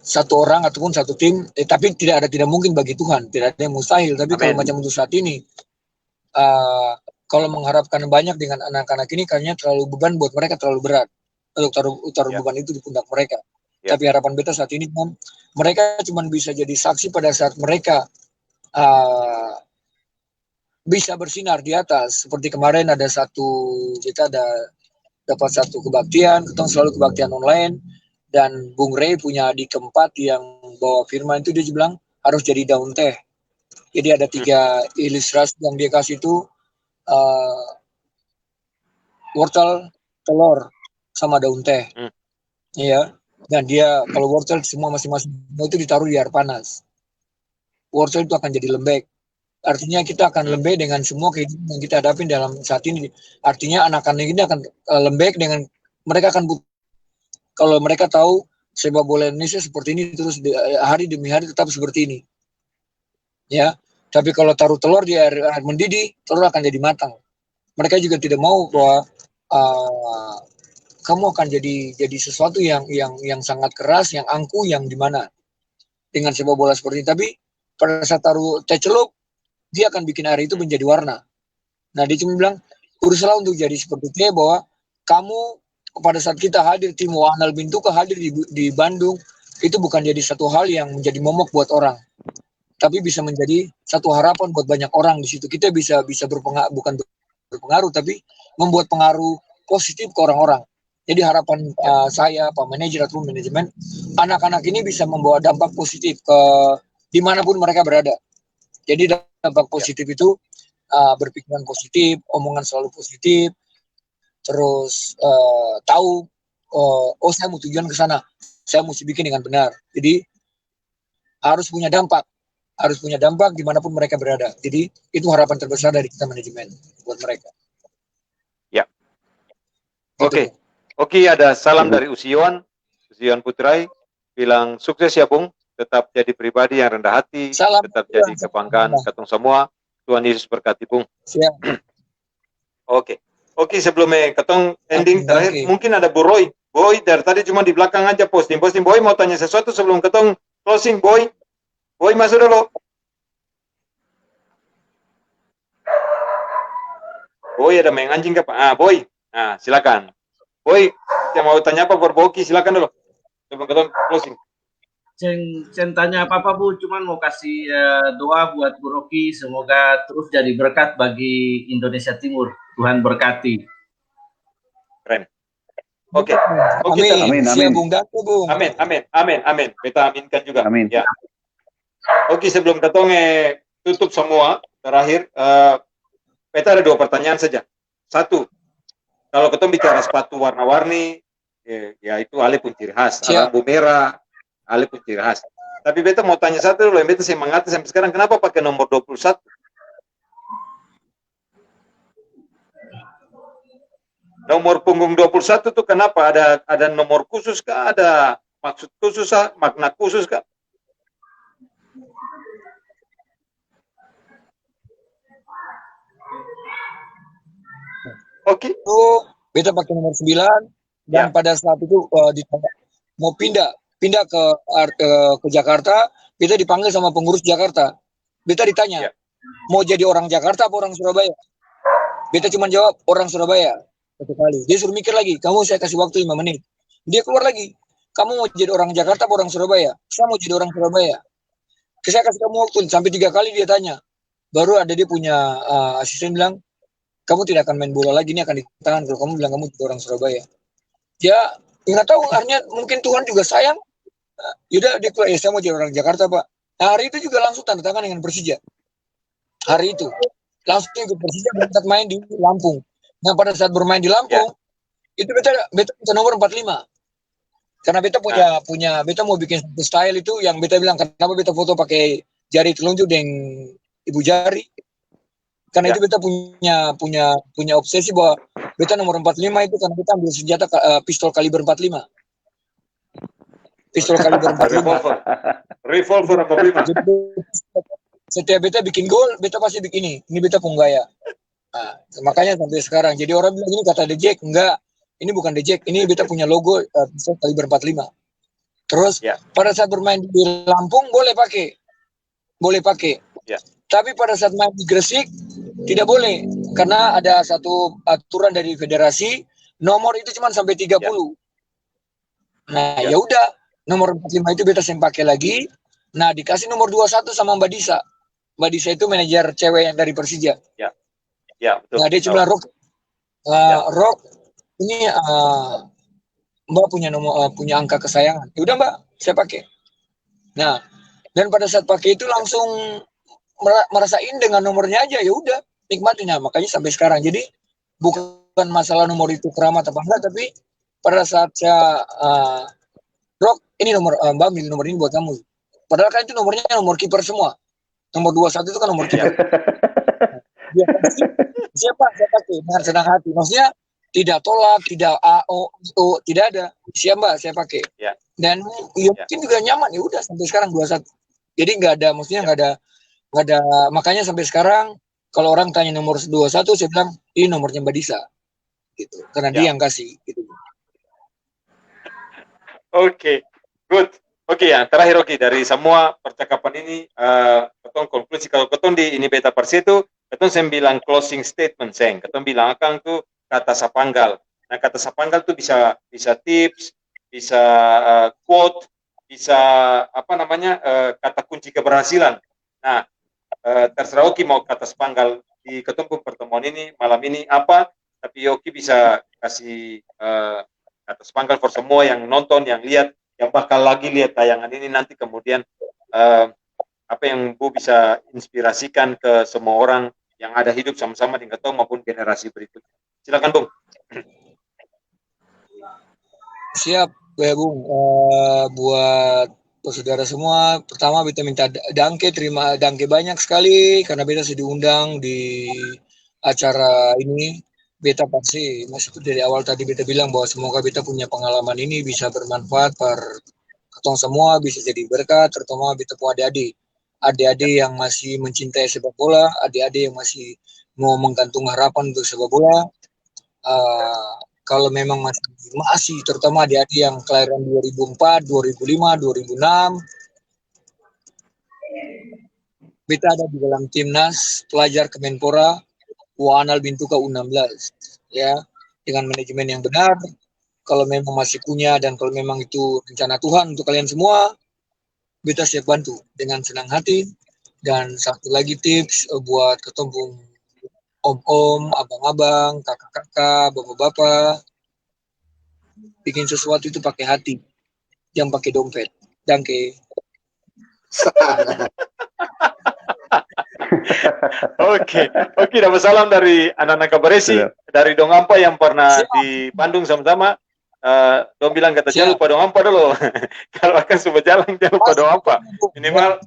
satu orang ataupun satu tim, tapi tidak mungkin bagi Tuhan, tidak ada yang mustahil. Tapi kalau macam untuk saat ini, kalau mengharapkan banyak dengan anak-anak ini, kayaknya terlalu beban buat mereka, terlalu berat untuk taruh beban itu di pundak mereka. Tapi harapan beta saat ini, mereka cuma bisa jadi saksi pada saat mereka bisa bersinar di atas. Seperti kemarin kita dapat satu kebaktian, kita selalu kebaktian online. Dan Bung Rey punya adik keempat yang bawa firman itu, dia bilang harus jadi daun teh. Jadi ada 3 ilustrasi yang dia kasih itu, wortel, telur, sama daun teh. Iya. Dan dia kalau wortel semua masing-masing itu ditaruh di air panas. Wortel itu akan jadi lembek. Artinya kita akan lembek dengan semua kehidupan yang kita hadapi dalam saat ini. Artinya anak-anak ini akan lembek dengan mereka akan kalau mereka tahu sepak bola Indonesia seperti ini terus hari demi hari tetap seperti ini. Ya. Tapi kalau taruh telur di air mendidih, telur akan jadi matang. Mereka juga tidak mau bahwa kamu akan jadi sesuatu yang sangat keras, yang angkuh, yang dimana dengan sepak bola seperti ini. Tapi pada saat taruh teh celup, dia akan bikin air itu menjadi warna. Nah, dia cuma bilang, uruslah untuk jadi seperti itu, bahwa kamu pada saat kita hadir, tim Wahnal Bintuka hadir di Bandung, itu bukan jadi satu hal yang menjadi momok buat orang, tapi bisa menjadi satu harapan buat banyak orang di situ. Kita bisa berpengaruh, bukan berpengaruh, tapi membuat pengaruh positif ke orang-orang. Jadi harapan saya, Pak Manajer atau manajemen, anak-anak ini bisa membawa dampak positif ke dimanapun mereka berada. Jadi dampak positif itu berpikiran positif, omongan selalu positif, terus tahu saya mau tujuan ke sana, saya mesti bikin dengan benar. Jadi harus punya dampak dimanapun mereka berada. Jadi itu harapan terbesar dari kita manajemen buat mereka. Ya. Oke, ada salam dari Usion Putrai, bilang sukses ya Bung, tetap jadi pribadi yang rendah hati, tetap jadi kebanggaan ketong semua. Tuhan Yesus berkati Bung. Siap. Oke, sebelumnya ketong ending terakhir, Oke. mungkin ada Bu Roy. Boy dari tadi cuma di belakang aja posting. Boy mau tanya sesuatu sebelum ketong closing, Boy. Boy masuk dulu. Boy ada main anjing ke Pak? Boy. Nah, silakan. Boy, yang mau tanya apa buat Boki, silakan dulu. Sebelum ketong closing. Ceng tanya apa-apa Bu, cuman mau kasih doa buat Bu Rocky, semoga terus jadi berkat bagi Indonesia Timur. Tuhan berkati. Keren. Oke. Amin, Siap amin. Bung Dako, Bung. Amin. Kita aminkan juga. Amin. Ya. Oke, sebelum ketong tutup semua, terakhir, kita ada 2 pertanyaan saja. 1, kalau ketong bicara sepatu warna-warni, ya itu Ale pun ciri khas. Lampu merah, Ale pun ciri khas. Tapi beta mau tanya satu dulu, yang beta semangat sampai sekarang, kenapa pakai nomor 21? Nomor punggung 21 tuh kenapa? Ada nomor khusus kah? Ada maksud khusus kah? Makna khusus kah? Oke. Beta pakai nomor 9 dan pada saat itu ditanya mau pindah ke Jakarta, beta dipanggil sama pengurus Jakarta. Beta ditanya, mau jadi orang Jakarta apa orang Surabaya? Beta cuma jawab orang Surabaya. 1 kali. Dia suruh mikir lagi, kamu saya kasih waktu 5 menit. Dia keluar lagi, kamu mau jadi orang Jakarta apa orang Surabaya? Saya mau jadi orang Surabaya. Saya kasih kamu waktu sampai 3 kali dia tanya. Baru ada dia punya asisten bilang, kamu tidak akan main bola lagi, ini akan ditahan kalau kamu bilang kamu jadi orang Surabaya. Dia nggak tahu, artinya mungkin Tuhan juga sayang. Yaudah dia keluar, saya mau jadi orang Jakarta Pak. Nah, hari itu juga langsung tanda tangan dengan Persija. Hari itu langsung ikut Persija berangkat main di Lampung. Nah pada saat bermain di Lampung itu beta nomor 45 karena beta beta mau bikin satu style itu yang beta bilang kenapa beta foto pakai jari telunjuk dan ibu jari karena itu beta punya obsesi bahwa beta nomor 45 itu karena beta ambil senjata pistol kaliber 45 revolver 45. Setiap beta bikin gol beta pasti bikin ini beta punggaya. Nah, makanya sampai sekarang. Jadi orang bilang ini kata The Jack, enggak. Ini bukan The Jack, ini beta punya logo pistol kaliber 45. Terus pada saat bermain di Lampung boleh pakai. Tapi pada saat main di Gresik tidak boleh karena ada satu aturan dari federasi nomor itu cuma sampai 30. Nah, ya udah, nomor 45 itu beta pakai lagi. Nah, dikasih nomor 21 sama Mbak Disa. Mbak Disa itu manajer cewek yang dari Persija. Ya, betul. Nah, dia cuma Rock ini Mbak punya angka kesayangan. Ya udah Mbak, saya pakai. Nah, dan pada saat pakai itu langsung merasain dengan nomornya aja, ya udah nikmatin. Nah, makanya sampai sekarang. Jadi bukan masalah nomor itu keramat apa enggak, tapi pada saat saya Rock, ini nomor Mbak ambil nomor ini buat kamu. Padahal kan itu nomornya nomor kiper semua. Nomor 21 itu kan nomor kiper. Siapa saya pakai dengan senang hati. Maksudnya tidak tolak, tidak tidak ada. Siap Mbak, saya pakai. Dan mungkin juga nyaman. Ya udah sampai sekarang 21. Jadi nggak ada, maksudnya nggak ada. Makanya sampai sekarang kalau orang tanya nomor 21, saya bilang ini nomornya Mbak Disa. Gitu. Karena dia yang kasih. Gitu. Oke, good. Oke ya, terakhir dari semua percakapan ini, ketong konklusi kalau ketong di ini beta Persija itu, ketong saya bilang closing statement, ketong bilang akan tuh kata sapanggal. Nah kata sapanggal tuh bisa tips, bisa quote, bisa apa namanya kata kunci keberhasilan. Nah terserah Oki mau kata sapanggal di ketemu pertemuan ini malam ini apa, tapi Oki bisa kasih kata sapanggal for semua yang nonton, yang lihat, yang bakal lagi lihat tayangan ini nanti kemudian apa yang Bu bisa inspirasikan ke semua orang yang ada hidup sama-sama di Ketong maupun generasi berikutnya. Silakan Bung. Siap ya Bung. Buat saudara semua, pertama beta minta terima dangke banyak sekali karena beta sudah diundang di acara ini. Beta pasti masih dari awal tadi beta bilang bahwa semoga beta punya pengalaman ini bisa bermanfaat per ketong semua, bisa jadi berkat, terutama beta punya adik-adik yang masih mencintai sepak bola, adik-adik yang masih mau menggantung harapan untuk sepak bola. Kalau memang masih terutama adik-adik yang kelahiran 2004, 2005, 2006, beta ada di dalam timnas pelajar Kemenpora Wanal Bintuka U16, ya, dengan manajemen yang benar. Kalau memang masih punya dan kalau memang itu rencana Tuhan untuk kalian semua, beta siap bantu dengan senang hati. Dan satu lagi tips buat ketemu om-om, abang-abang, kakak-kakak, bapak-bapak, bikin sesuatu itu pakai hati, jangan pakai dompet. Danke. Oke, dapat salam dari anak-anak Kabaresi, dari Dong Ampa yang pernah di Bandung sama-sama. Dong bilang kata jangan lupa Dong Ampa dulu. Kalau akan coba jalan jangan lupa Dong Ampa.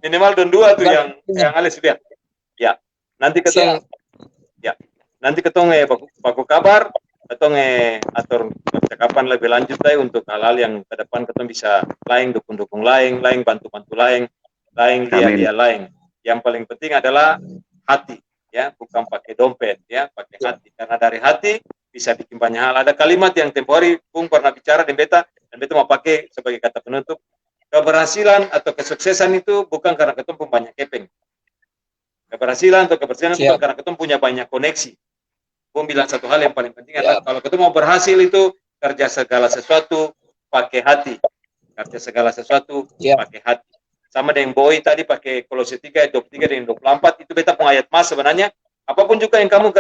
Minimal Dong 2 tuh yang Alex lihat. Ya, nanti ketong paku kabar, ketong atur percakapan lebih lanjut untuk hal-hal yang ke depan ketong bisa lain dukung lain bantu lain dia lain. Yang paling penting adalah hati, ya, bukan pakai dompet, ya, pakai hati. Karena dari hati bisa bikin banyak hal. Ada kalimat yang tempo hari Bung pernah bicara dan beta mau pakai sebagai kata penutup. Keberhasilan atau kesuksesan itu bukan karena ketemu punya banyak kepeng. Keberhasilan atau keberhasilan bukan karena ketemu punya banyak koneksi. Bung bilang satu hal yang paling penting adalah kalau ketemu mau berhasil itu kerja segala sesuatu pakai hati. Kerja segala sesuatu pakai hati. Sama dengan Boy tadi pakai Kolose 3 ayat 23 dan 24 itu beta pun ayat mas sebenarnya. Apapun juga yang kamu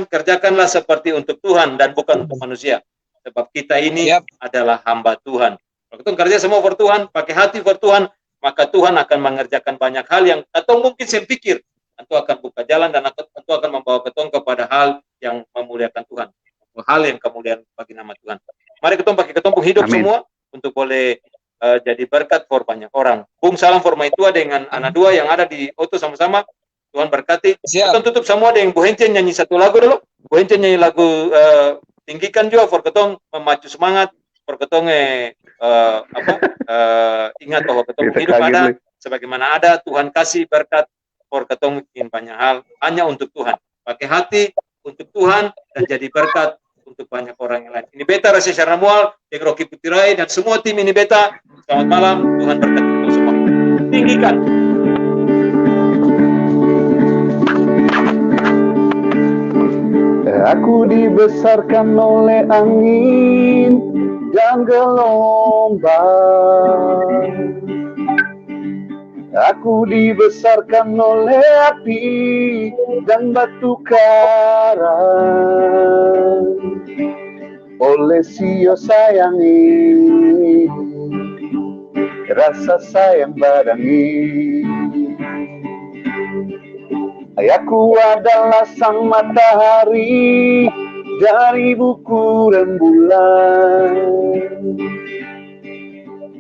kerjakanlah seperti untuk Tuhan dan bukan untuk manusia. Sebab kita ini adalah hamba Tuhan. Kalau kita kerja semua for Tuhan, pakai hati for Tuhan, maka Tuhan akan mengerjakan banyak hal yang atau mungkin saya pikir tentu akan buka jalan dan tentu akan membawa ketong kepada hal yang memuliakan Tuhan. Hal yang kemuliaan bagi nama Tuhan. Mari ketong pakai ketong hidup semua untuk boleh jadi berkat for banyak orang. Bung salam for Maitua dengan anak dua yang ada di Oto sama-sama. Tuhan berkati. Kita tutup semua dengan Bu Hencen nyanyi satu lagu dulu. Bu Hencen nyanyi lagu tinggikan juga for ketong memacu semangat, for ketong ingat bahwa ketong hidup ada sebagaimana ada Tuhan kasih berkat for ketong bikin banyak hal hanya untuk Tuhan. Pakai hati untuk Tuhan dan jadi berkat untuk banyak orang yang lain. Ini beta Rasi Syarnamual, Dek Rocky Putirai dan semua tim ini beta. Selamat malam, Tuhan berkati kita semua. Tinggikan. Aku dibesarkan oleh angin dan gelombang. Aku dibesarkan oleh api dan batu karang. Oleh sio sayangi, rasa sayang badangi. Aku adalah sang matahari dari buku rembulan.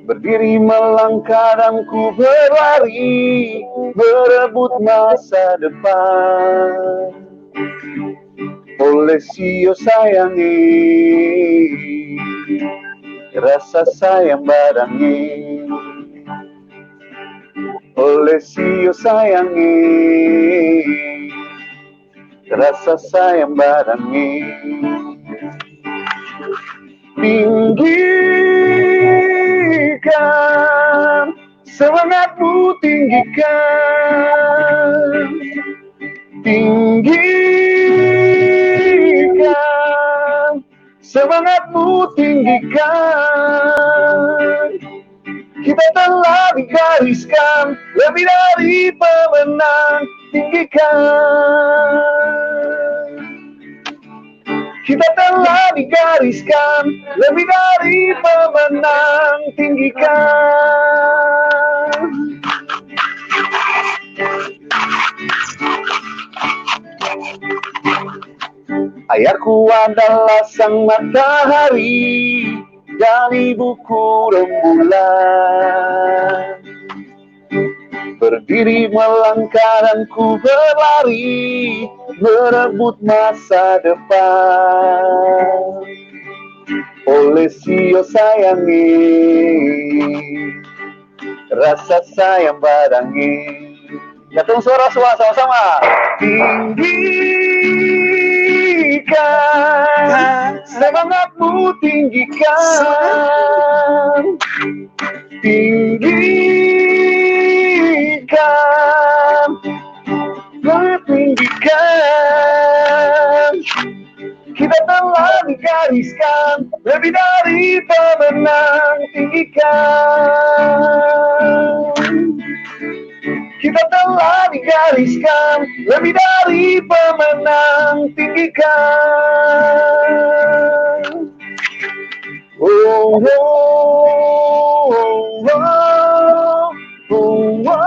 Berdiri melangkah dan ku berlari, berebut masa depan. Oleh sio sayangi, rasa sayang badangi. Oleh sio sayangi, rasa sayang badangi. Tinggikan semangatmu, tinggikan. Tinggikan semangatmu, tinggikan. Kita telah digariskan lebih dari pemenang, tinggikan. Kita telah digariskan lebih dari pemenang, tinggikan. Ayahku adalah sang matahari dari buku rembulan. Berdiri melangkah dan ku berlari, merebut masa depan. Oleh sio sayangi, rasa sayang badangi. Datang suara sama-sama. Tinggi tinggikan, semangatmu tinggikan, tinggikan, tinggikan. Kita telah digariskan lebih dari pemenang, tinggikan. Kita telah digariskan lebih dari pemenang, tinggikan. Oh, oh, oh, oh, oh, oh.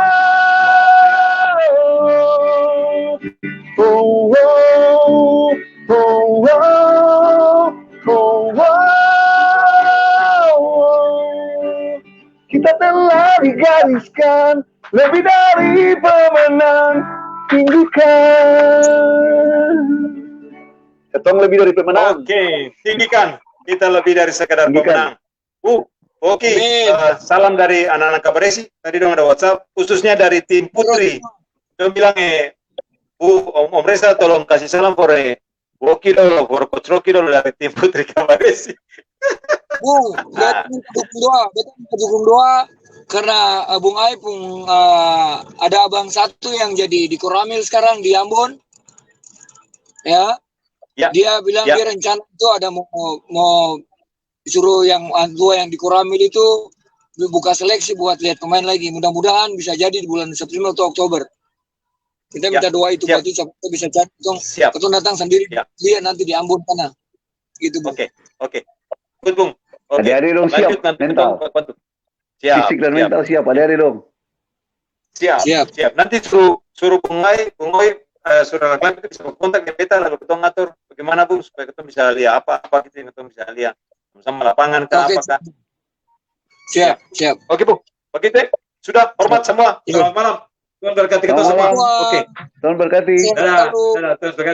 Oh, oh, oh, oh, oh, oh. Kita telah digariskan lebih dari pemenang, tinggikan. Ketong lebih dari pemenang. Oke, tinggikan. Kita lebih dari sekadar Tinggikan. pemenang. Oke. Salam dari anak-anak Kabaresi. Tadi dong ada WhatsApp, khususnya dari tim Putri. Dia bilang, Om Reza tolong kasih salam for Woki dulu, for Coach Rocky dulu dari tim Putri Kabaresi. Beta dukung doa karena Bung Aipung ada abang satu yang jadi di Koramil sekarang di Ambon. Ya. Dia bilang dia rencana itu ada mau disuruh yang dua yang di Koramil itu buka seleksi buat lihat pemain lagi. Mudah-mudahan bisa jadi di bulan September atau Oktober. Kita minta doa itu buat itu sampai bisa jadi kita datang sendiri lihat nanti di Ambon sana. Gitu, Bung. Oke. Good, Bung. Adik-adik dong siap mental. Fisik dan mental siap, adik-adik dong. Siap. Nanti suruh Bung Ai, saudara klien kita bisa kontak ya beta lalu kita ngatur bagaimana Bung supaya kita bisa lihat apa kita bisa lihat sama lapangan ke apakah. Siap. Oke, Bung. Begitu. Sudah hormat semua. Selamat malam. Tuhan berkati kita semua. Oke. Tuhan berkati. Dadah. Tuhan berkati.